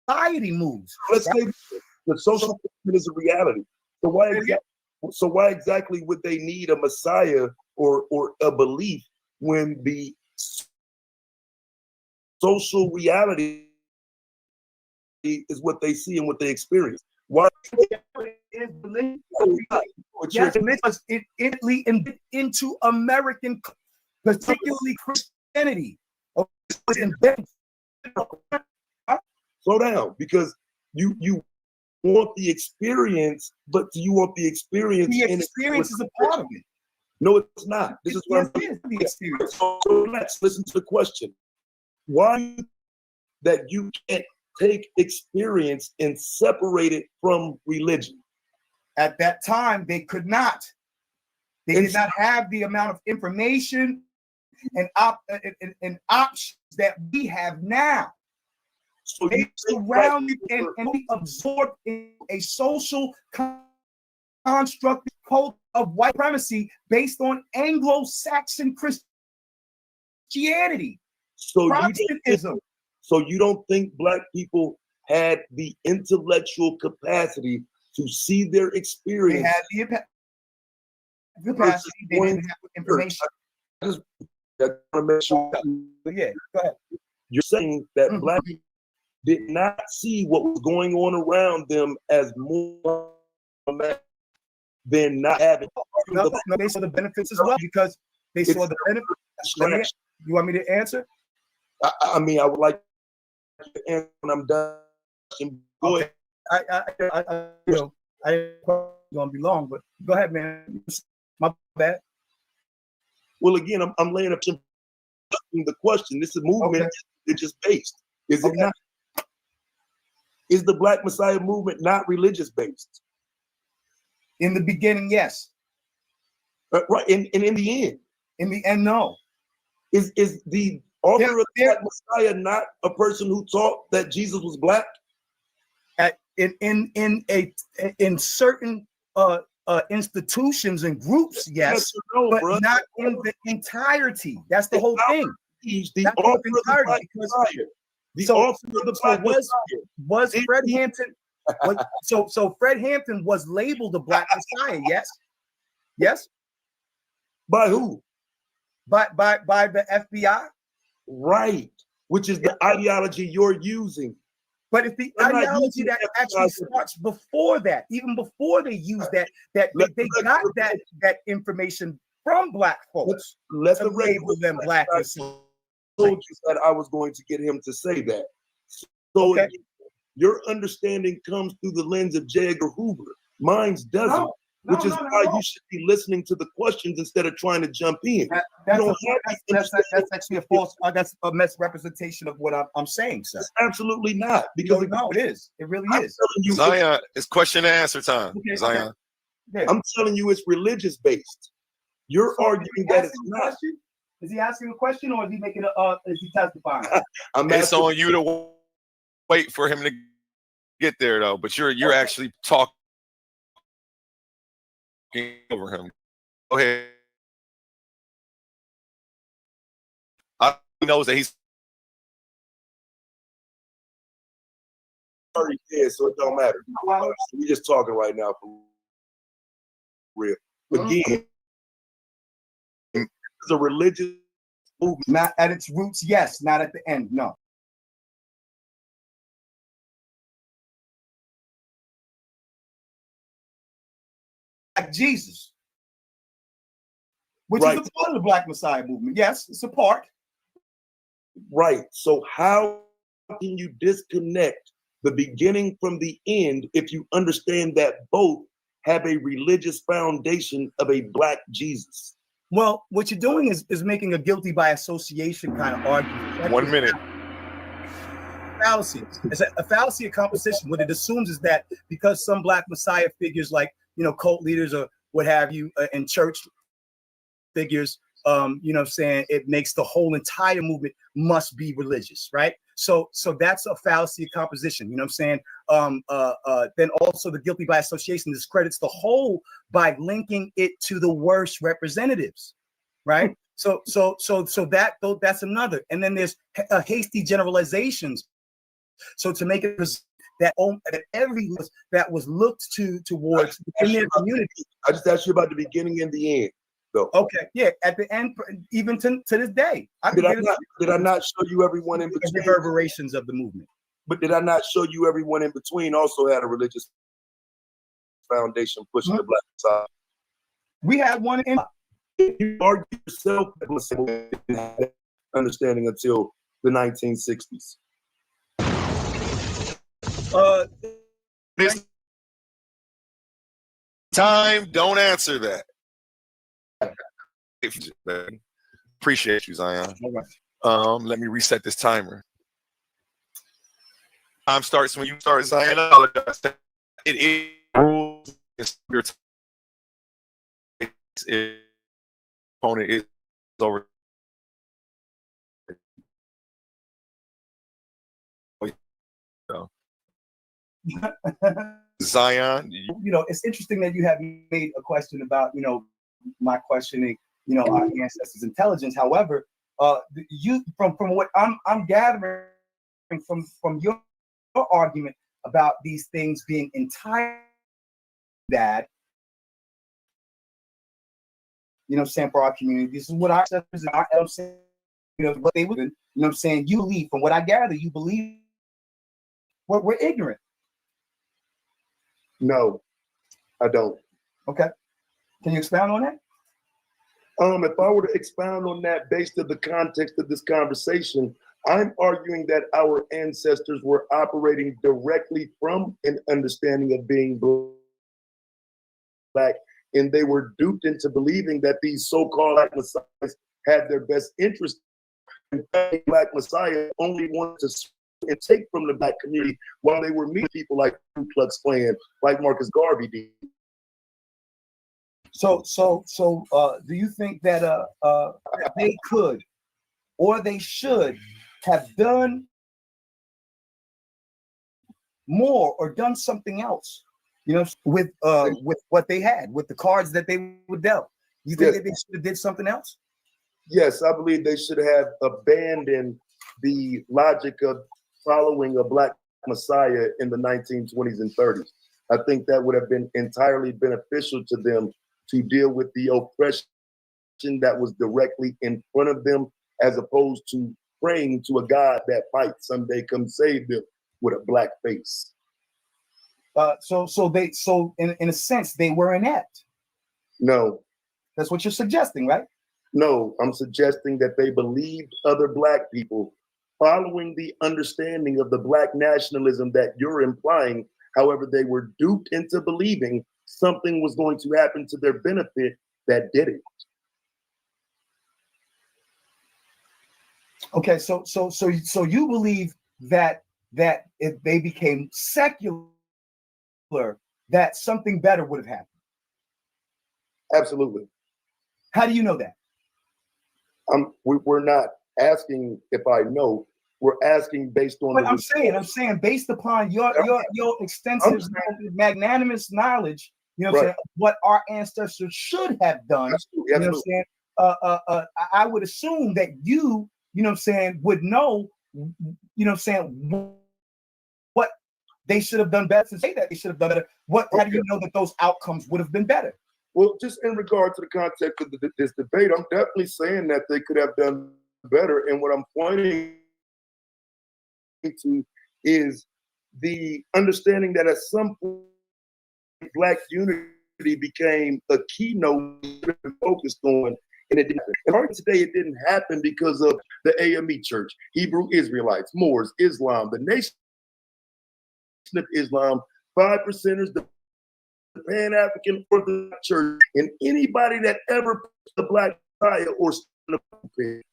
society moves. Let's say the social climate is a reality. So why exactly would they need a Messiah or a belief when the social reality is what they see and what they experience? Why is belief? Yes, it Italy and into American, particularly Christianity. Slow down, because you want the experience, but you want the experience. The experience is a part of it. No, it's not. This is what I'm saying. The experience. So let's listen to the question. Why that you can't take experience and separate it from religion? At that time, they could not. They did not have the amount of information and options that we have now. So they surrounded and we absorbed in a social construct cult of white supremacy based on Anglo-Saxon Christianity. So Protestantism. You don't think Black people had the intellectual capacity to see their experience? They had the capacity. They didn't have information. I just want to make sure. Yeah, go ahead. You're saying that Black people did not see what was going on around them as more than not having. No, they saw the benefits as well, because they saw the benefits. You want me to answer? I mean, I would like to answer when I'm done. Go ahead. I didn't gonna be long, but go ahead, man. My bad. Well, again, I'm laying up the question. This is movement. It's just based. Is it not? Is the Black Messiah movement not religious based? In the beginning, yes. Right. And in the end? In the end, no. Is the author of the Black Messiah not a person who taught that Jesus was Black? In certain institutions and groups, yes, but not in the entirety. That's the whole thing. He's the author of the Black Messiah. The author of the Black Messiah. Was Fred Hampton? So Fred Hampton was labeled a Black Messiah. Yes. Yes. By who? By the FBI. Right. Which is the ideology you're using. But it's the ideology that actually starts before that, even before they use that they got that information from Black folks. Let the label them Black. I told you that I was going to get him to say that. So your understanding comes through the lens of J. Edgar Hoover. Mine's doesn't. Which is why you should be listening to the questions instead of trying to jump in. That's actually a false. That's a misrepresentation of what I'm saying, sir. It's absolutely not. Because no, it is. It really is. Zion, it's question and answer time. Okay, Zion. Okay. I'm telling you, it's religious based. You're arguing that it's not. Is he asking a question, or is he making is he testifying? It's on you to wait for him to get there, though. But you're actually talking over him. Go ahead. He knows that he's already dead, so it don't matter. We're just talking right now for real. Again, it's a religious movement. Not at its roots, yes. Not at the end, no. Like Jesus, which is a part of the Black Messiah movement. Yes, it's a part. Right. So how can you disconnect the beginning from the end if you understand that both have a religious foundation of a Black Jesus? Well, what you're doing is making a guilty by association kind of argument. 1 minute. Fallacy. It's a fallacy of composition. What it assumes is that because some Black Messiah figures, like cult leaders or what have you, and church figures, you know what I'm saying, it makes the whole entire movement must be religious, right? So that's a fallacy of composition, you know what I'm saying? Then also the guilty by association discredits the whole by linking it to the worst representatives, right? So that's another. And then there's hasty generalizations. So to make it that every that was looked towards in their community. I just asked you about the beginning and the end, though. Okay, yeah, at the end, even to this day. Did I not show you everyone in between? Reverberations of the movement. But did I not show you everyone in between also had a religious foundation pushing the black side? We had one in. You argue yourself that understanding until the 1960s. This time, don't answer that. Appreciate you, Xion. Let me reset this timer. Time starts when you start, Xion. It is rules. It's your time. Opponent is over. Xion, you know, it's interesting that you have made a question about, you know, my questioning, you know, our ancestors' intelligence. However, you from what I'm gathering from your argument about these things being entirely bad, you know, saying for our community, this is what our ancestors and our elders said, you know, what they would, you know what I'm saying? You believe, from what I gather, you believe we're ignorant. No, I don't. Okay. Can you expound on that? If I were to expound on that based on the context of this conversation, I'm arguing that our ancestors were operating directly from an understanding of being black, and they were duped into believing that these so-called black messiahs had their best interest. In fact, black messiah only wanted to and take from the black community while they were meeting people like Ku Klux Klan, like Marcus Garvey did. So, do you think that they could or they should have done more or done something else, you know, with what they had, with the cards that they were dealt? You think that they should have did something else? Yes, I believe they should have abandoned the logic of following a black messiah in the 1920s and 30s. I think that would have been entirely beneficial to them to deal with the oppression that was directly in front of them, as opposed to praying to a God that might someday come save them with a black face. So in a sense, they were inept. No. That's what you're suggesting, right? No, I'm suggesting that they believed other black people, following the understanding of the black nationalism that you're implying. However, they were duped into believing something was going to happen to their benefit that didn't. Okay, so you believe that if they became secular, that something better would have happened? Absolutely. How do you know that? We're not asking if I know. We're asking based on. But I'm saying based upon your extensive, magnanimous knowledge, you know what I'm saying, what our ancestors should have done. Absolutely. You know what I'm saying? I would assume that you know what I'm saying, would know, you know what I'm saying, what they should have done better, to say that they should have done better. How do you know that those outcomes would have been better? Well, just in regard to the context of this debate, I'm definitely saying that they could have done better. And what I'm pointing to is the understanding that at some point, black unity became a keynote focused on, and it didn't happen. And hardly today, it didn't happen because of the AME Church, Hebrew Israelites, Moors, Islam, the Nation of Islam, 5%ers, the Pan-African Orthodox Church, and anybody that ever put the black Messiah or the pulpit.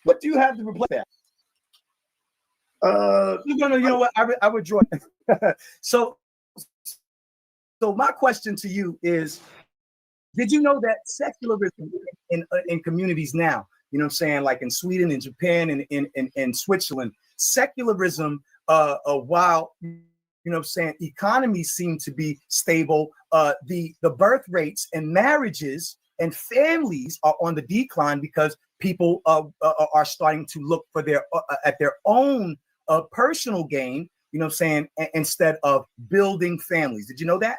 What do you have to replace that? You know what? I withdraw. So my question to you is, Did you know that secularism in communities now, you know what I'm saying, like in Sweden and Japan and in Switzerland, secularism, while, you know what I'm saying, economies seem to be stable, the birth rates and marriages and families are on the decline because people are starting to look for at their own personal gain, you know what I'm saying, instead of building families. Did you know that?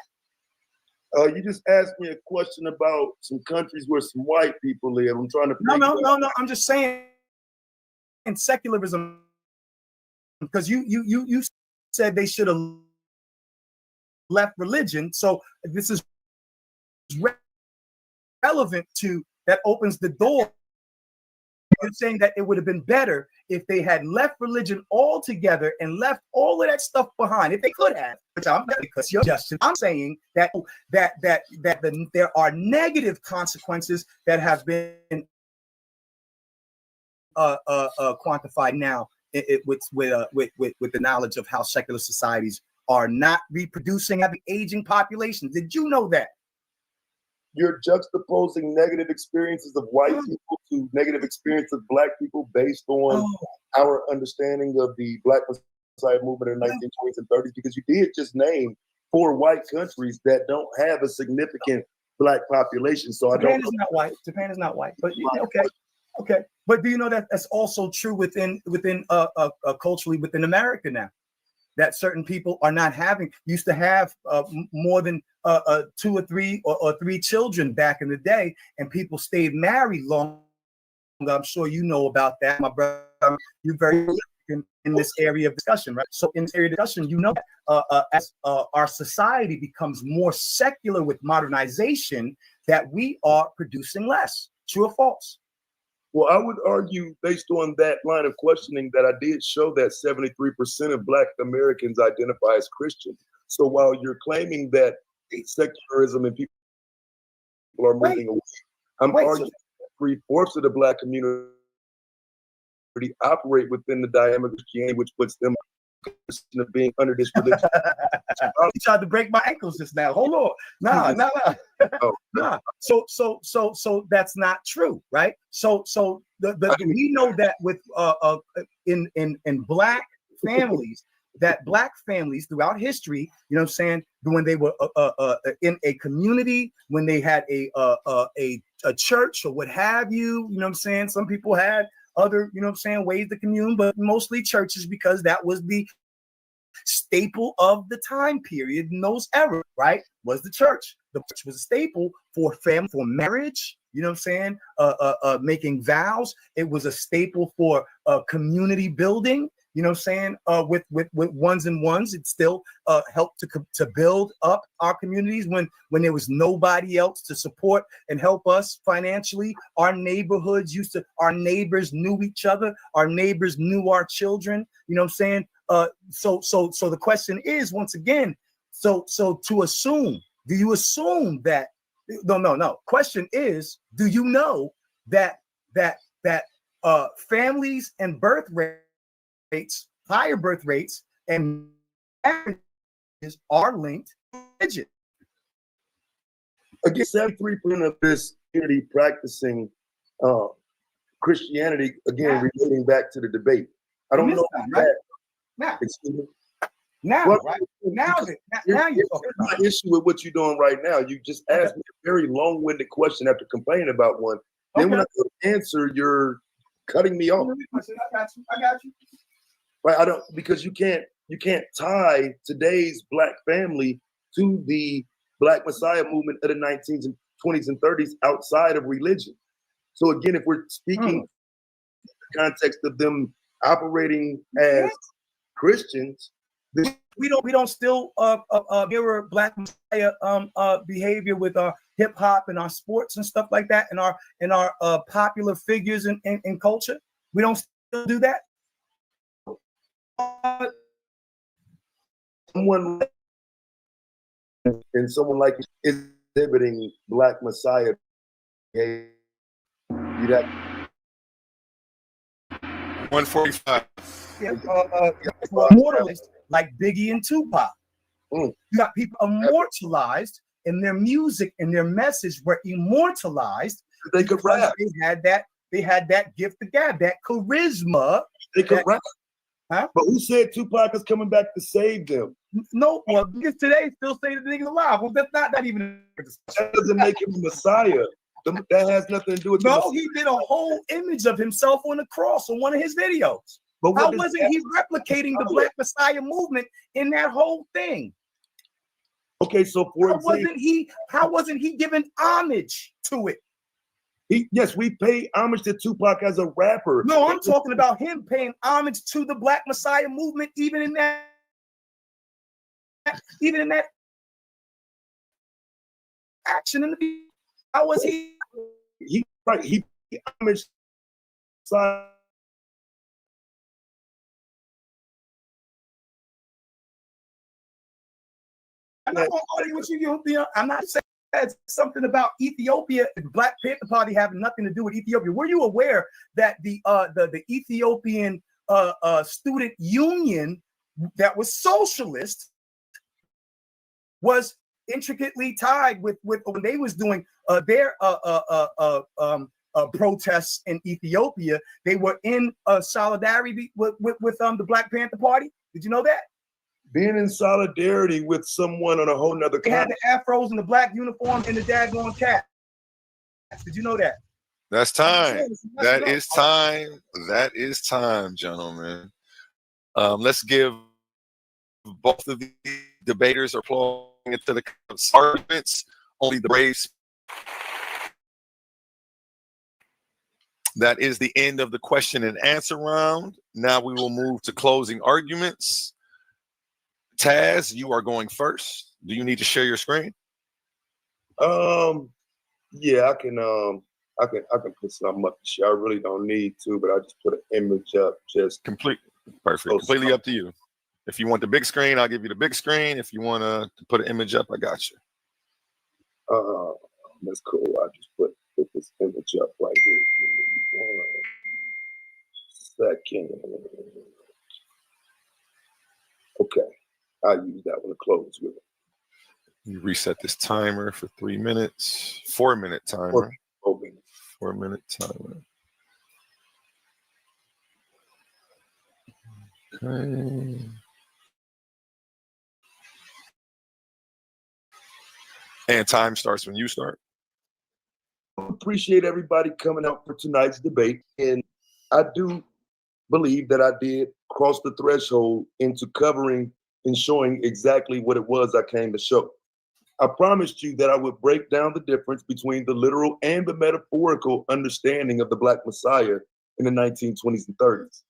You just asked me a question about some countries where some white people live. I'm trying to. No. I'm just saying, in secularism, because you said they should have left religion. So this is relevant to that. Opens the door. You're saying that it would have been better if they had left religion altogether and left all of that stuff behind, if they could have. Which I'm not, because you're just. I'm saying that there are negative consequences that have been quantified now with the knowledge of how secular societies are not reproducing, having aging populations. Did you know that? You're juxtaposing negative experiences of white people to negative experience of black people based on our understanding of the Black Messiah movement in the 1920s and 30s, because you did just name 4 white countries that don't have a significant black population. So Japan is not white. Japan is not white, but okay. But do you know that that's also true within culturally within America now? That certain people are not used to have more than 2 or 3 or 3 children back in the day, and people stayed married long. I'm sure you know about that, my brother. You're very in this area of discussion, right? So in this area of discussion, you know, as our society becomes more secular with modernization, that we are producing less. True or false? Well, I would argue, based on that line of questioning, that I did show that 73% of Black Americans identify as Christian. So while you're claiming that secularism and people are moving away, I'm arguing that 3/4 of the Black community operate within the dynamic of Christianity, which puts them of being under this religion. You tried to break my ankles just now. Hold on. Nah. So that's not true, right? So we know that with in Black families, that Black families throughout history, you know what I'm saying, when they were in a community, when they had a church or what have you, you know what I'm saying, some people had other, you know what I'm saying, ways to commune, but mostly churches, because that was the staple of the time period in those eras, right? Was the church. The church was a staple for family, for marriage, you know what I'm saying, making vows. It was a staple for community building, you know what I'm saying, with ones and ones. It still helped to build up our communities when there was nobody else to support and help us financially. Our neighborhoods our neighbors knew each other. Our neighbors knew our children, you know what I'm saying? So the question is, once again, so to assume, do you assume that, no. Question is, do you know that families and birth rates, higher birth rates, and marriages are linked to religion? Again, 73% of this community practicing Christianity, again, relating back to the debate. I don't know that. Now, you're talking my issue with what you're doing right now. You just asked me a very long-winded question after complaining about one. Then when I answer, you're cutting me off. I got you. Right? Because you can't tie today's Black family to the Black Messiah movement of the 1920s and 30s outside of religion. So again, if we're speaking in the context of them operating as Christians, we don't still mirror Black Messiah behavior with our hip hop and our sports and stuff like that, and our popular figures in culture. We don't still do that. Someone like is exhibiting Black Messiah behavior. You'd have 145. Immortalized like Biggie and Tupac. You got people immortalized and their music and their message were immortalized. They could rap. They had that gift of gab, that charisma. They could rap. Huh? But who said Tupac is coming back to save them? No, well, because today still say the niggas alive. Well, that's not even. That doesn't make him a messiah. That has nothing to do with. No, he did a whole image of himself on the cross on one of his videos. But how wasn't he replicating the Black Messiah movement in that whole thing? Okay, so for example, how wasn't he giving homage to it? Yes, we pay homage to Tupac as a rapper. No, I'm talking about him paying homage to the Black Messiah movement, even in that action in the. How was he? He homage. I'm not going to argue with you. I'm not saying that's something about Ethiopia, the Black Panther Party having nothing to do with Ethiopia. Were you aware that the Ethiopian student union that was socialist was intricately tied with when they was doing their protests in Ethiopia? They were in solidarity with the Black Panther Party. Did you know that? Being in solidarity with someone on a whole nother. They had the afros and the black uniform and the daggone cat. Did you know that? That's time. That is time. That is time, gentlemen. Let's give both of the debaters are flowing into the arguments. Only the race. That is the end of the question and answer round. Now we will move to closing arguments. Taz, you are going first. Do you need to share your screen? Yeah, I can put something up to share. I really don't need to, but I just put an image up. Just perfect. Completely up to you. If you want the big screen, I'll give you the big screen. If you want to put an image up, I got you. That's cool. I just put this image up right here. Give me 1 second. Okay. I'll use that one to close with it. You reset this timer for 3 minutes. 4-minute timer. 4-minute timer. Okay. And time starts when you start. I appreciate everybody coming out for tonight's debate. And I do believe that I did cross the threshold into covering and showing exactly what it was I came to show. I promised you that I would break down the difference between the literal and the metaphorical understanding of the Black Messiah in the 1920s and 30s.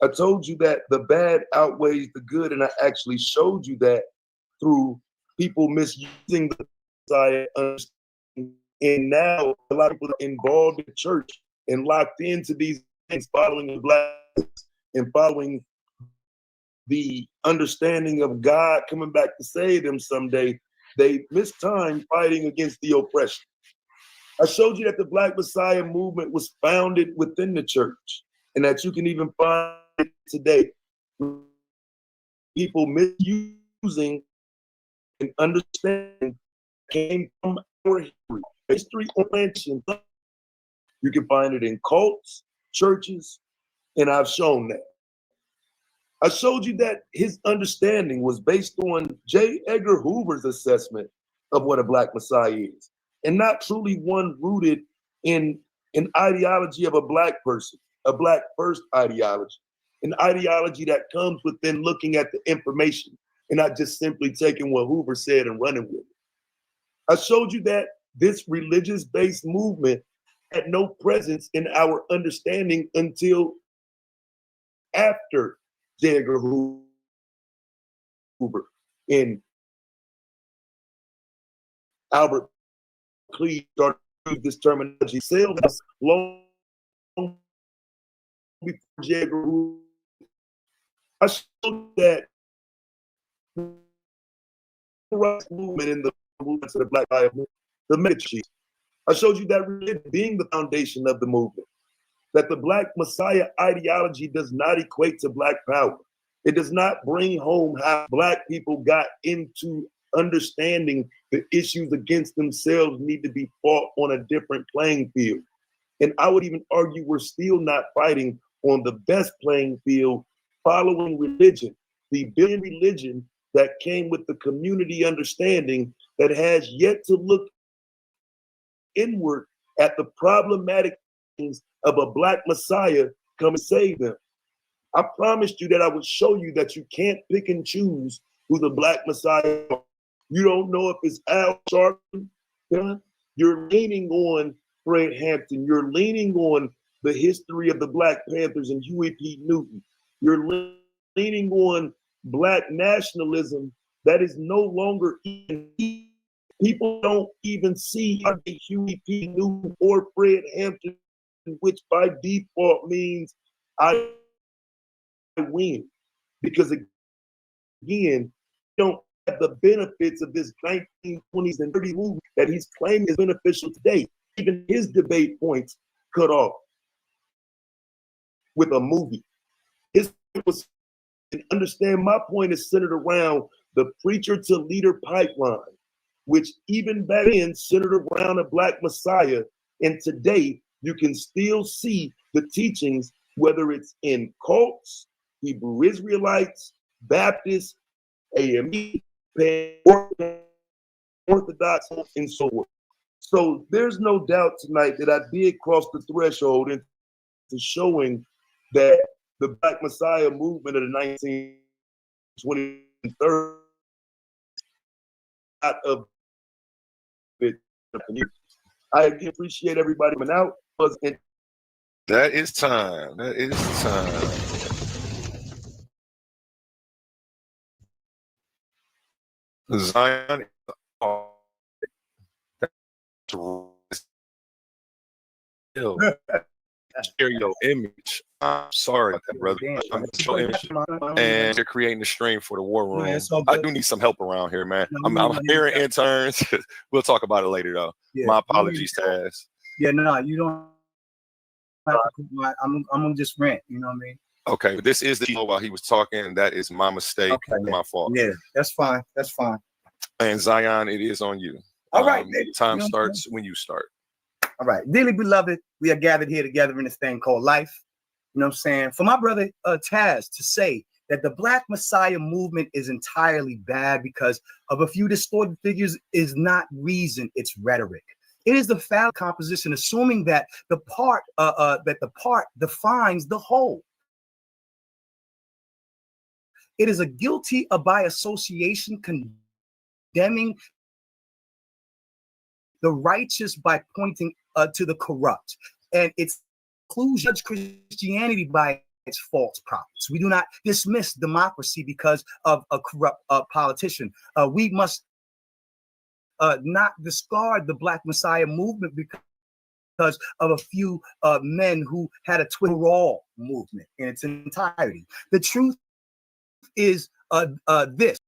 I told you that the bad outweighs the good, and I actually showed you that through people misusing the Messiah. And now a lot of people are involved in church and locked into these things, following the Black and following the understanding of God coming back to save them someday. They miss time fighting against the oppression. I showed you that the Black Messiah movement was founded within the church, and that you can even find it today. People misusing and understanding came from our history orientation. You can find it in cults, churches, and I've shown that. I showed you that his understanding was based on J. Edgar Hoover's assessment of what a Black Messiah is, and not truly one rooted in an ideology of a Black person, a Black first ideology, an ideology that comes within looking at the information and not just simply taking what Hoover said and running with it. I showed you that this religious-based movement had no presence in our understanding until after J. Edgar Hoover and Albert Cleave started to use this terminology. Sales long before J. Edgar Hoover. I showed that the rights movement in the movements of the Black Lives Matter, the mega-chiefs. I showed you that religion being the foundation of the movement, that the Black Messiah ideology does not equate to Black power. It does not bring home how Black people got into understanding The issues against themselves need to be fought on a different playing field. And I would even argue we're still not fighting on the best playing field following religion, the billion religion that came with the community understanding that has yet to look inward at the problematic things of a Black Messiah come and save them. I promised you that I would show you that you can't pick and choose who the Black Messiah is. You don't know if it's Al Sharpton. You're leaning on Fred Hampton. You're leaning on the history of the Black Panthers and Huey P. Newton. You're leaning on Black nationalism that is no longer even. People don't even see Huey P. Newton or Fred Hampton, which by default means I win. Because again, you don't have the benefits of this 1920s and 30s movement that he's claiming is beneficial today. Even his debate points cut off with a movie. His was, and understand my point is centered around the preacher to leader pipeline, which even back then centered around a Black Messiah. And today you can still see the teachings, whether it's in cults, Hebrew Israelites, Baptists, AME, Orthodox, and so on. So there's no doubt tonight that I did cross the threshold into showing that the Black Messiah movement of the 1920s and 30s out of it. I appreciate everybody coming out. That is time. That is time. Zion, share your image. I'm sorry about that, brother. Your image. And you're creating the stream for the war room. I do need some help around here, man. I'm hearing interns. We'll talk about it later, though. Yeah, my apologies, Taz. Yeah, no, you don't have to. I'm gonna just rant. You know what I mean? Okay, but this is the while he was talking. That is my mistake. Okay, my fault. Yeah, that's fine. That's fine. And Zion, it is on you. All right, time starts when you start. All right, dearly beloved, we are gathered here together in this thing called life. You know what I'm saying? For my brother Taz to say that the Black Messiah movement is entirely bad because of a few distorted figures is not reason, it's rhetoric. It is the foul composition, assuming that the part defines the whole. It is a guilty by association condemning the righteous by pointing to the corrupt, and it's includes judge Christianity by its false prophets. We do not dismiss democracy because of a corrupt politician. We must not discard the Black Messiah movement because of a few men who had a Twitter movement in its entirety. The truth is this.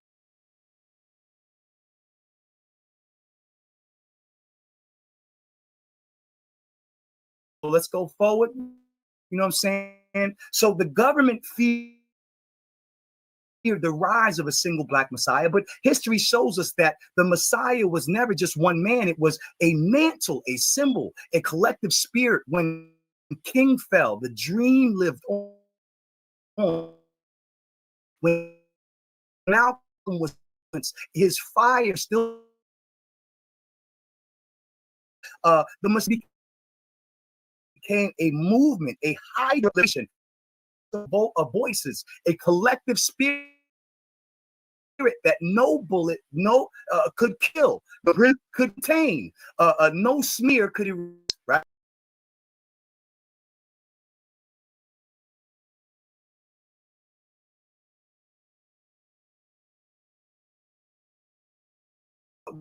So let's go forward. You know what I'm saying? So the government feared the rise of a single Black Messiah, but history shows us that the Messiah was never just one man. It was a mantle, a symbol, a collective spirit. When King fell, the dream lived on. When Malcolm was, his fire still, the Messiah became a movement, a high relation of voices, a collective spirit that no bullet, could kill, could contain, no smear could erase, right?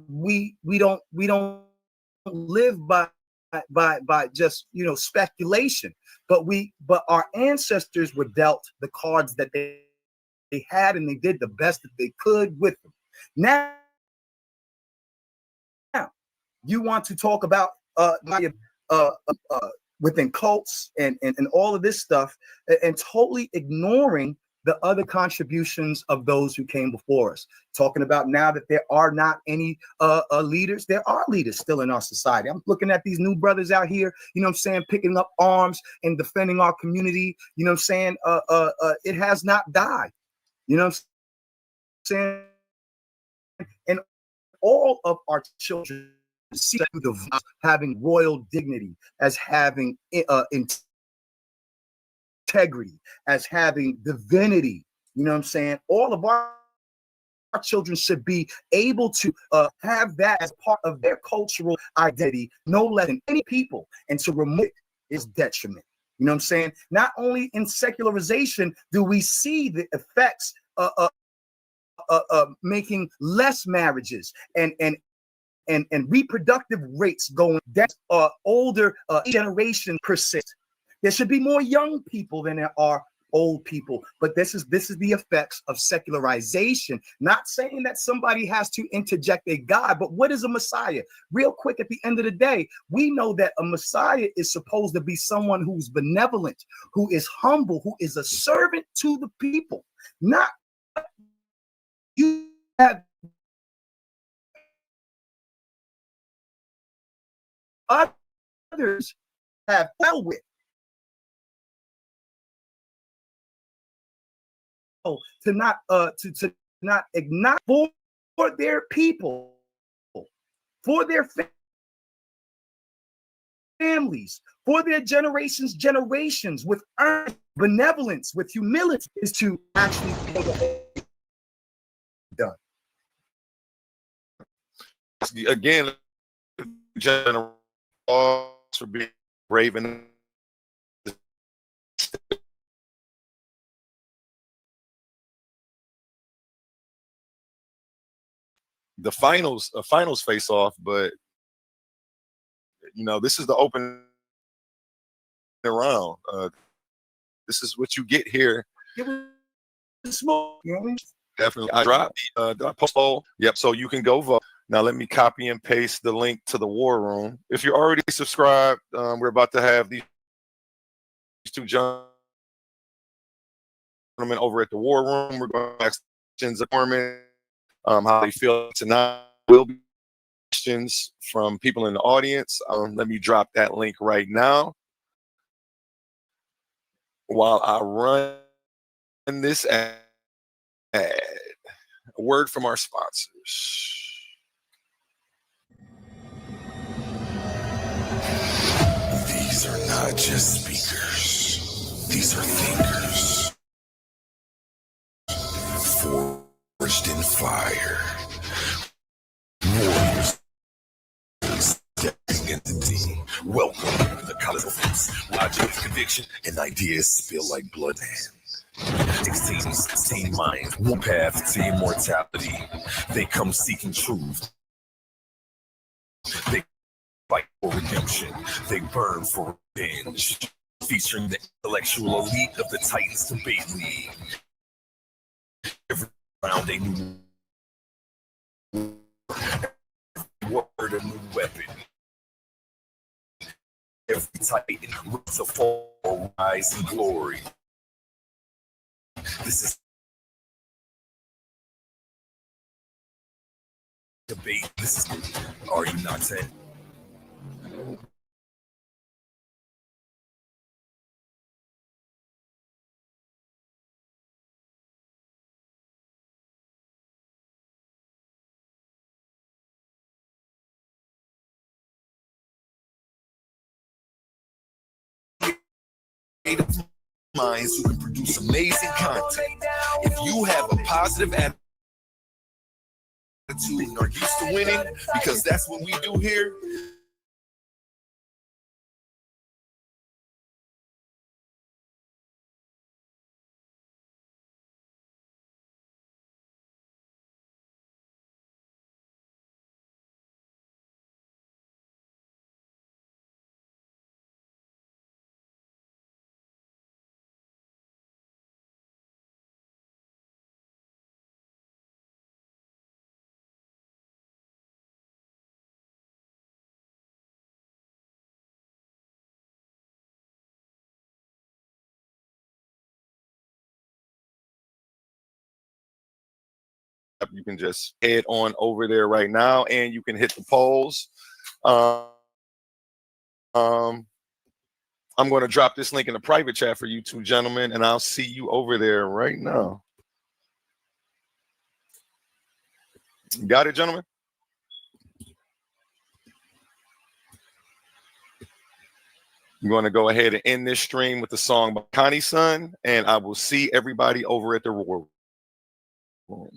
We don't live by just speculation, but our ancestors were dealt the cards that they had, and they did the best that they could with them. Now you want to talk about within cults and all of this stuff, and totally ignoring the other contributions of those who came before us. Talking about now that there are not any leaders, there are leaders still in our society. I'm looking at these new brothers out here, you know what I'm saying, picking up arms and defending our community. You know what I'm saying? It has not died. You know what I'm saying? And all of our children see the having royal dignity, as having integrity, as having divinity. You know what I'm saying? All of our children should be able to have that as part of their cultural identity, no less than any people. And to remove it is detriment. You know what I'm saying? Not only in secularization do we see the effects making less marriages and reproductive rates going down, older generation persist. There should be more young people than there are old people, but this is the effects of secularization. Not saying that somebody has to interject a God, but what is a Messiah? Real quick, at the end of the day, we know that a Messiah is supposed to be someone who's benevolent, who is humble, who is a servant to the people. Not you have others have fell with. To not ignite for their people, for their families, for their generations with earnest benevolence, with humility, is to actually done. Again, general for being brave and the finals face off, but you know, this is the open round. This is what you get here. Small, you know? Definitely. I dropped the post poll. Yep. So you can go vote. Now let me copy and paste the link to the war room. If you're already subscribed, we're about to have these two gentlemen over at the war room. We're going to ask questions of Norman, how they feel tonight. Will be questions from people in the audience. Let me drop that link right now while I run this ad. A word from our sponsors. These are not just speakers. These are thinkers. Forged in fire. Warriors stepping into the welcome to the college of hoops. Logic, conviction, and ideas spill like blood. 16 minds, one path to immortality. They come seeking truth. They fight for redemption. They burn for revenge. Featuring the intellectual elite of the Titans Debate League. Every round a new word, a new weapon. Every Titan rips a fall, rise in glory. This is debate. This is Are You Not 10? Minds who can produce amazing content. If you have a positive attitude and are used to winning, because that's what we do here, You can just head on over there right now, and you can hit the polls. I'm going to drop this link in the private chat for you two gentlemen, and I'll see you over there right now. Got it, gentlemen? I'm going to go ahead and end this stream with the song by Connie's Son, and I will see everybody over at the War Room.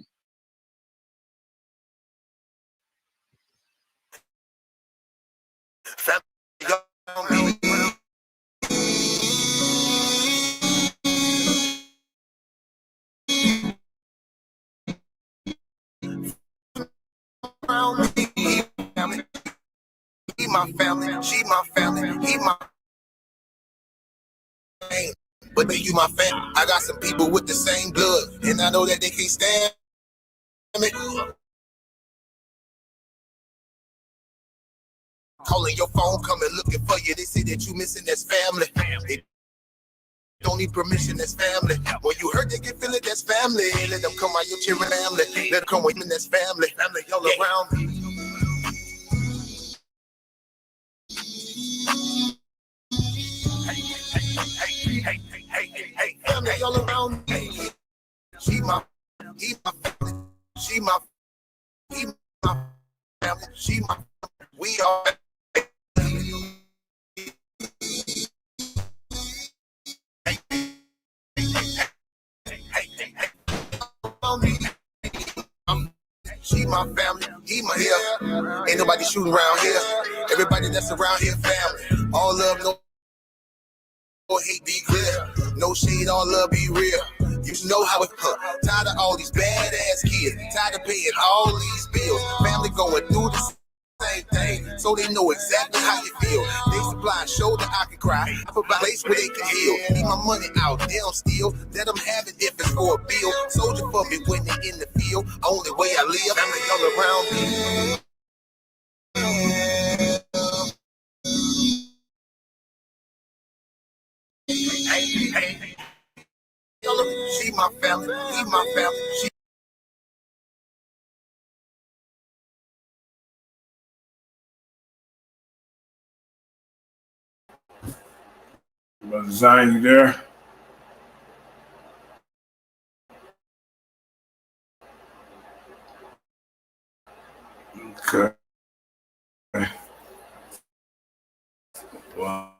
He my family, she my family, he my name. But you my family. I got some people with the same blood, and I know that they can't stand me. Calling your phone, coming looking for you. They say that you missing, that's family. They don't need permission, that's family. When you hurt, they can feel it, that's family. Let them come out your cheering family. Let them come with me, that's family. Family all around me. Hey, family all around me. She my, he my family. She my, he my family. She my, we all. She my family, he my here. Ain't nobody shooting around here. Everybody that's around here, family. All love, no hate, be clear. No shade, all love, be real. You know how it tired of all these badass kids. Tired of paying all these bills. Family going through the same thing, so they know exactly how you feel. They supply a shoulder I can cry. I provide a place where they can heal. Need my money out, they don't steal. Let them have it if it's for a bill. Soldier for me when they in the field. Only way I live, family all around me. Hey. She my family, he my family. She Brother Zion, you there? Okay. Well.